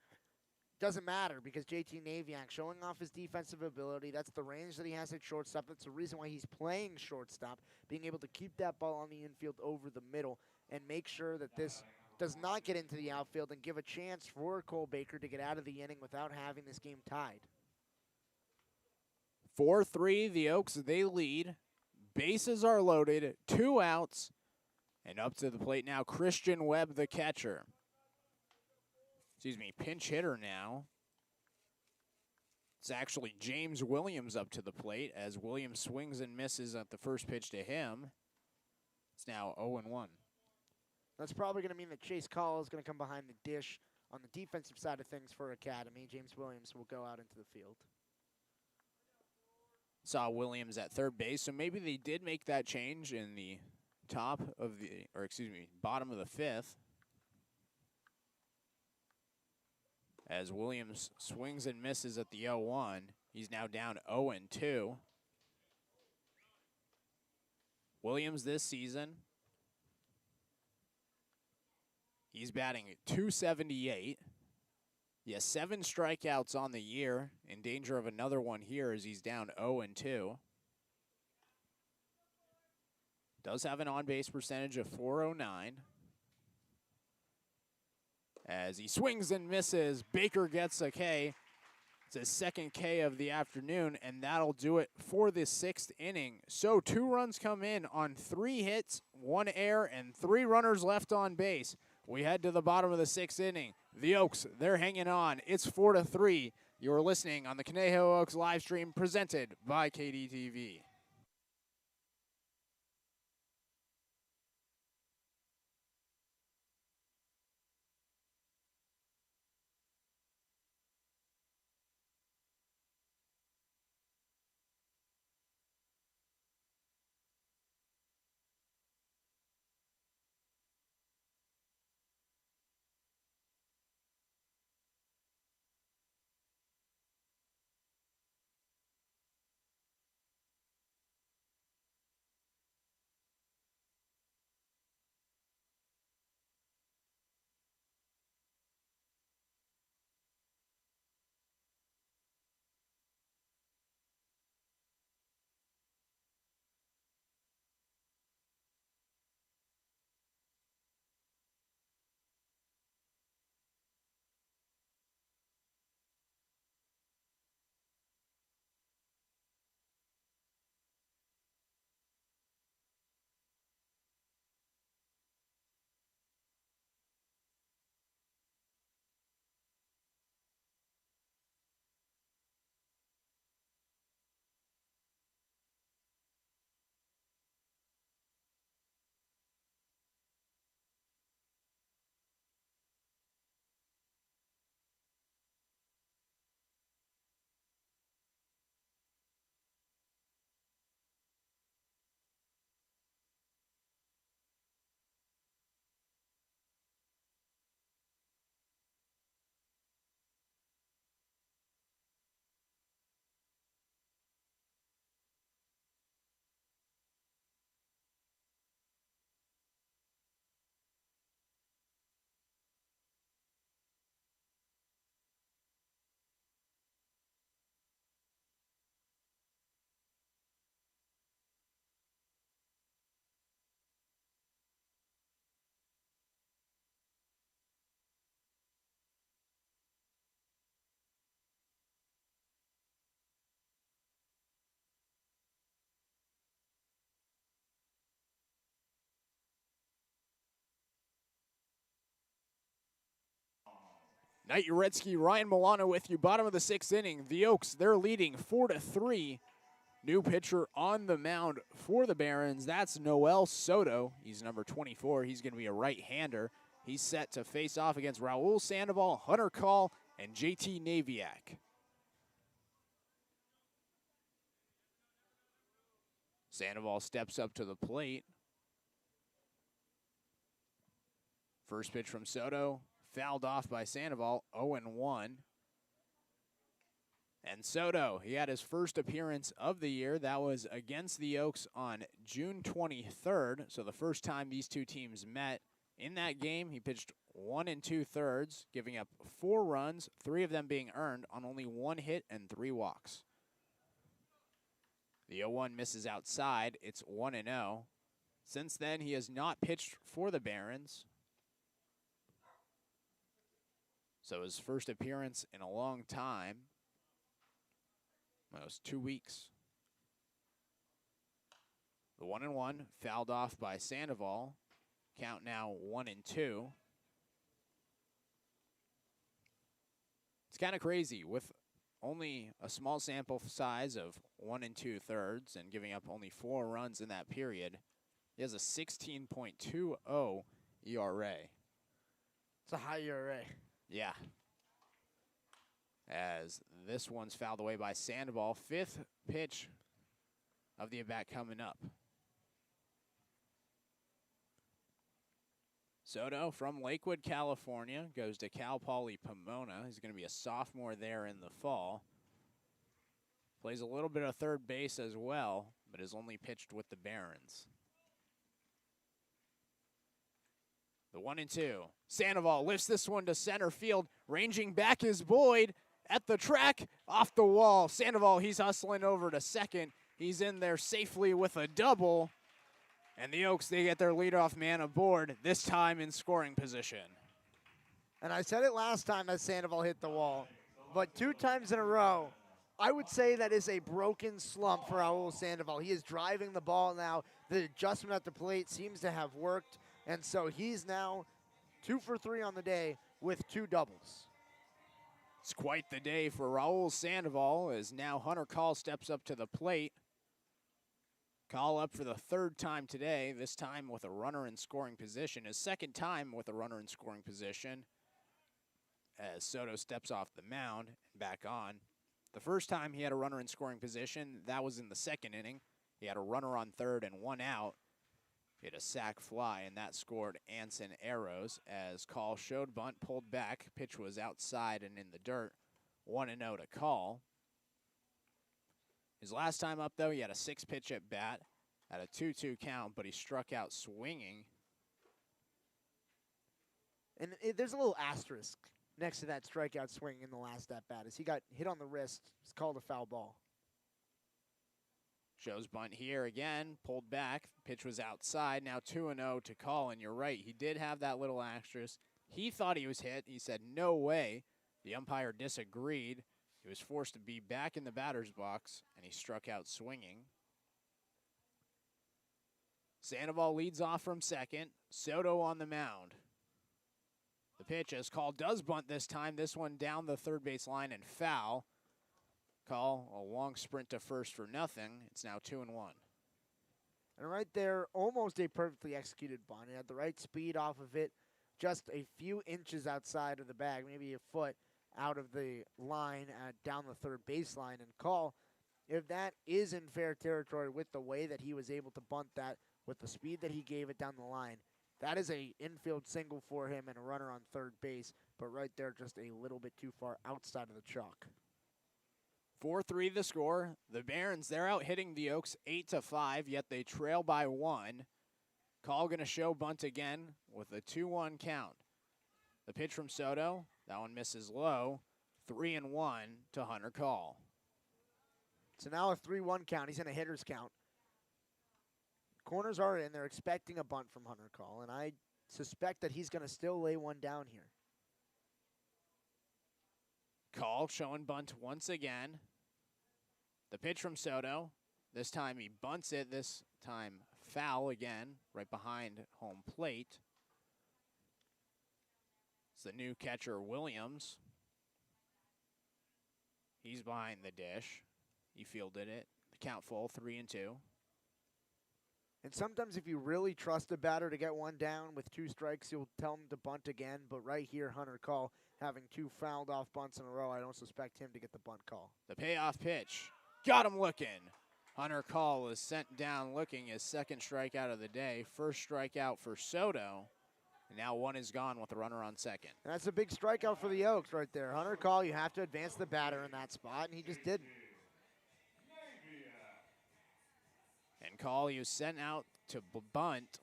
doesn't matter because JT Naviak showing off his defensive ability. That's the range that he has at shortstop. That's the reason why he's playing shortstop, being able to keep that ball on the infield over the middle and make sure that this does not get into the outfield and give a chance for Cole Baker to get out of the inning without having this game tied. 4-3, the Oaks, they lead. Bases are loaded, 2 outs, and up to the plate now, Christian Webb, the catcher. Pinch hitter now. It's actually James Williams up to the plate as Williams swings and misses at the first pitch to him. It's now 0-1. That's probably going to mean that Chase Call is going to come behind the dish on the defensive side of things for Academy. James Williams will go out into the field. Saw Williams at third base, so maybe they did make that change in the bottom of the 5th. As Williams swings and misses at the 0-1, he's now down 0-2. Williams this season, he's batting .278. He has 7 strikeouts on the year, in danger of another one here as he's down 0-2. Does have an on-base percentage of .409. As he swings and misses, Baker gets a K. It's his second K of the afternoon, and that'll do it for the 6th inning. So 2 runs come in on 3 hits, 1 error, and 3 runners left on base. We head to the bottom of the 6th inning. The Oaks, they're hanging on. It's 4-3. You're listening on the Conejo Oaks live stream presented by KDTV. Knight Uretsky, Ryan Milano with you. Bottom of the 6th inning. The Oaks, they're leading 4-3. New pitcher on the mound for the Barons. That's Noel Soto. He's number 24. He's going to be a right-hander. He's set to face off against Raul Sandoval, Hunter Call, and JT Naviak. Sandoval steps up to the plate. First pitch from Soto, fouled off by Sandoval, 0-1. And Soto, he had his first appearance of the year. That was against the Oaks on June 23rd, so the first time these two teams met. In that game, he pitched 1 2/3, giving up 4 runs, 3 of them being earned on only 1 hit and 3 walks. The 0-1 misses outside. It's 1-0. Since then, he has not pitched for the Barons. So his first appearance in a long time. That was 2 weeks. The 1-1 fouled off by Sandoval. Count now 1-2. It's kind of crazy with only a small sample size of 1 2/3 and giving up only 4 runs in that period. He has a 16.20 ERA. It's a high ERA. Yeah. As this one's fouled away by Sandoval. 5th pitch of the at-bat coming up. Soto from Lakewood, California, goes to Cal Poly Pomona. He's going to be a sophomore there in the fall. Plays a little bit of third base as well, but has only pitched with the Barons. The 1-2. Sandoval lifts this one to center field. Ranging back is Boyd at the track, off the wall. Sandoval, he's hustling over to second. He's in there safely with a double. And the Oaks, they get their leadoff man aboard, this time in scoring position. And I said it last time that Sandoval hit the wall, but 2 times in a row, I would say that is a broken slump for Raul Sandoval. He is driving the ball now. The adjustment at the plate seems to have worked, and so he's now 2 for 3 on the day with 2 doubles. It's quite the day for Raul Sandoval as now Hunter Call steps up to the plate. Call up for the 3rd time today, this time with a runner in scoring position. His 2nd time with a runner in scoring position as Soto steps off the mound and back on. The first time he had a runner in scoring position, that was in the 2nd inning. He had a runner on 3rd and 1 out. He had a sac fly, and that scored Anson Arrows as Call showed bunt, pulled back. Pitch was outside and in the dirt. 1-0 to Call. His last time up, though, he had a 6-pitch at bat at a 2-2 count, but he struck out swinging. And there's a little asterisk next to that strikeout swing in the last at bat as he got hit on the wrist. It's called a foul ball. Shows bunt here again, pulled back. Pitch was outside. Now 2-0 to Call, and you're right. He did have that little asterisk. He thought he was hit. He said, no way. The umpire disagreed. He was forced to be back in the batter's box, and he struck out swinging. Sandoval leads off from second. Soto on the mound. The pitch, as Call does bunt this time. This one down the third base line and foul. Call a long sprint to first for nothing. It's now 2-1. And right there, almost a perfectly executed bunt. It had the right speed off of it, just a few inches outside of the bag, maybe a foot out of the line down the third baseline. And Call, if that is in fair territory with the way that he was able to bunt that, with the speed that he gave it down the line, that is a infield single for him and a runner on third base, but right there just a little bit too far outside of the chalk. 4-3 the score. The Barons, they're out hitting the Oaks 8-5, yet they trail by 1. Call going to show bunt again with a 2-1 count. The pitch from Soto, that one misses low. 3-1 to Hunter Call. So now a 3-1 count. He's in a hitter's count. Corners are in. They're expecting a bunt from Hunter Call, and I suspect that he's going to still lay one down here. Call showing bunt once again. The pitch from Soto. This time he bunts it. This time foul again, right behind home plate. It's the new catcher, Williams. He's behind the dish. He fielded it. The count full, 3-2. And sometimes if you really trust a batter to get one down with 2 strikes, you'll tell him to bunt again. But right here, Hunter Call having 2 fouled off bunts in a row, I don't suspect him to get the bunt call. The payoff pitch. Got him looking. Hunter Call is sent down looking, his 2nd strikeout of the day. 1st strikeout for Soto. And now 1 is gone with a runner on 2nd. And that's a big strikeout for the Oaks right there. Hunter Call, you have to advance the batter in that spot, and he just didn't. And Call, he was sent out to bunt.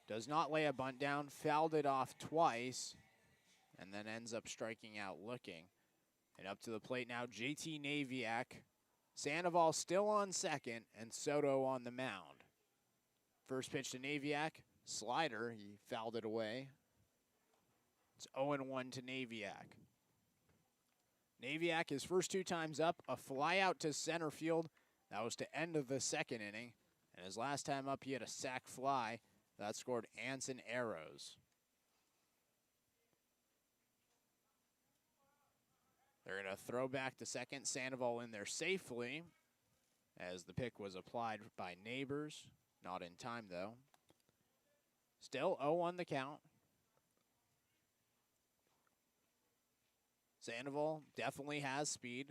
Does not lay a bunt down. Fouled it off twice. And then ends up striking out looking. And up to the plate now, JT Naviak. Sandoval still on 2nd, and Soto on the mound. First pitch to Naviak. Slider, he fouled it away. It's 0-1 to Naviak. Naviak, his first 2 times up, a fly out to center field. That was to end of the 2nd inning. And his last time up, he had a sac fly. That scored Anson Arrows. They're going to throw back to 2nd. Sandoval in there safely as the pick was applied by Neighbors. Not in time, though. Still 0-1 the count. Sandoval definitely has speed.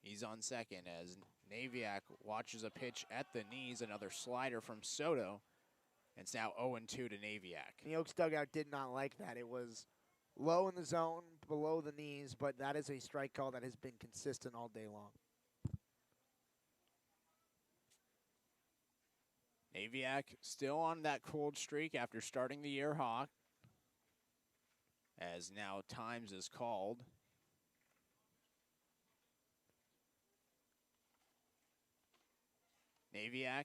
He's on 2nd as Naviak watches a pitch at the knees. Another slider from Soto. It's now 0-2 to Naviak. The Oaks dugout did not like that. It was low in the zone, below the knees, but that is a strike call that has been consistent all day long. Naviak still on that cold streak after starting the year hot, as now times is called. Naviak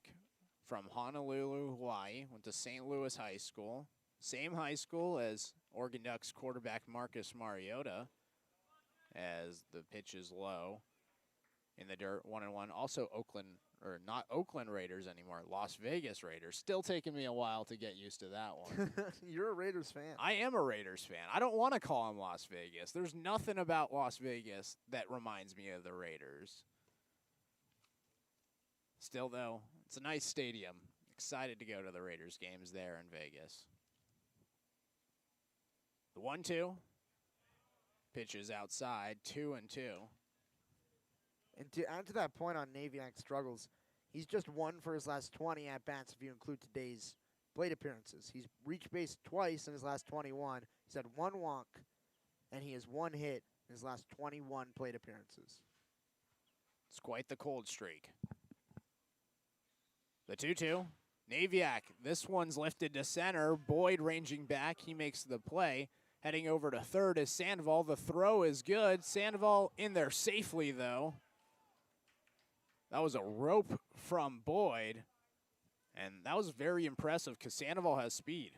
from Honolulu, Hawaii, went to St. Louis High School. Same high school as Oregon Ducks quarterback Marcus Mariota, as the pitch is low in the dirt, 1-1. Also Oakland, or not Oakland Raiders anymore, Las Vegas Raiders. Still taking me a while to get used to that one. You're a Raiders fan. I am a Raiders fan. I don't want to call them Las Vegas. There's nothing about Las Vegas that reminds me of the Raiders. Still, though, it's a nice stadium. Excited to go to the Raiders games there in Vegas. The 1-2. Pitch is outside, 2-2. And to add to that point on Naviak's struggles, he's just 1 for his last 20 at-bats if you include today's plate appearances. He's reached base twice in his last 21. He's had 1 walk, and he has 1 hit in his last 21 plate appearances. It's quite the cold streak. The 2-2. Naviak, this one's lifted to center. Boyd ranging back. He makes the play. Heading over to 3rd is Sandoval. The throw is good. Sandoval in there safely, though. That was a rope from Boyd. And that was very impressive because Sandoval has speed.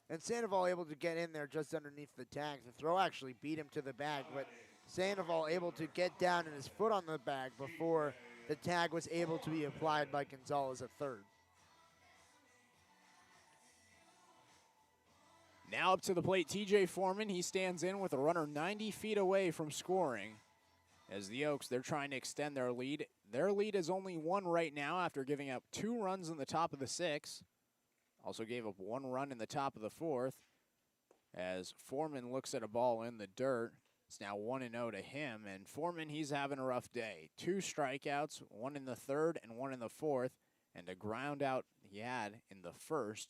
And Sandoval able to get in there just underneath the tag. The throw actually beat him to the bag, but Sandoval able to get down and his foot on the bag before the tag was able to be applied by Gonzalez at 3rd. Now up to the plate, TJ Foreman. He stands in with a runner 90 feet away from scoring. As the Oaks, they're trying to extend their lead. Their lead is only 1 right now after giving up 2 runs in the top of the 6th. Also gave up 1 run in the top of the 4th. As Foreman looks at a ball in the dirt. It's now 1-0 to him. And Foreman, he's having a rough day. 2 strikeouts, 1 in the 3rd and 1 in the 4th. And a ground out he had in the 1st.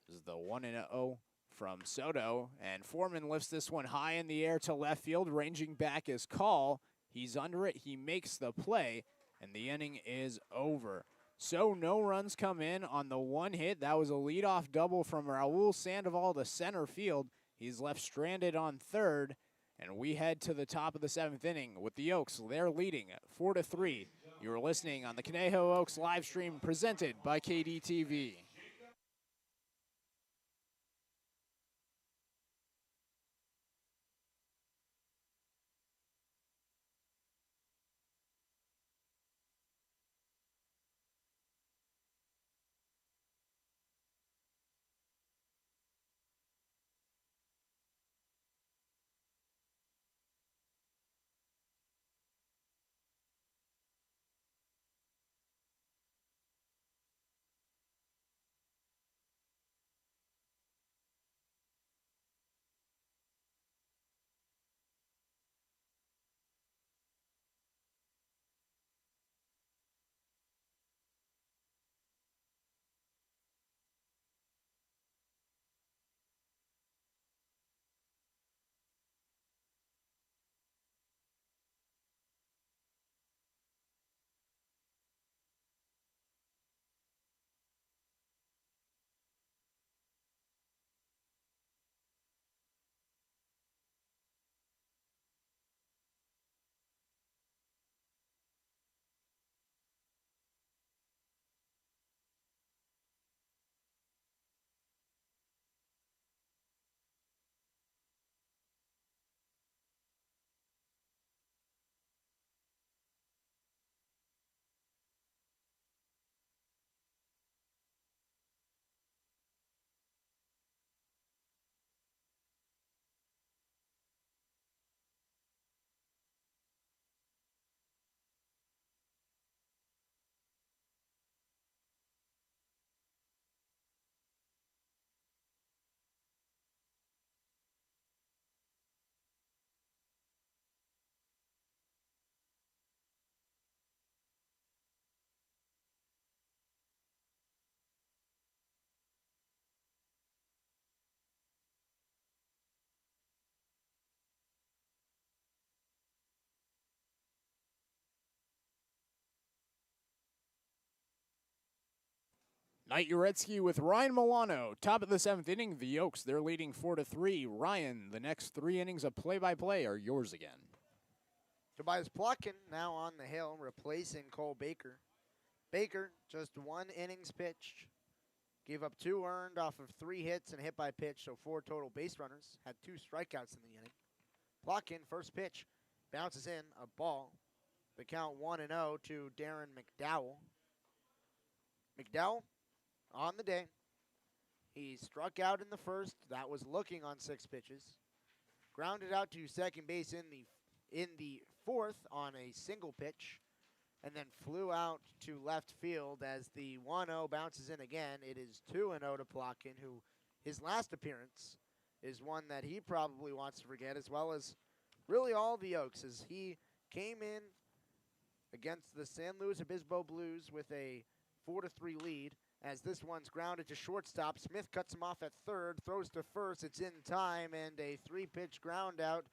This is the 1-0 from Soto. And Foreman lifts this one high in the air to left field. Ranging back is Call. He's under it. He makes the play. And the inning is over. So no runs come in on the 1 hit. That was a leadoff double from Raul Sandoval to center field. He's left stranded on 3rd. And we head to the top of the 7th inning with the Oaks. They're leading 4-3. You're listening on the Conejo Oaks live stream presented by KDTV. Knight Uretsky with Ryan Milano. Top of the 7th inning, the Oaks, they're leading 4-3. Ryan, the next 3 innings of play-by-play are yours again. Tobias Plotkin now on the hill, replacing Cole Baker. Baker, just 1 innings pitched. Gave up 2 earned off of 3 hits and hit by pitch, so 4 total base runners. Had 2 strikeouts in the inning. Plotkin, first pitch, bounces in, a ball. The count 1-0 to Darren McDowell. McDowell, on the day, he struck out in the first. That was looking on 6 pitches. Grounded out to second base in the fourth on a single pitch, and then flew out to left field as the 1-0 bounces in again. It is 2-0 to Plotkin, who his last appearance is one that he probably wants to forget, as well as really all the Oaks, as he came in against the San Luis Obispo Blues with a 4-3 lead, as this one's grounded to shortstop. Smith cuts him off at third, throws to first. It's in time, and a 3-pitch ground out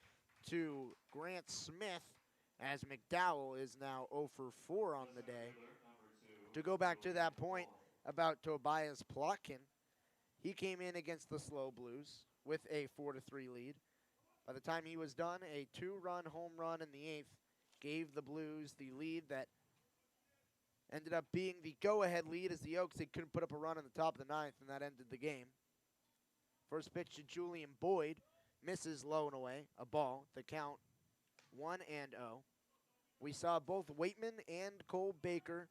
to Grant Smith, as McDowell is now 0 for 4 on the day. To go back to that point about Tobias Plotkin, he came in against the Slow Blues with a 4-3 lead. By the time he was done, a 2-run home run in the 8th gave the Blues the lead that ended up being the go-ahead lead, as the Oaks, they couldn't put up a run in the top of the 9th, and that ended the game. First pitch to Julian Boyd, misses low and away, a ball. The count 1-0. We saw both Waitman and Cole Baker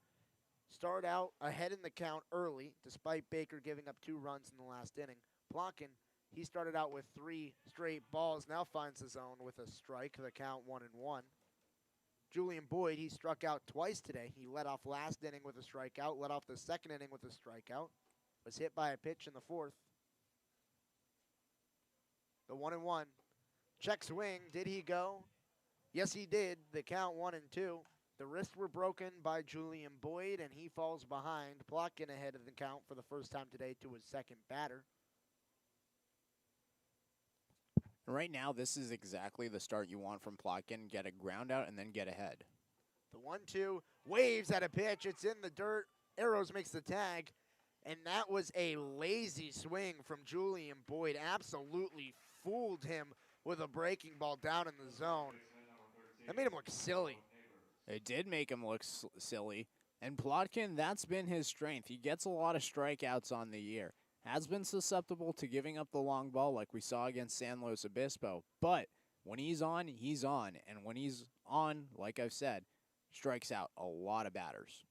start out ahead in the count early, despite Baker giving up 2 runs in the last inning. Plotkin, he started out with 3 straight balls, now finds the zone with a strike, the count 1-1. Julian Boyd, he struck out twice today. He led off last inning with a strikeout, led off the second inning with a strikeout, was hit by a pitch in the 4th. The 1-1. Check swing, did he go? Yes, he did. The count 1-2. The wrists were broken by Julian Boyd, and he falls behind. Plotkin ahead of the count for the first time today to his second batter. Right now, this is exactly the start you want from Plotkin. Get a ground out and then get ahead. The 1-2 waves at a pitch. It's in the dirt. Arrows makes the tag. And that was a lazy swing from Julian Boyd. Absolutely fooled him with a breaking ball down in the zone. That made him look silly. It did make him look silly. And Plotkin, that's been his strength. He gets a lot of strikeouts on the year. Has been susceptible to giving up the long ball like we saw against San Luis Obispo. But when he's on, he's on. And when he's on, like I've said, strikes out a lot of batters.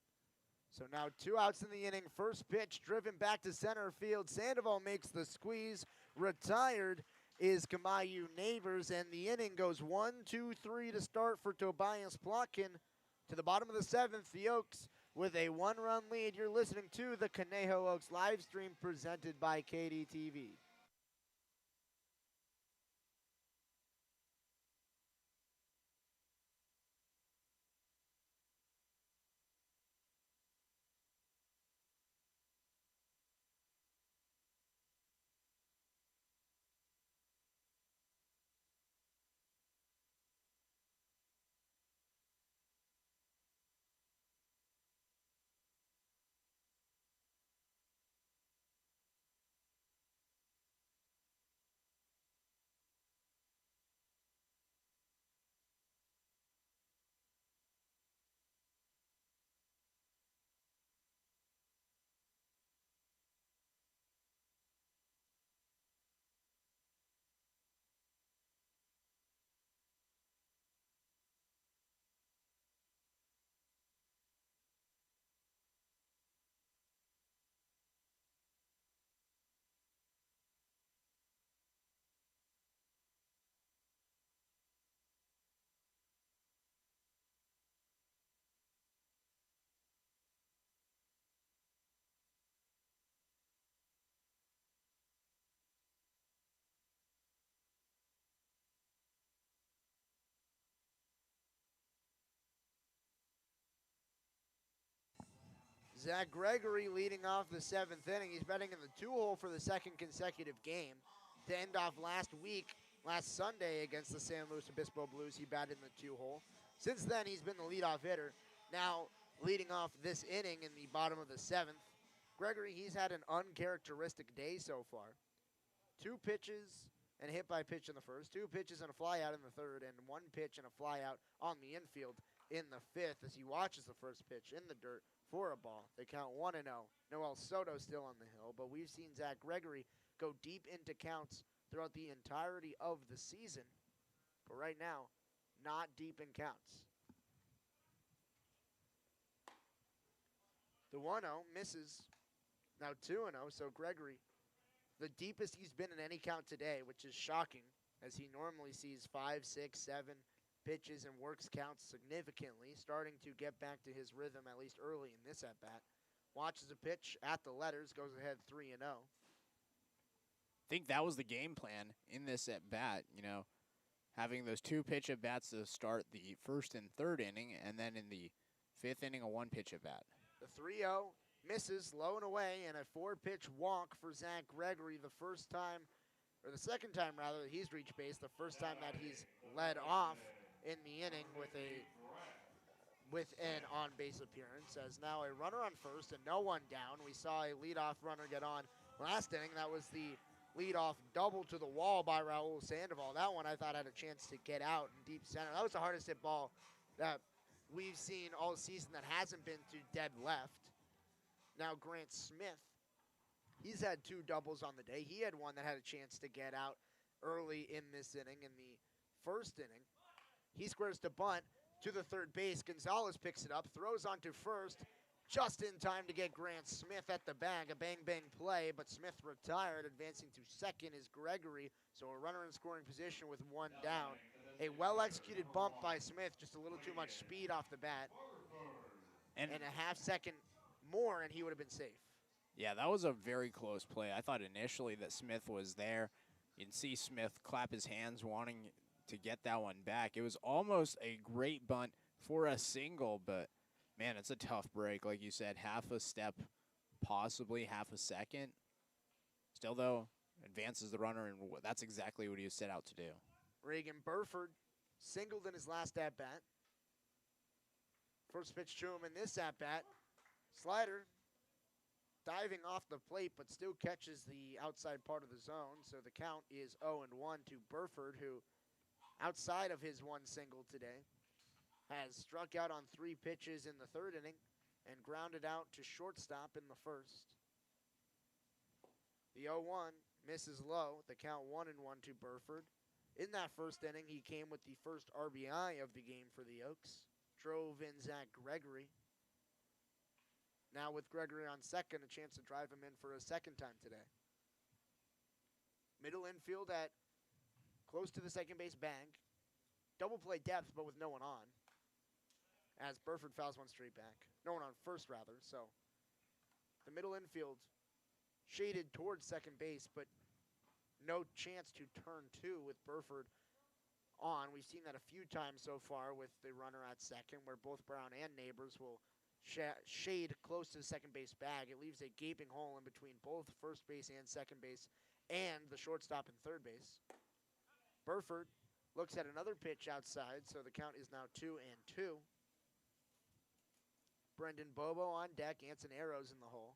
So now 2 outs in the inning. First pitch driven back to center field. Sandoval makes the squeeze. Retired is Kamayu Neighbors, and the inning goes 1-2-3 to start for Tobias Plotkin. To the bottom of the 7th, the Oaks with a 1-run lead. You're listening to the Conejo Oaks live stream presented by KDTV. Zach Gregory leading off the 7th inning. He's batting in the 2-hole for the 2nd consecutive game. To end off last Sunday against the San Luis Obispo Blues, he batted in the 2-hole. Since then, he's been the leadoff hitter. Now leading off this inning in the bottom of the 7th. Gregory, he's had an uncharacteristic day so far. 2 pitches and a hit by pitch in the first, 2 pitches and a fly out in the third, and 1 pitch and a fly out on the infield in the fifth as he watches the first pitch in the dirt for a ball. They count 1-0. Noel Soto still on the hill, but we've seen Zach Gregory go deep into counts throughout the entirety of the season. But right now, not deep in counts. The 1-0 misses. Now 2-0, so Gregory, the deepest he's been in any count today, which is shocking, as he normally sees 5, 6, 7 pitches and works counts significantly, starting to get back to his rhythm at least early in this at-bat. Watches a pitch at the letters, goes ahead 3-0. I think that was the game plan in this at-bat, having those 2 pitch at-bats to start the first and third inning, and then in the 5th inning, a 1 pitch at-bat. The 3-0 misses low and away, and a 4-pitch walk for Zach Gregory the second time rather that he's reached base, the first time that he's led off in the inning with an on-base appearance. As now a runner on first and no one down. We saw a leadoff runner get on last inning. That was the leadoff double to the wall by Raul Sandoval. That one I thought had a chance to get out in deep center. That was the hardest hit ball that we've seen all season that hasn't been to dead left. Now Grant Smith, he's had 2 doubles on the day. He had one that had a chance to get out early in this inning, in the first inning. He squares to bunt to the third base. Gonzalez picks it up, throws onto first, just in time to get Grant Smith at the bag. A bang-bang play, but Smith retired. Advancing to second is Gregory, so a runner in scoring position with 1 down. A well-executed bump by Smith, just a little too much speed off the bat. And a half second more, and he would have been safe. Yeah, that was a very close play. I thought initially that Smith was there. You can see Smith clap his hands wanting to get that one back. It was almost a great bunt for a single, but, man, it's a tough break. Like you said, half a step, possibly half a second. Still, though, advances the runner, and that's exactly what he set out to do. Reagan Burford singled in his last at-bat. First pitch to him in this at-bat. Slider diving off the plate, but still catches the outside part of the zone. So the count is 0-1 to Burford, who, outside of his 1 single today, has struck out on 3 pitches in the third inning and grounded out to shortstop in the first. The 0-1 misses low. The count 1-1 to Burford. In that first inning, he came with the first RBI of the game for the Oaks. Drove in Zach Gregory. Now with Gregory on second, a chance to drive him in for a second time today. Middle infield at close to the second base bag. Double play depth, but with no one on. As Burford fouls one straight back. No one on first, rather. So the middle infield shaded towards second base, but no chance to turn 2 with Burford on. We've seen that a few times so far with the runner at second, where both Brown and Neighbors will shade close to the second base bag. It leaves a gaping hole in between both first base and second base and the shortstop and third base. Burford looks at another pitch outside, so the count is now 2-2. Brendan Bobo on deck, Anson Arrows in the hole.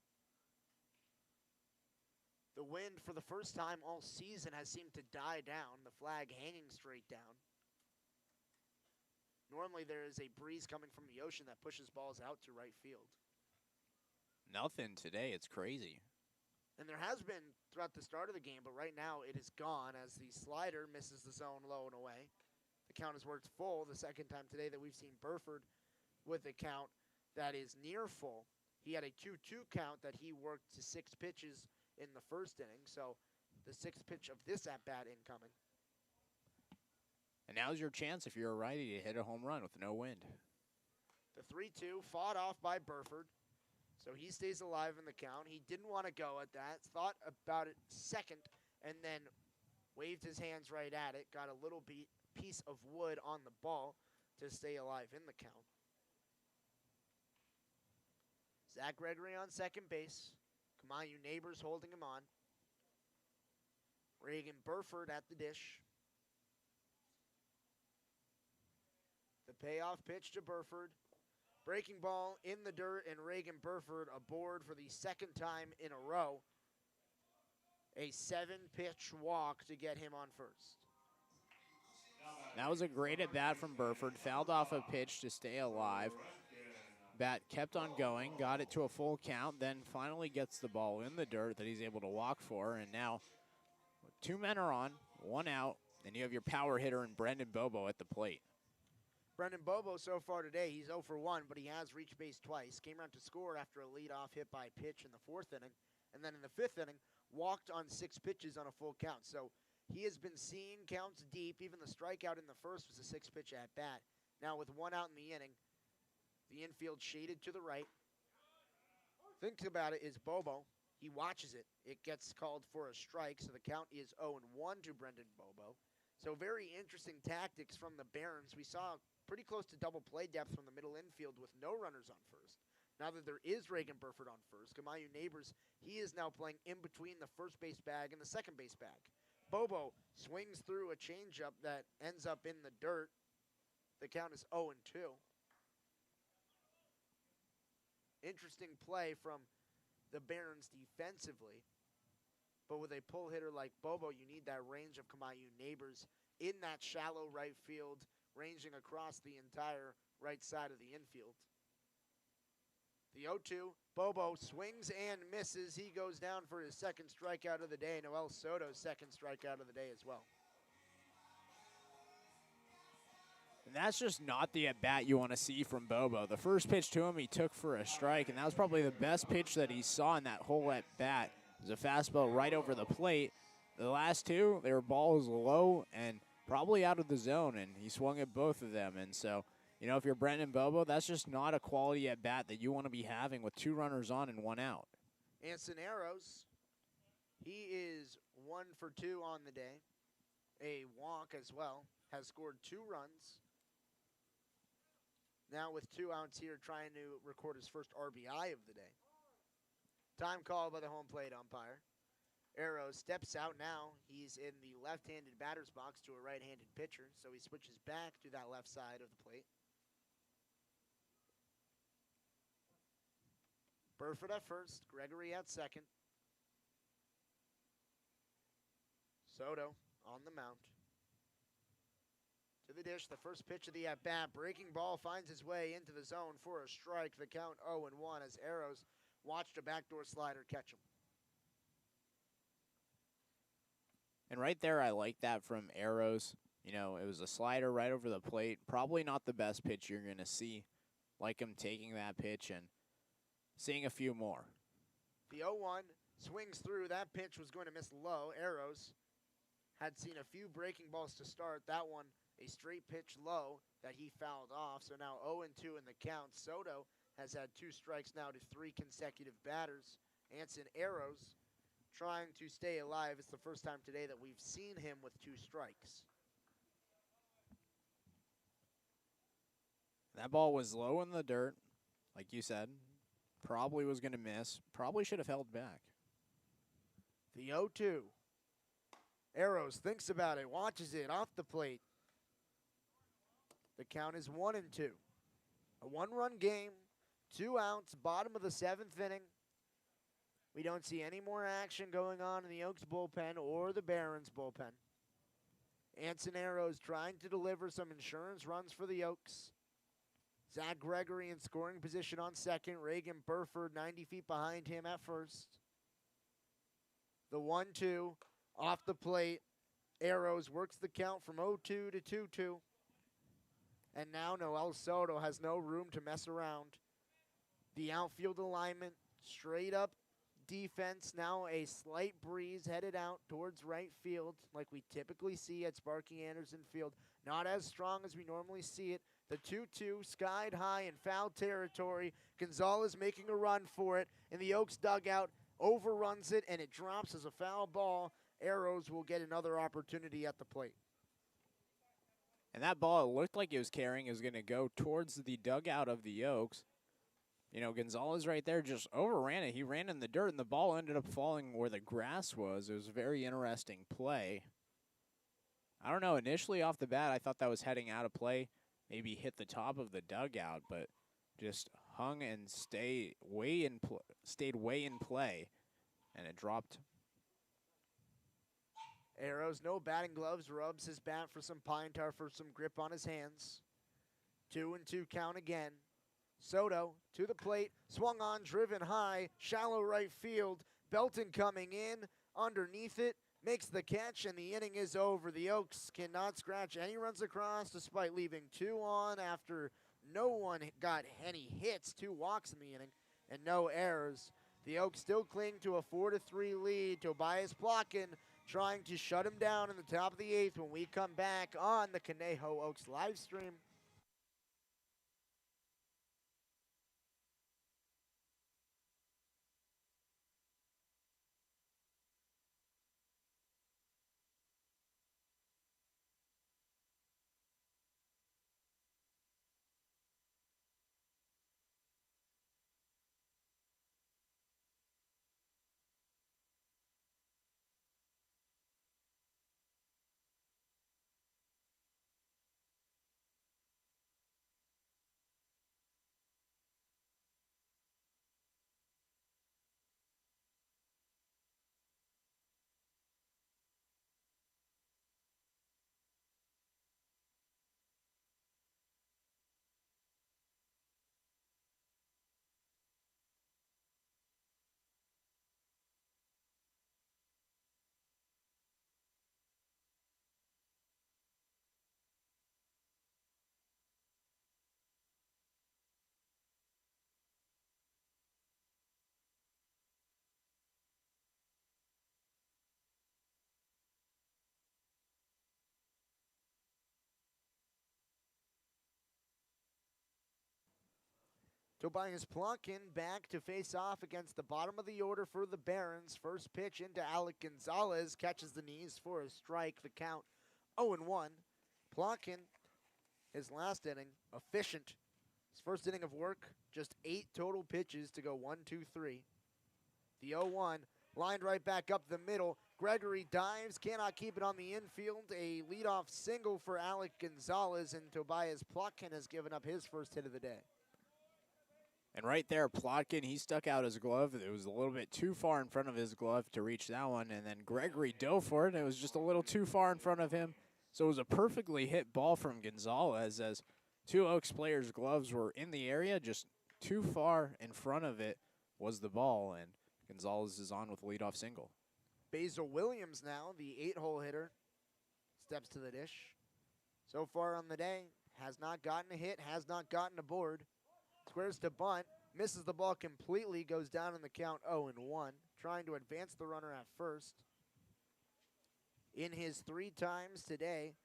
The wind, for the first time all season, has seemed to die down, the flag hanging straight down. Normally there is a breeze coming from the ocean that pushes balls out to right field. Nothing today. It's crazy. And there has been throughout the start of the game, but right now it is gone as the slider misses the zone low and away. The count has worked full the second time today that we've seen Burford with a count that is near full. He had a 2-2 count that he worked to 6 pitches in the first inning, so the 6th pitch of this at-bat incoming. And now's your chance, if you're a righty, to hit a home run with no wind. The 3-2 fought off by Burford, so he stays alive in the count. He didn't want to go at that, thought about it second, and then waved his hands right at it, got a little piece of wood on the ball to stay alive in the count. Zach Gregory on second base. Come on, you Neighbors holding him on. Reagan Burford at the dish. The payoff pitch to Burford. Breaking ball in the dirt, and Reagan Burford aboard for the second time in a row. A 7-pitch walk to get him on first. That was a great at-bat from Burford. Fouled off a pitch to stay alive. Bat kept on going, got it to a full count, then finally gets the ball in the dirt that he's able to walk for, and now 2 men are on, 1 out, and you have your power hitter in Brendan Bobo at the plate. Brendan Bobo so far today, he's 0 for 1, but he has reached base twice. Came around to score after a leadoff hit by pitch in the 4th inning, and then in the 5th inning, walked on 6 pitches on a full count. So he has been seeing counts deep. Even the strikeout in the first was a 6-pitch at-bat. Now with 1 out in the inning, the infield shaded to the right. Think about it is Bobo. He watches it. It gets called for a strike, so the count is 0-1 to Brendan Bobo. So very interesting tactics from the Barons. We saw pretty close to double play depth from the middle infield with no runners on first. Now that there is Reagan Burford on first, Kamayu Neighbors, he is now playing in between the first base bag and the second base bag. Bobo swings through a changeup that ends up in the dirt. The count is 0-2. Interesting play from the Barons defensively. But with a pull hitter like Bobo, you need that range of Kamayu Neighbors in that shallow right field, ranging across the entire right side of the infield. The 0-2, Bobo swings and misses. He goes down for his second strikeout of the day. Noel Soto's second strikeout of the day as well. And that's just not the at-bat you want to see from Bobo. The first pitch to him, he took for a strike, and that was probably the best pitch that he saw in that whole at-bat. It was a fastball right over the plate. The last 2, they were balls low and probably out of the zone, and he swung at both of them. And so, you know, if you're Brendan Bobo, that's just not a quality at-bat that you want to be having with 2 runners on and 1 out. Anson Arrows, he is 1 for 2 on the day. A walk as well, has scored 2 runs. Now with 2 outs here, trying to record his first RBI of the day. Time called by the home plate umpire. Arrows steps out now. He's in the left-handed batter's box to a right-handed pitcher, so he switches back to that left side of the plate. Burford at first, Gregory at second. Soto on the mound. To the dish, the first pitch of the at-bat. Breaking ball finds his way into the zone for a strike. The count 0-1 as Arrows watched a backdoor slider catch him. And right there, I like that from Arrows. You know, it was a slider right over the plate. Probably not the best pitch you're going to see. Like him taking that pitch and seeing a few more. The 0-1 swings through. That pitch was going to miss low. Arrows had seen a few breaking balls to start. That one, a straight pitch low that he fouled off. So now 0-2 in the count. Soto has had 2 strikes now to 3 consecutive batters. Anson Arrows trying to stay alive. It's the first time today that we've seen him with 2 strikes. That ball was low in the dirt, like you said. Probably was going to miss. Probably should have held back. The 0-2. Arrows thinks about it, watches it off the plate. The count is 1-2. A 1-run game, 2 outs, bottom of the 7th inning. We don't see any more action going on in the Oaks bullpen or the Barons bullpen. Anson Arrows trying to deliver some insurance runs for the Oaks. Zach Gregory in scoring position on second. Reagan Burford 90 feet behind him at first. The 1-2 off the plate. Arrows works the count from 0-2 to 2-2. And now Noel Soto has no room to mess around. The outfield alignment, straight up defense. Now a slight breeze headed out towards right field like we typically see at Sparky Anderson Field. Not as strong as we normally see it. The 2-2 skied high in foul territory. Gonzalez making a run for it. And the Oaks dugout overruns it, and it drops as a foul ball. Arrows will get another opportunity at the plate. And that ball, it looked like it was carrying, is going to go towards the dugout of the Oaks. You know, Gonzalez right there just overran it. He ran in the dirt, and the ball ended up falling where the grass was. It was a very interesting play. I don't know. Initially off the bat, I thought that was heading out of play. Maybe hit the top of the dugout, but just hung and stayed way in play, and it dropped. Arrows, no batting gloves, rubs his bat for some pine tar for some grip on his hands. 2-2 count again. Soto to the plate, swung on, driven high, shallow right field. Belton coming in, underneath it, makes the catch, and the inning is over. The Oaks cannot scratch any runs across despite leaving 2 on after no one got any hits, 2 walks in the inning, and no errors. The Oaks still cling to a 4-3 lead. Tobias Plotkin trying to shut him down in the top of the 8th when we come back on the Conejo Oaks live stream. Tobias Plotkin back to face off against the bottom of the order for the Barons. First pitch into Alec Gonzalez, catches the knees for a strike. The count 0-1. Plotkin, his last inning, efficient. His first inning of work, just 8 total pitches to go 1-2-3. The 0-1 lined right back up the middle. Gregory dives, cannot keep it on the infield. A leadoff single for Alec Gonzalez, and Tobias Plotkin has given up his first hit of the day. And right there, Plotkin, he stuck out his glove. It was a little bit too far in front of his glove to reach that one. And then Gregory dove for it. It was just a little too far in front of him. So it was a perfectly hit ball from Gonzalez as 2 Oaks players' gloves were in the area. Just too far in front of it was the ball. And Gonzalez is on with a leadoff single. Basil Williams now, the 8-hole hitter, steps to the dish. So far on the day, has not gotten a hit, has not gotten a board. Squares to bunt, misses the ball completely, goes down in the count 0-1, trying to advance the runner at first. In his 3 times today,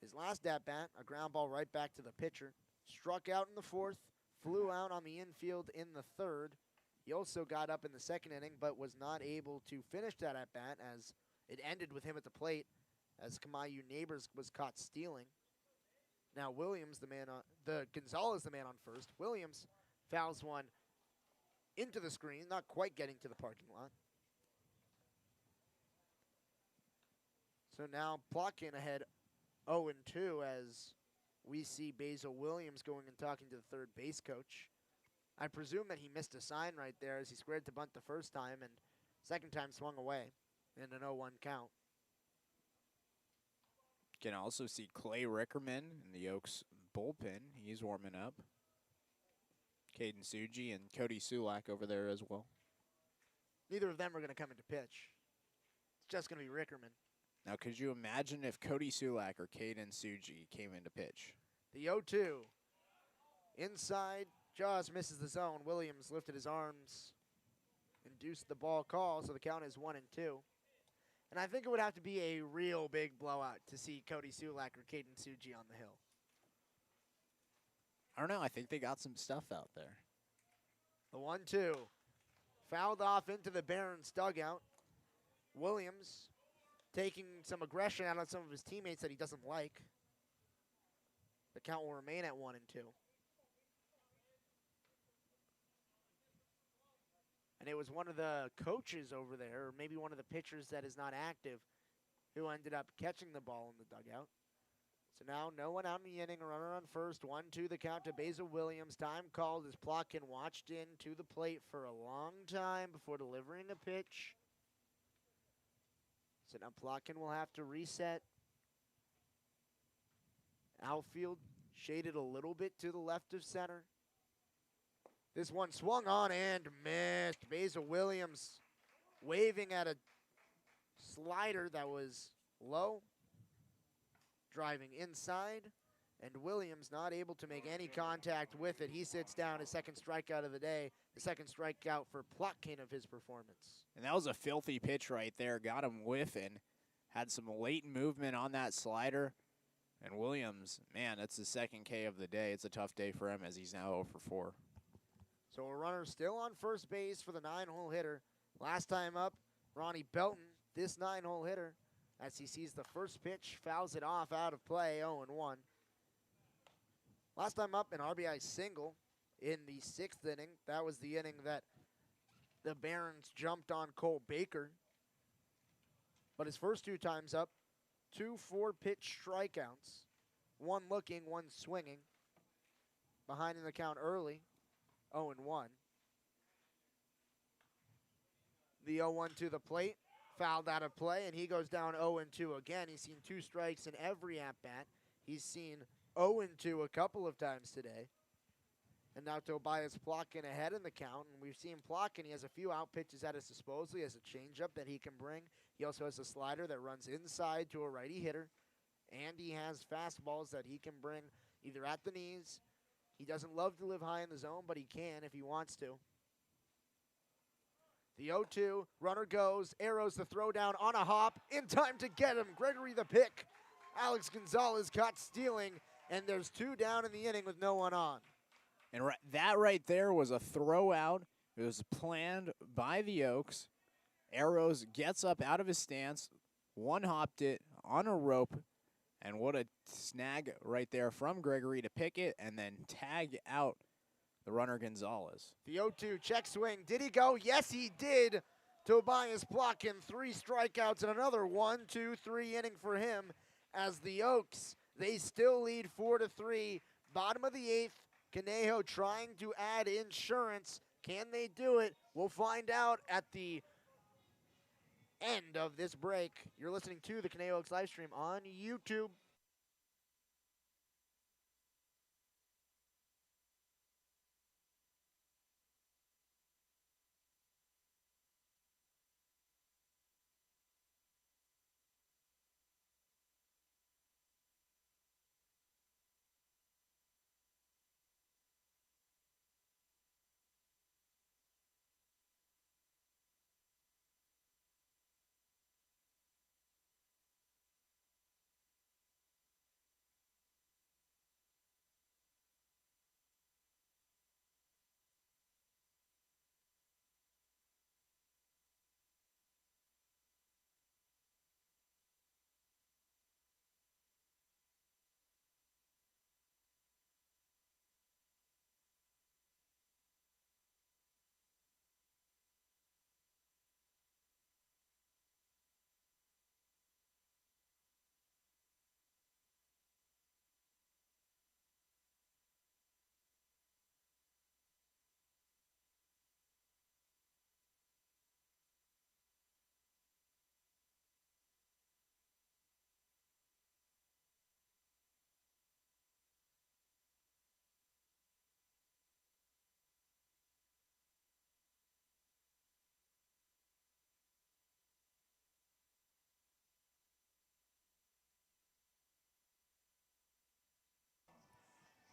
his last at-bat, a ground ball right back to the pitcher. Struck out in the 4th, flew out on the infield in the 3rd. He also got up in the 2nd inning, but was not able to finish that at-bat as it ended with him at the plate as Kamayu Neighbors was caught stealing. Now Williams, Gonzalez, the man on first. Williams fouls one into the screen, not quite getting to the parking lot. So now Plotkin ahead 0-2 as we see Basil Williams going and talking to the third base coach. I presume that he missed a sign right there as he squared to bunt the first time and second time swung away in an 0-1 count. Can also see Clay Rickerman in the Oaks bullpen. He's warming up. Caden Suji and Cody Sulak over there as well. Neither of them are going to come into pitch. It's just going to be Rickerman. Now, could you imagine if Cody Sulak or Caden Suji came into pitch? The 0-2. Inside, Jaws misses the zone. Williams lifted his arms, induced the ball call, so the count is 1-2. And I think it would have to be a real big blowout to see Cody Sulak or Caden Suji on the hill. I don't know. I think they got some stuff out there. The 1-2. Fouled off into the Barons dugout. Williams taking some aggression out on some of his teammates that he doesn't like. The count will remain at 1-2. And it was one of the coaches over there, or maybe one of the pitchers that is not active, who ended up catching the ball in the dugout. So now no one out in the inning, a runner on first, 1-2 the count to Basil Williams. Time called as Plotkin watched in to the plate for a long time before delivering a pitch. So now Plotkin will have to reset. Outfield shaded a little bit to the left of center. This one swung on and missed. Basil Williams waving at a slider that was low, driving inside, and Williams not able to make any contact with it. He sits down, his second strikeout of the day, the second strikeout for Plotkin of his performance. And that was a filthy pitch right there. Got him whiffing. Had some late movement on that slider. And Williams, man, that's the second K of the day. It's a tough day for him as he's now 0 for 4. So a runner still on first base for the 9-hole hitter. Last time up, Ronnie Belton, this 9-hole hitter, as he sees the first pitch, fouls it off out of play, 0-1. Last time up, an RBI single in the 6th inning. That was the inning that the Barons jumped on Cole Baker. But his first 2 times up, 2 4-pitch strikeouts, 1 looking, 1 swinging. Behind in the count early, 0-1. The 0-1 to the plate, fouled out of play, and he goes down 0-2 again. He's seen 2 strikes in every at-bat. He's seen 0-2 a couple of times today. And now Tobias Plotkin ahead in the count, and we've seen Plotkin. He has a few out pitches at his disposal. He has a changeup that he can bring. He also has a slider that runs inside to a righty hitter, and he has fastballs that he can bring either at the knees. He doesn't love to live high in the zone, but he can if he wants to. The 0-2, runner goes, arrows the throw down on a hop, in time to get him. Gregory the pick. Alex Gonzalez caught stealing, and there's 2 down in the inning with no one on. And that right there was a throw out. It was planned by the Oaks. Arrows gets up out of his stance, one-hopped it on a rope, and what a snag right there from Gregory to pick it and then tag out the runner Gonzalez. The 0-2 check swing. Did he go? Yes, he did. Tobias Plotkin, 3 strikeouts and another 1-2-3 inning for him as the Oaks, they still lead 4-3. Bottom of the 8th, Conejo trying to add insurance. Can they do it? We'll find out at the end of this break. You're listening to the Conejo Oaks live stream on YouTube.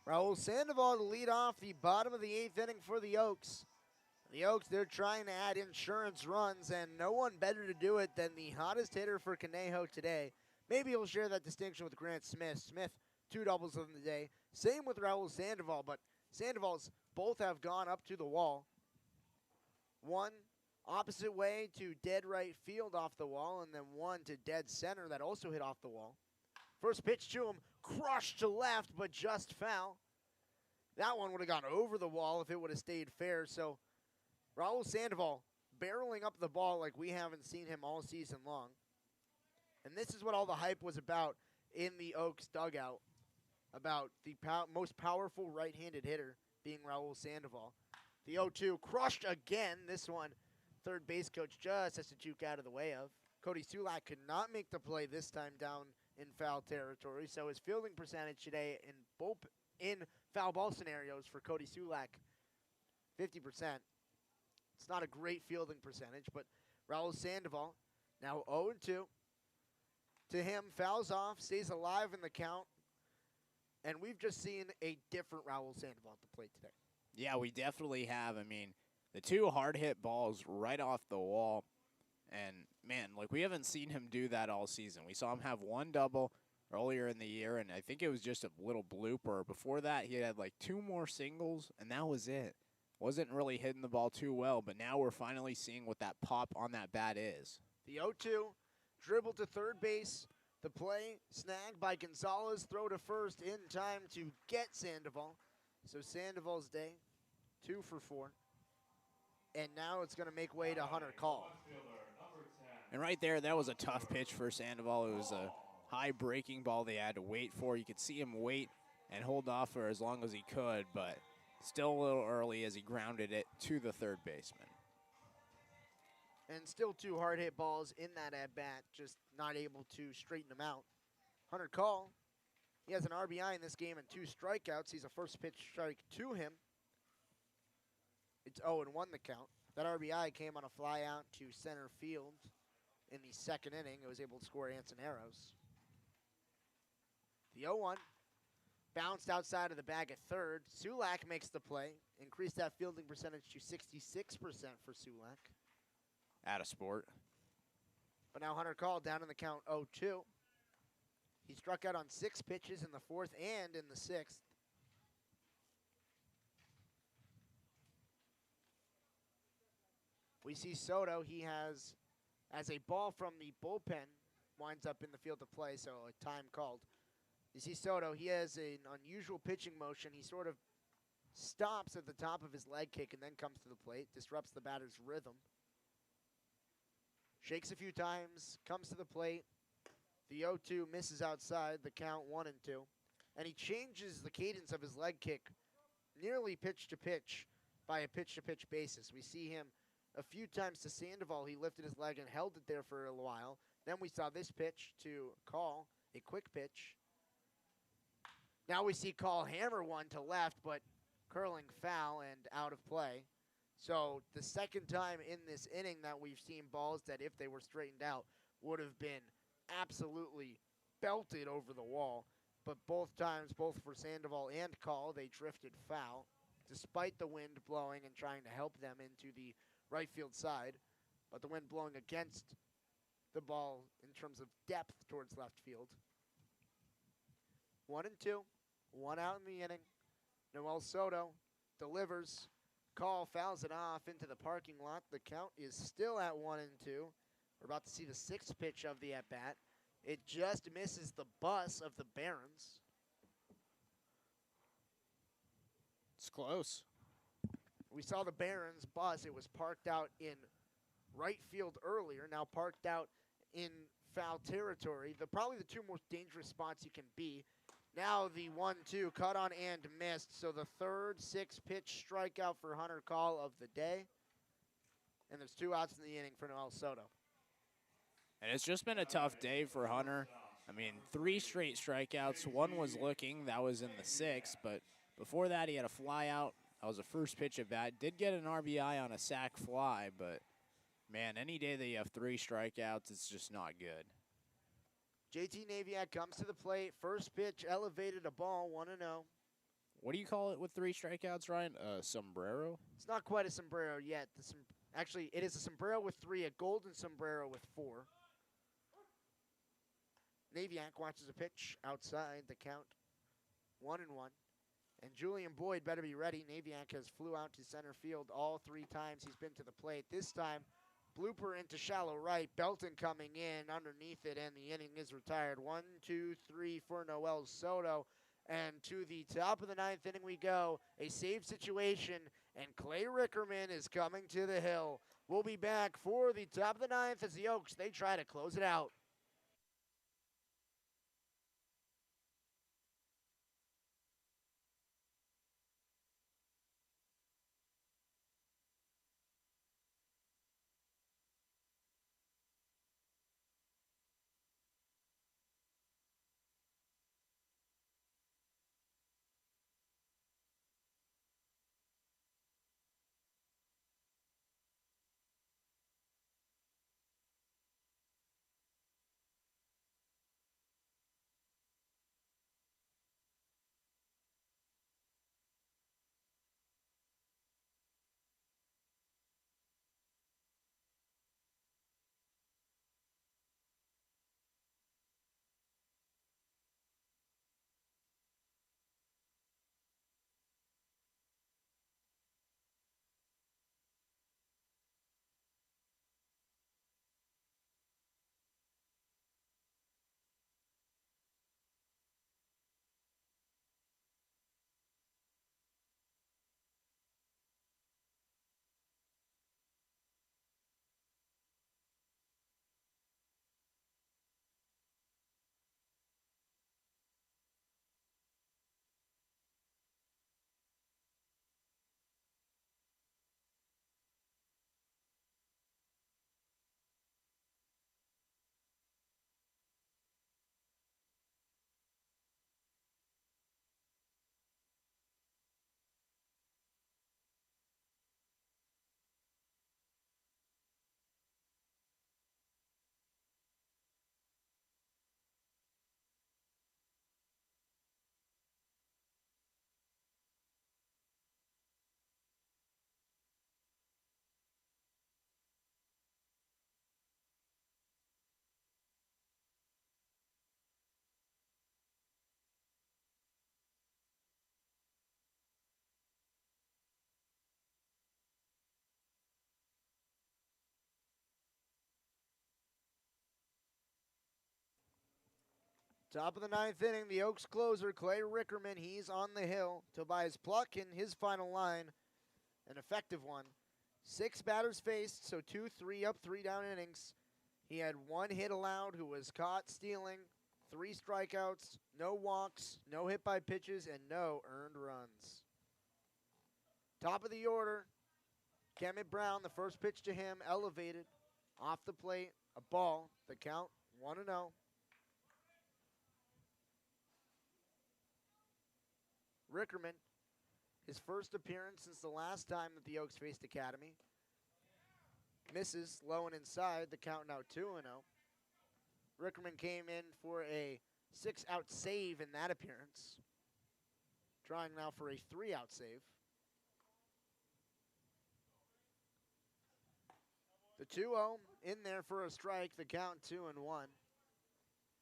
Raul Sandoval to lead off the bottom of the 8th inning for the Oaks. The Oaks, they're trying to add insurance runs, and no one better to do it than the hottest hitter for Conejo today. Maybe he'll share that distinction with Grant Smith. Smith, 2 doubles in the day. Same with Raul Sandoval, but Sandoval's both have gone up to the wall. One opposite way to dead right field off the wall, and then one to dead center that also hit off the wall. First pitch to him, crushed to left, but just foul. That one would have gone over the wall if it would have stayed fair. So Raul Sandoval barreling up the ball like we haven't seen him all season long. And this is what all the hype was about. in the Oaks dugout about the most powerful right-handed hitter being Raul Sandoval. The 0-2 crushed again. This one, third base coach just has to juke out of the way of. Cody Sulak could not make the play this time down in foul territory, so his fielding percentage today in foul ball scenarios for Cody Sulak, 50%. It's not a great fielding percentage, but Raul Sandoval now 0-2. To him, fouls off, stays alive in the count, and we've just seen a different Raul Sandoval at the plate today. Yeah, we definitely have. I mean, the two hard-hit balls right off the wall. And, man, like, we haven't seen him do that all season. We saw him have one double earlier in the year, and I think it was just a little blooper. Before that, he had, like, two more singles, and that was it. Wasn't really hitting the ball too well, but now we're finally seeing what that pop on that bat is. The 0-2, dribble to third base. The play snagged by Gonzalez, throw to first in time to get Sandoval. So Sandoval's day, 2 for 4. And now it's going to make way to Hunter Call. And right there, that was a tough pitch for Sandoval. It was a high breaking ball they had to wait for. You could see him wait and hold off for as long as he could, but still a little early as he grounded it to the third baseman. And still 2 hard-hit balls in that at-bat, just not able to straighten them out. Hunter Call, he has an RBI in this game and 2 strikeouts. He's a first pitch strike to him. It's 0-1 the count. That RBI came on a fly out to center field in the second inning. It was able to score Antoneros. The 0-1 bounced outside of the bag at third. Sulak makes the play. Increased that fielding percentage to 66% for Sulak. Out of sport. But now Hunter Call down in the count 0-2. He struck out on 6 pitches in the fourth and in the sixth. We see Soto. He has, as a ball from the bullpen, winds up in the field of play, so a time called. You see Soto, he has an unusual pitching motion. He sort of stops at the top of his leg kick and then comes to the plate, disrupts the batter's rhythm. Shakes a few times, comes to the plate. The 0-2 misses outside, the count 1-2. And he changes the cadence of his leg kick nearly pitch to pitch by a pitch-to-pitch basis. We see him a few times to Sandoval. He lifted his leg and held it there for a while. Then we saw this pitch to Call, a quick pitch. Now we see Call hammer one to left, but curling foul and out of play. So the second time in this inning that we've seen balls that, if they were straightened out, would have been absolutely belted over the wall. But both times, both for Sandoval and Call, they drifted foul, despite the wind blowing and trying to help them into the right field side. But the wind blowing against the ball in terms of depth towards left field. 1-2, 1 out in the inning. Noel Soto delivers. Call fouls it off into the parking lot. The count is still at 1-2. We're about to see the 6th pitch of the at-bat. It just misses the bus of the Barons. It's close. We saw the Barons bus. It was parked out in right field earlier, now parked out in foul territory. Probably the 2 most dangerous spots you can be. Now the 1-2 cut on and missed. So the third 6-pitch strikeout for Hunter Call of the day. And there's 2 outs in the inning for Noel Soto. And it's just been a tough day for Hunter. I mean, 3 straight strikeouts. One was looking. That was in the 6th. But before that, he had a fly out. That was the first pitch at bat. Did get an RBI on a sac fly. But, man, any day that you have 3 strikeouts, it's just not good. JT Naviak comes to the plate. First pitch elevated a ball, 1-0. What do you call it with 3 strikeouts, Ryan? Sombrero? It's not quite a sombrero yet. Actually, it is a sombrero with 3, a golden sombrero with 4. Naviak watches a pitch outside the count, 1-1. And Julian Boyd better be ready. Naviak has flew out to center field all 3 times he's been to the plate. This time, blooper into shallow right. Belton coming in underneath it, and the inning is retired. 1, 2, 3 for Noel Soto. And to the top of the 9th inning we go. A save situation, and Clay Rickerman is coming to the hill. We'll be back for the top of the 9th as the Oaks, they try to close it out. Top of the ninth inning, the Oaks closer, Clay Rickerman, he's on the hill. Tobias Pluck in his final line, an effective one. 6 batters faced, so 2 3 up, 3 down innings. He had 1 hit allowed, who was caught stealing, 3 strikeouts, no walks, no hit by pitches, and no earned runs. Top of the order, Kemet Brown, the first pitch to him, elevated, off the plate, a ball, the count 1-0. Rickerman, his first appearance since the last time that the Oaks faced Academy. Misses, low and inside, the count now 2-0. Rickerman came in for a 6-out save in that appearance. Trying now for a 3-out save. The 2-0 in there for a strike, the count 2-1.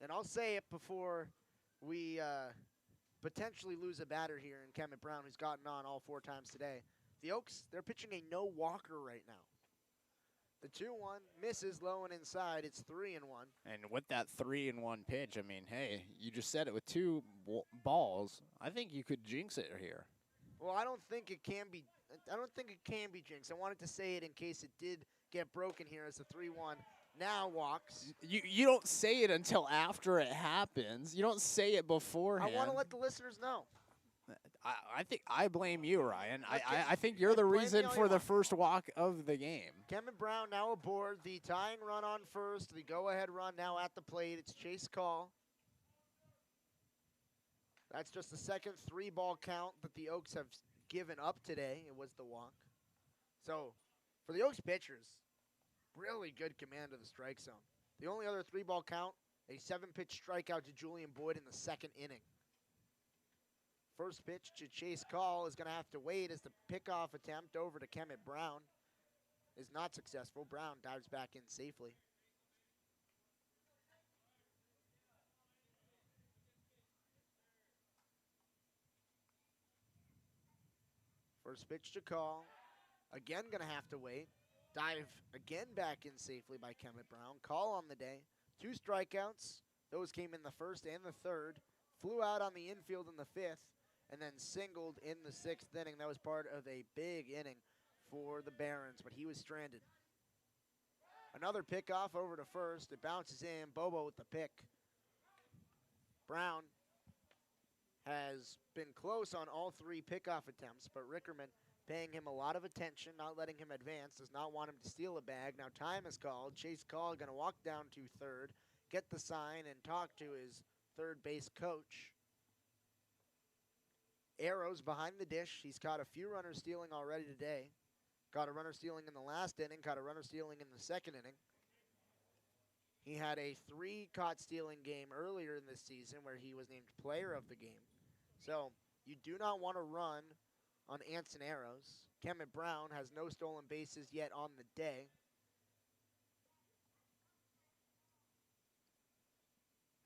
And I'll say it before we potentially lose a batter here in Kemet Brown, who's gotten on all 4 times today. The Oaks, they're pitching a no-walker right now. The 2-1 misses low and inside. It's 3-1. And with that 3-1 pitch, I mean, hey, you just said it with 2 balls. I think you could jinx it here. Well, I don't think it can be. I don't think it can be jinxed. I wanted to say it in case it did get broken here as the 3-1 now walks. You don't say it until after it happens. You don't say it beforehand. I want to let the listeners know. I think I blame you, Ryan. Okay. I think you're the Blame me reason all you for the want. first walk of the game. Kemet Brown now aboard. The tying run on first. The go-ahead run now at the plate. It's Chase Call. That's just the second 3-ball count that the Oaks have given up today. It was the walk. So, for the Oaks pitchers, really good command of the strike zone. The only other 3-ball count, a 7-pitch strikeout to Julian Boyd in the second inning. First pitch to Chase Call is going to have to wait as the pickoff attempt over to Kemet Brown is not successful. Brown dives back in safely. First pitch to Call. Again going to have to wait. Dive again back in safely by Kemet Brown. Call on the day. 2 strikeouts. Those came in the first and the third. Flew out on the infield in the 5th. And then singled in the 6th inning. That was part of a big inning for the Barons, but he was stranded. Another pickoff over to first. It bounces in. Bobo with the pick. Brown has been close on all 3 pickoff attempts, but Rickerman paying him a lot of attention, not letting him advance, does not want him to steal a bag. Now time is called. Chase Call going to walk down to third, get the sign, and talk to his third base coach. Arrows behind the dish. He's caught a few runners stealing already today. Caught a runner stealing in the last inning. Caught a runner stealing in the second inning. He had a 3 caught stealing game earlier in this season where he was named player of the game. So you do not want to run on Anson Arrows. Kemet Brown has no stolen bases yet on the day.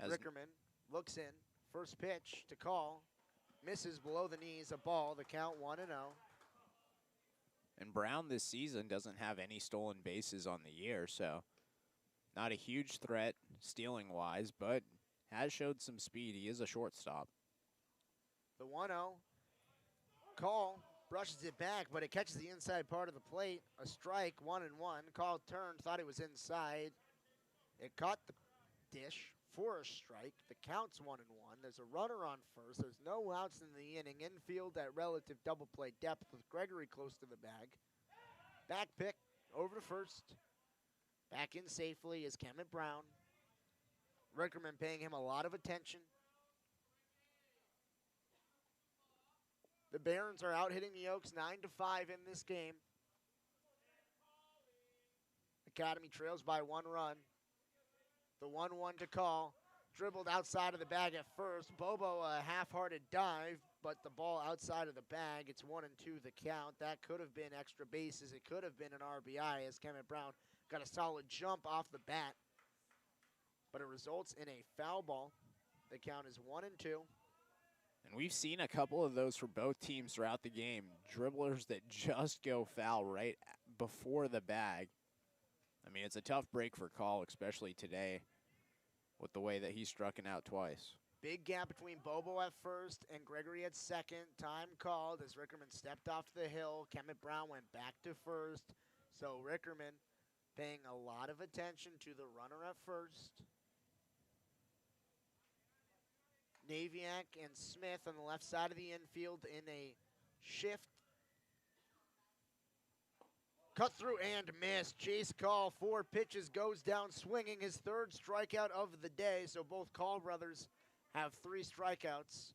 Rickerman looks in. First pitch to Call. Misses below the knees, a ball, the count 1-0. And Brown this season doesn't have any stolen bases on the year, so not a huge threat stealing-wise, but has showed some speed. He is a shortstop. The 1-0. Call brushes it back, but it catches the inside part of the plate. A strike, 1-1. Call turned, thought it was inside. It caught the dish for a strike. The count's 1-1. There's a runner on first. There's no outs in the inning. Infield at relative double play depth with Gregory close to the bag. Back pick over to first. Back in safely is Kemet Brown. Rickerman paying him a lot of attention. The Barons are out hitting the Oaks 9-5 in this game. Academy trails by 1 run. The 1-1 to Call. Dribbled outside of the bag at first. Bobo a half-hearted dive, but the ball outside of the bag. It's 1-2 the count. That could have been extra bases. It could have been an RBI as Kemet Brown got a solid jump off the bat. But it results in a foul ball. The count is 1-2. And we've seen a couple of those for both teams throughout the game. Dribblers that just go foul right before the bag. I mean, it's a tough break for Call, especially today, with the way that he struck it out twice. Big gap between Bobo at first and Gregory at second. Time called as Rickerman stepped off the hill. Kemet Brown went back to first. So Rickerman paying a lot of attention to the runner at first. Naviak and Smith on the left side of the infield in a shift. Cut through and miss. Chase call, 4 pitches, goes down swinging, his 3rd strikeout of the day. So both Call brothers have 3 strikeouts.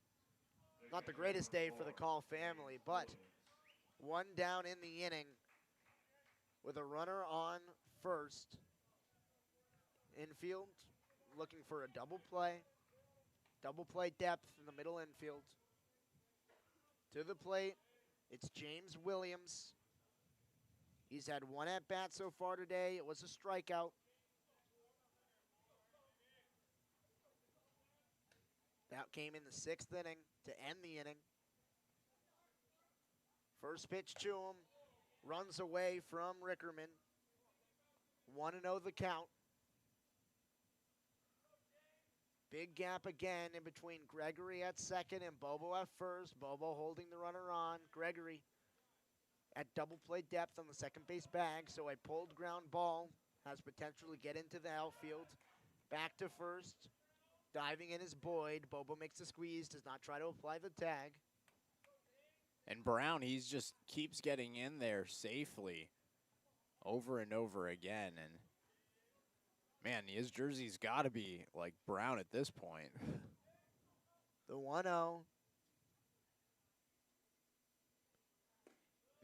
Not the greatest day for the Call family, but 1 down in the inning with a runner on first. Infield looking for a double play. Double play depth in the middle infield. To the plate, it's James Williams. He's had 1 at-bat so far today. It was a strikeout. That came in the 6th inning to end the inning. First pitch to him. Runs away from Rickerman. 1-0 the count. Big gap again in between Gregory at second and Bobo at first. Bobo holding the runner on. Gregory at double play depth on the second base bag, so a pulled ground ball has potential to get into the outfield. Back to first. Diving in is Boyd. Bobo makes a squeeze, does not try to apply the tag. And Brown, he's just keeps getting in there safely over and over again. And man, his jersey's got to be like brown at this point. The 1-0.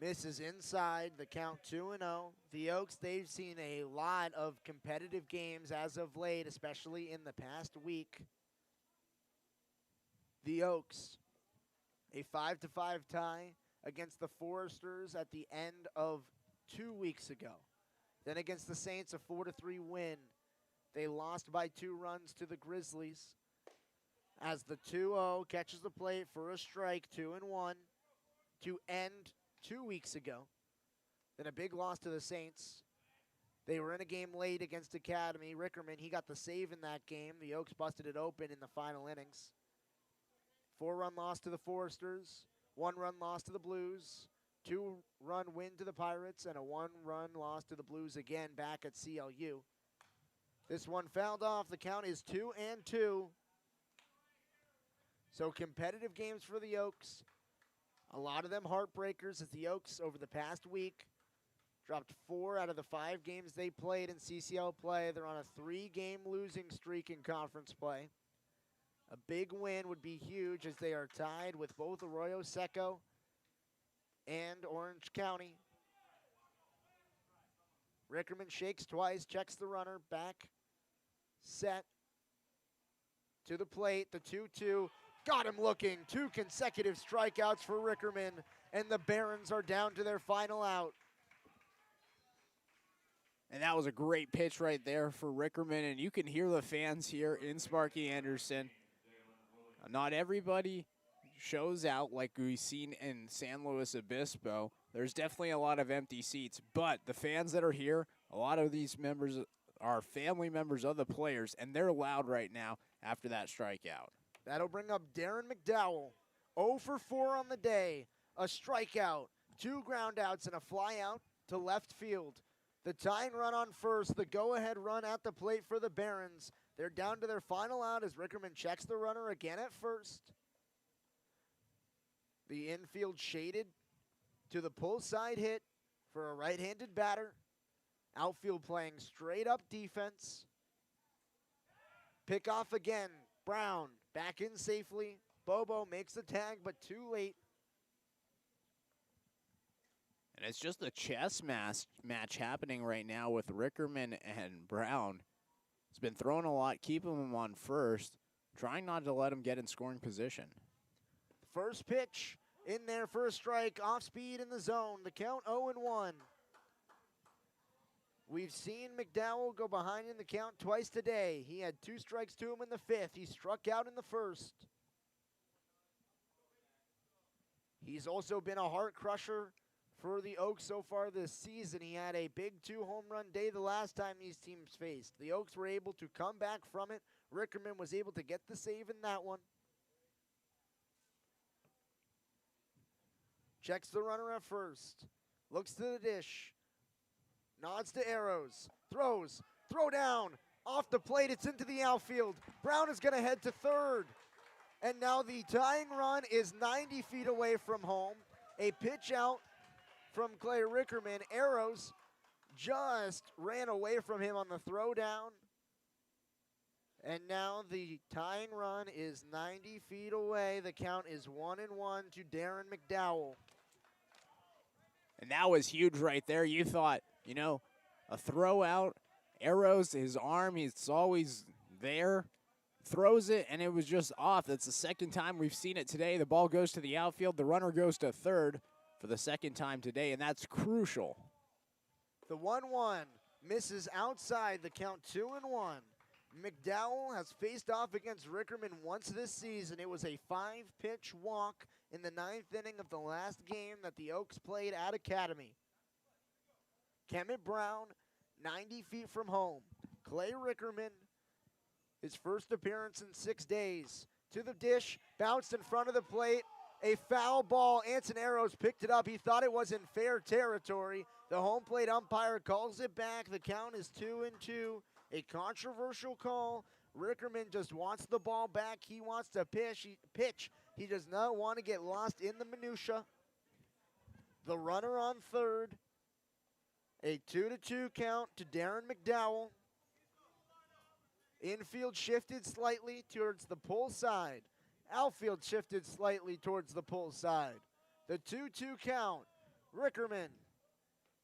Misses inside, the count 2-0. The Oaks, they've seen a lot of competitive games as of late, especially in the past week. The Oaks, a 5-5 tie against the Foresters at the end of 2 weeks ago. Then against the Saints, a 4-3 win. They lost by 2 runs to the Grizzlies. As the 2-0 catches the plate for a strike, 2-1, to end 2 weeks ago. Then a big loss to the Saints. They were in a game late against Academy. Rickerman, he got the save in that game. The Oaks busted it open in the final innings. 4-run loss to the Foresters. 1-run loss to the Blues. 2-run win to the Pirates. And a 1-run loss to the Blues again back at CLU. This one fouled off. The count is 2-2. So competitive games for the Oaks. A lot of them heartbreakers as the Oaks over the past week dropped 4 out of the 5 games they played in CCL play. They're on a 3-game losing streak in conference play. A big win would be huge as they are tied with both Arroyo Seco and Orange County. Rickerman shakes twice, checks the runner, back, set, to the plate, the 2-2. Got him looking. 2 consecutive strikeouts for Rickerman, and the Barons are down to their final out. And that was a great pitch right there for Rickerman, and you can hear the fans here in Sparky Anderson. Not everybody shows out like we've seen in San Luis Obispo. There's definitely a lot of empty seats, but the fans that are here, a lot of these members are family members of the players, and they're loud right now after that strikeout. That'll bring up Darren McDowell. 0 for 4 on the day. A strikeout, 2 groundouts, and a flyout to left field. The tying run on first, the go-ahead run at the plate for the Barons. They're down to their final out as Rickerman checks the runner again at first. The infield shaded to the pull side hit for a right-handed batter. Outfield playing straight up defense. Pick off again. Brown back in safely. Bobo makes the tag, but too late. And it's just a chess match happening right now with Rickerman and Brown. It's been throwing a lot, keeping him on first, trying not to let him get in scoring position. First pitch in there for a strike, off speed in the zone. The count 0-1. We've seen McDowell go behind in the count twice today. He had 2 strikes to him in the 5th. He struck out in the 1st. He's also been a heart crusher for the Oaks so far this season. He had a big 2-home run day the last time these teams faced. The Oaks were able to come back from it. Rickerman was able to get the save in that one. Checks the runner at first. Looks to the dish. Nods to Arrows. Throws. Throw down. Off the plate. It's into the outfield. Brown is going to head to third. And now the tying run is 90 feet away from home. A pitch out from Clay Rickerman. Arrows just ran away from him on the throw down. And now the tying run is 90 feet away. The count is 1-1 to Darren McDowell. And that was huge right there. You thought, you know, a throw out, Arrows, his arm, he's always there, throws it, and it was just off. That's the second time we've seen it today. The ball goes to the outfield. The runner goes to third for the second time today, and that's crucial. The 1-1 misses outside. The count 2-1. McDowell has faced off against Rickerman once this season. It was a 5-pitch walk in the 9th inning of the last game that the Oaks played at Academy. Kemet Brown, 90 feet from home. Clay Rickerman, his first appearance in 6 days. To the dish, bounced in front of the plate. A foul ball. Anson Arrows picked it up. He thought it was in fair territory. The home plate umpire calls it back. The count is 2-2. A controversial call. Rickerman just wants the ball back. He wants to pitch. He does not want to get lost in the minutia. The runner on third. A 2-2 count to Darren McDowell. Infield shifted slightly towards the pull side. Outfield shifted slightly towards the pull side. The 2-2 count. Rickerman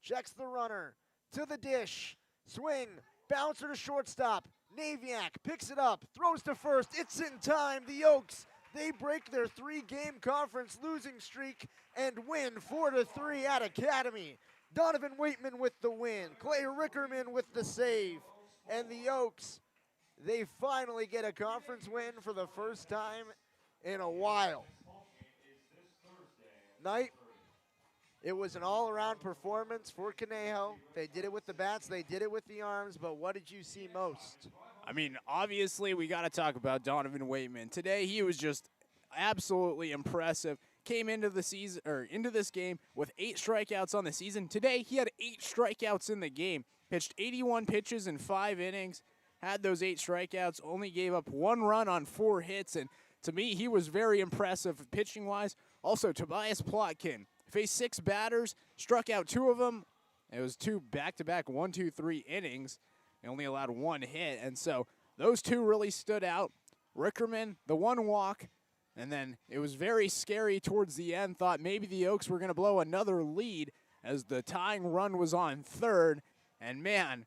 checks the runner to the dish. Swing. Bouncer to shortstop. Naviak picks it up. Throws to first. It's in time. The Oaks, they break their 3-game conference losing streak and win 4-3 at Academy. Donovan Waitman with the win. Clay Rickerman with the save. And the Oaks, they finally get a conference win for the first time in a while. Night, it was an all-around performance for Conejo. They did it with the bats, they did it with the arms, but what did you see most? I mean, obviously, we got to talk about Donovan Waitman. Today, he was just absolutely impressive. Came into the season or into this game with 8 strikeouts on the season. Today, he had 8 strikeouts in the game. Pitched 81 pitches in 5 innings. Had those 8 strikeouts. Only gave up 1 run on 4 hits. And to me, he was very impressive pitching-wise. Also, Tobias Plotkin faced 6 batters, struck out 2 of them. It was 2 back-to-back 1-2-3 innings. They only allowed 1 hit, and so those 2 really stood out. Rickerman, the 1 walk, and then it was very scary towards the end. Thought maybe the Oaks were going to blow another lead as the tying run was on third. And man,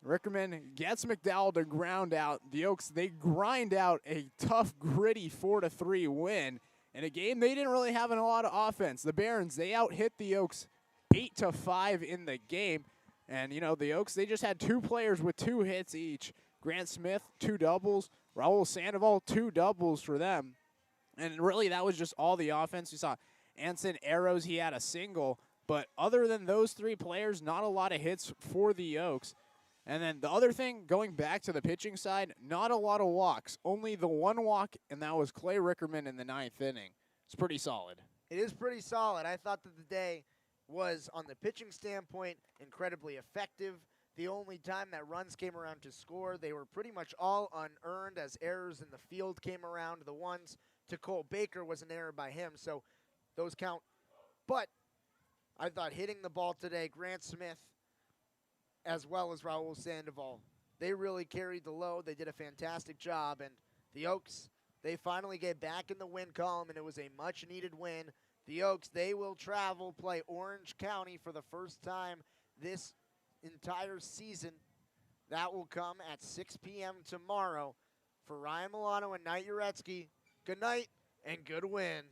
Rickerman gets McDowell to ground out. The Oaks, they grind out a tough, gritty 4-3 win. In a game, they didn't really have a lot of offense. The Barons, they out-hit the Oaks 8-5 in the game. And, you know, the Oaks, they just had 2 players with 2 hits each. Grant Smith, 2 doubles. Raul Sandoval, 2 doubles for them. And really, that was just all the offense. We saw Anson Arrows, he had a single. But other than those 3 players, not a lot of hits for the Oaks. And then the other thing, going back to the pitching side, not a lot of walks. Only the 1 walk, and that was Clay Rickerman in the 9th inning. It's pretty solid. It is pretty solid. I thought that the day was, on the pitching standpoint, incredibly effective. The only time that runs came around to score, they were pretty much all unearned as errors in the field came around. The ones to Cole Baker was an error by him, so those count. But I thought hitting the ball today, Grant Smith, as well as Raul Sandoval, they really carried the load. They did a fantastic job, and the Oaks, they finally get back in the win column, and it was a much-needed win. The Oaks, they will travel, play Orange County for the first time this entire season. That will come at 6 p.m. tomorrow. For Ryan Milano and Knight Uretsky, good night and good win.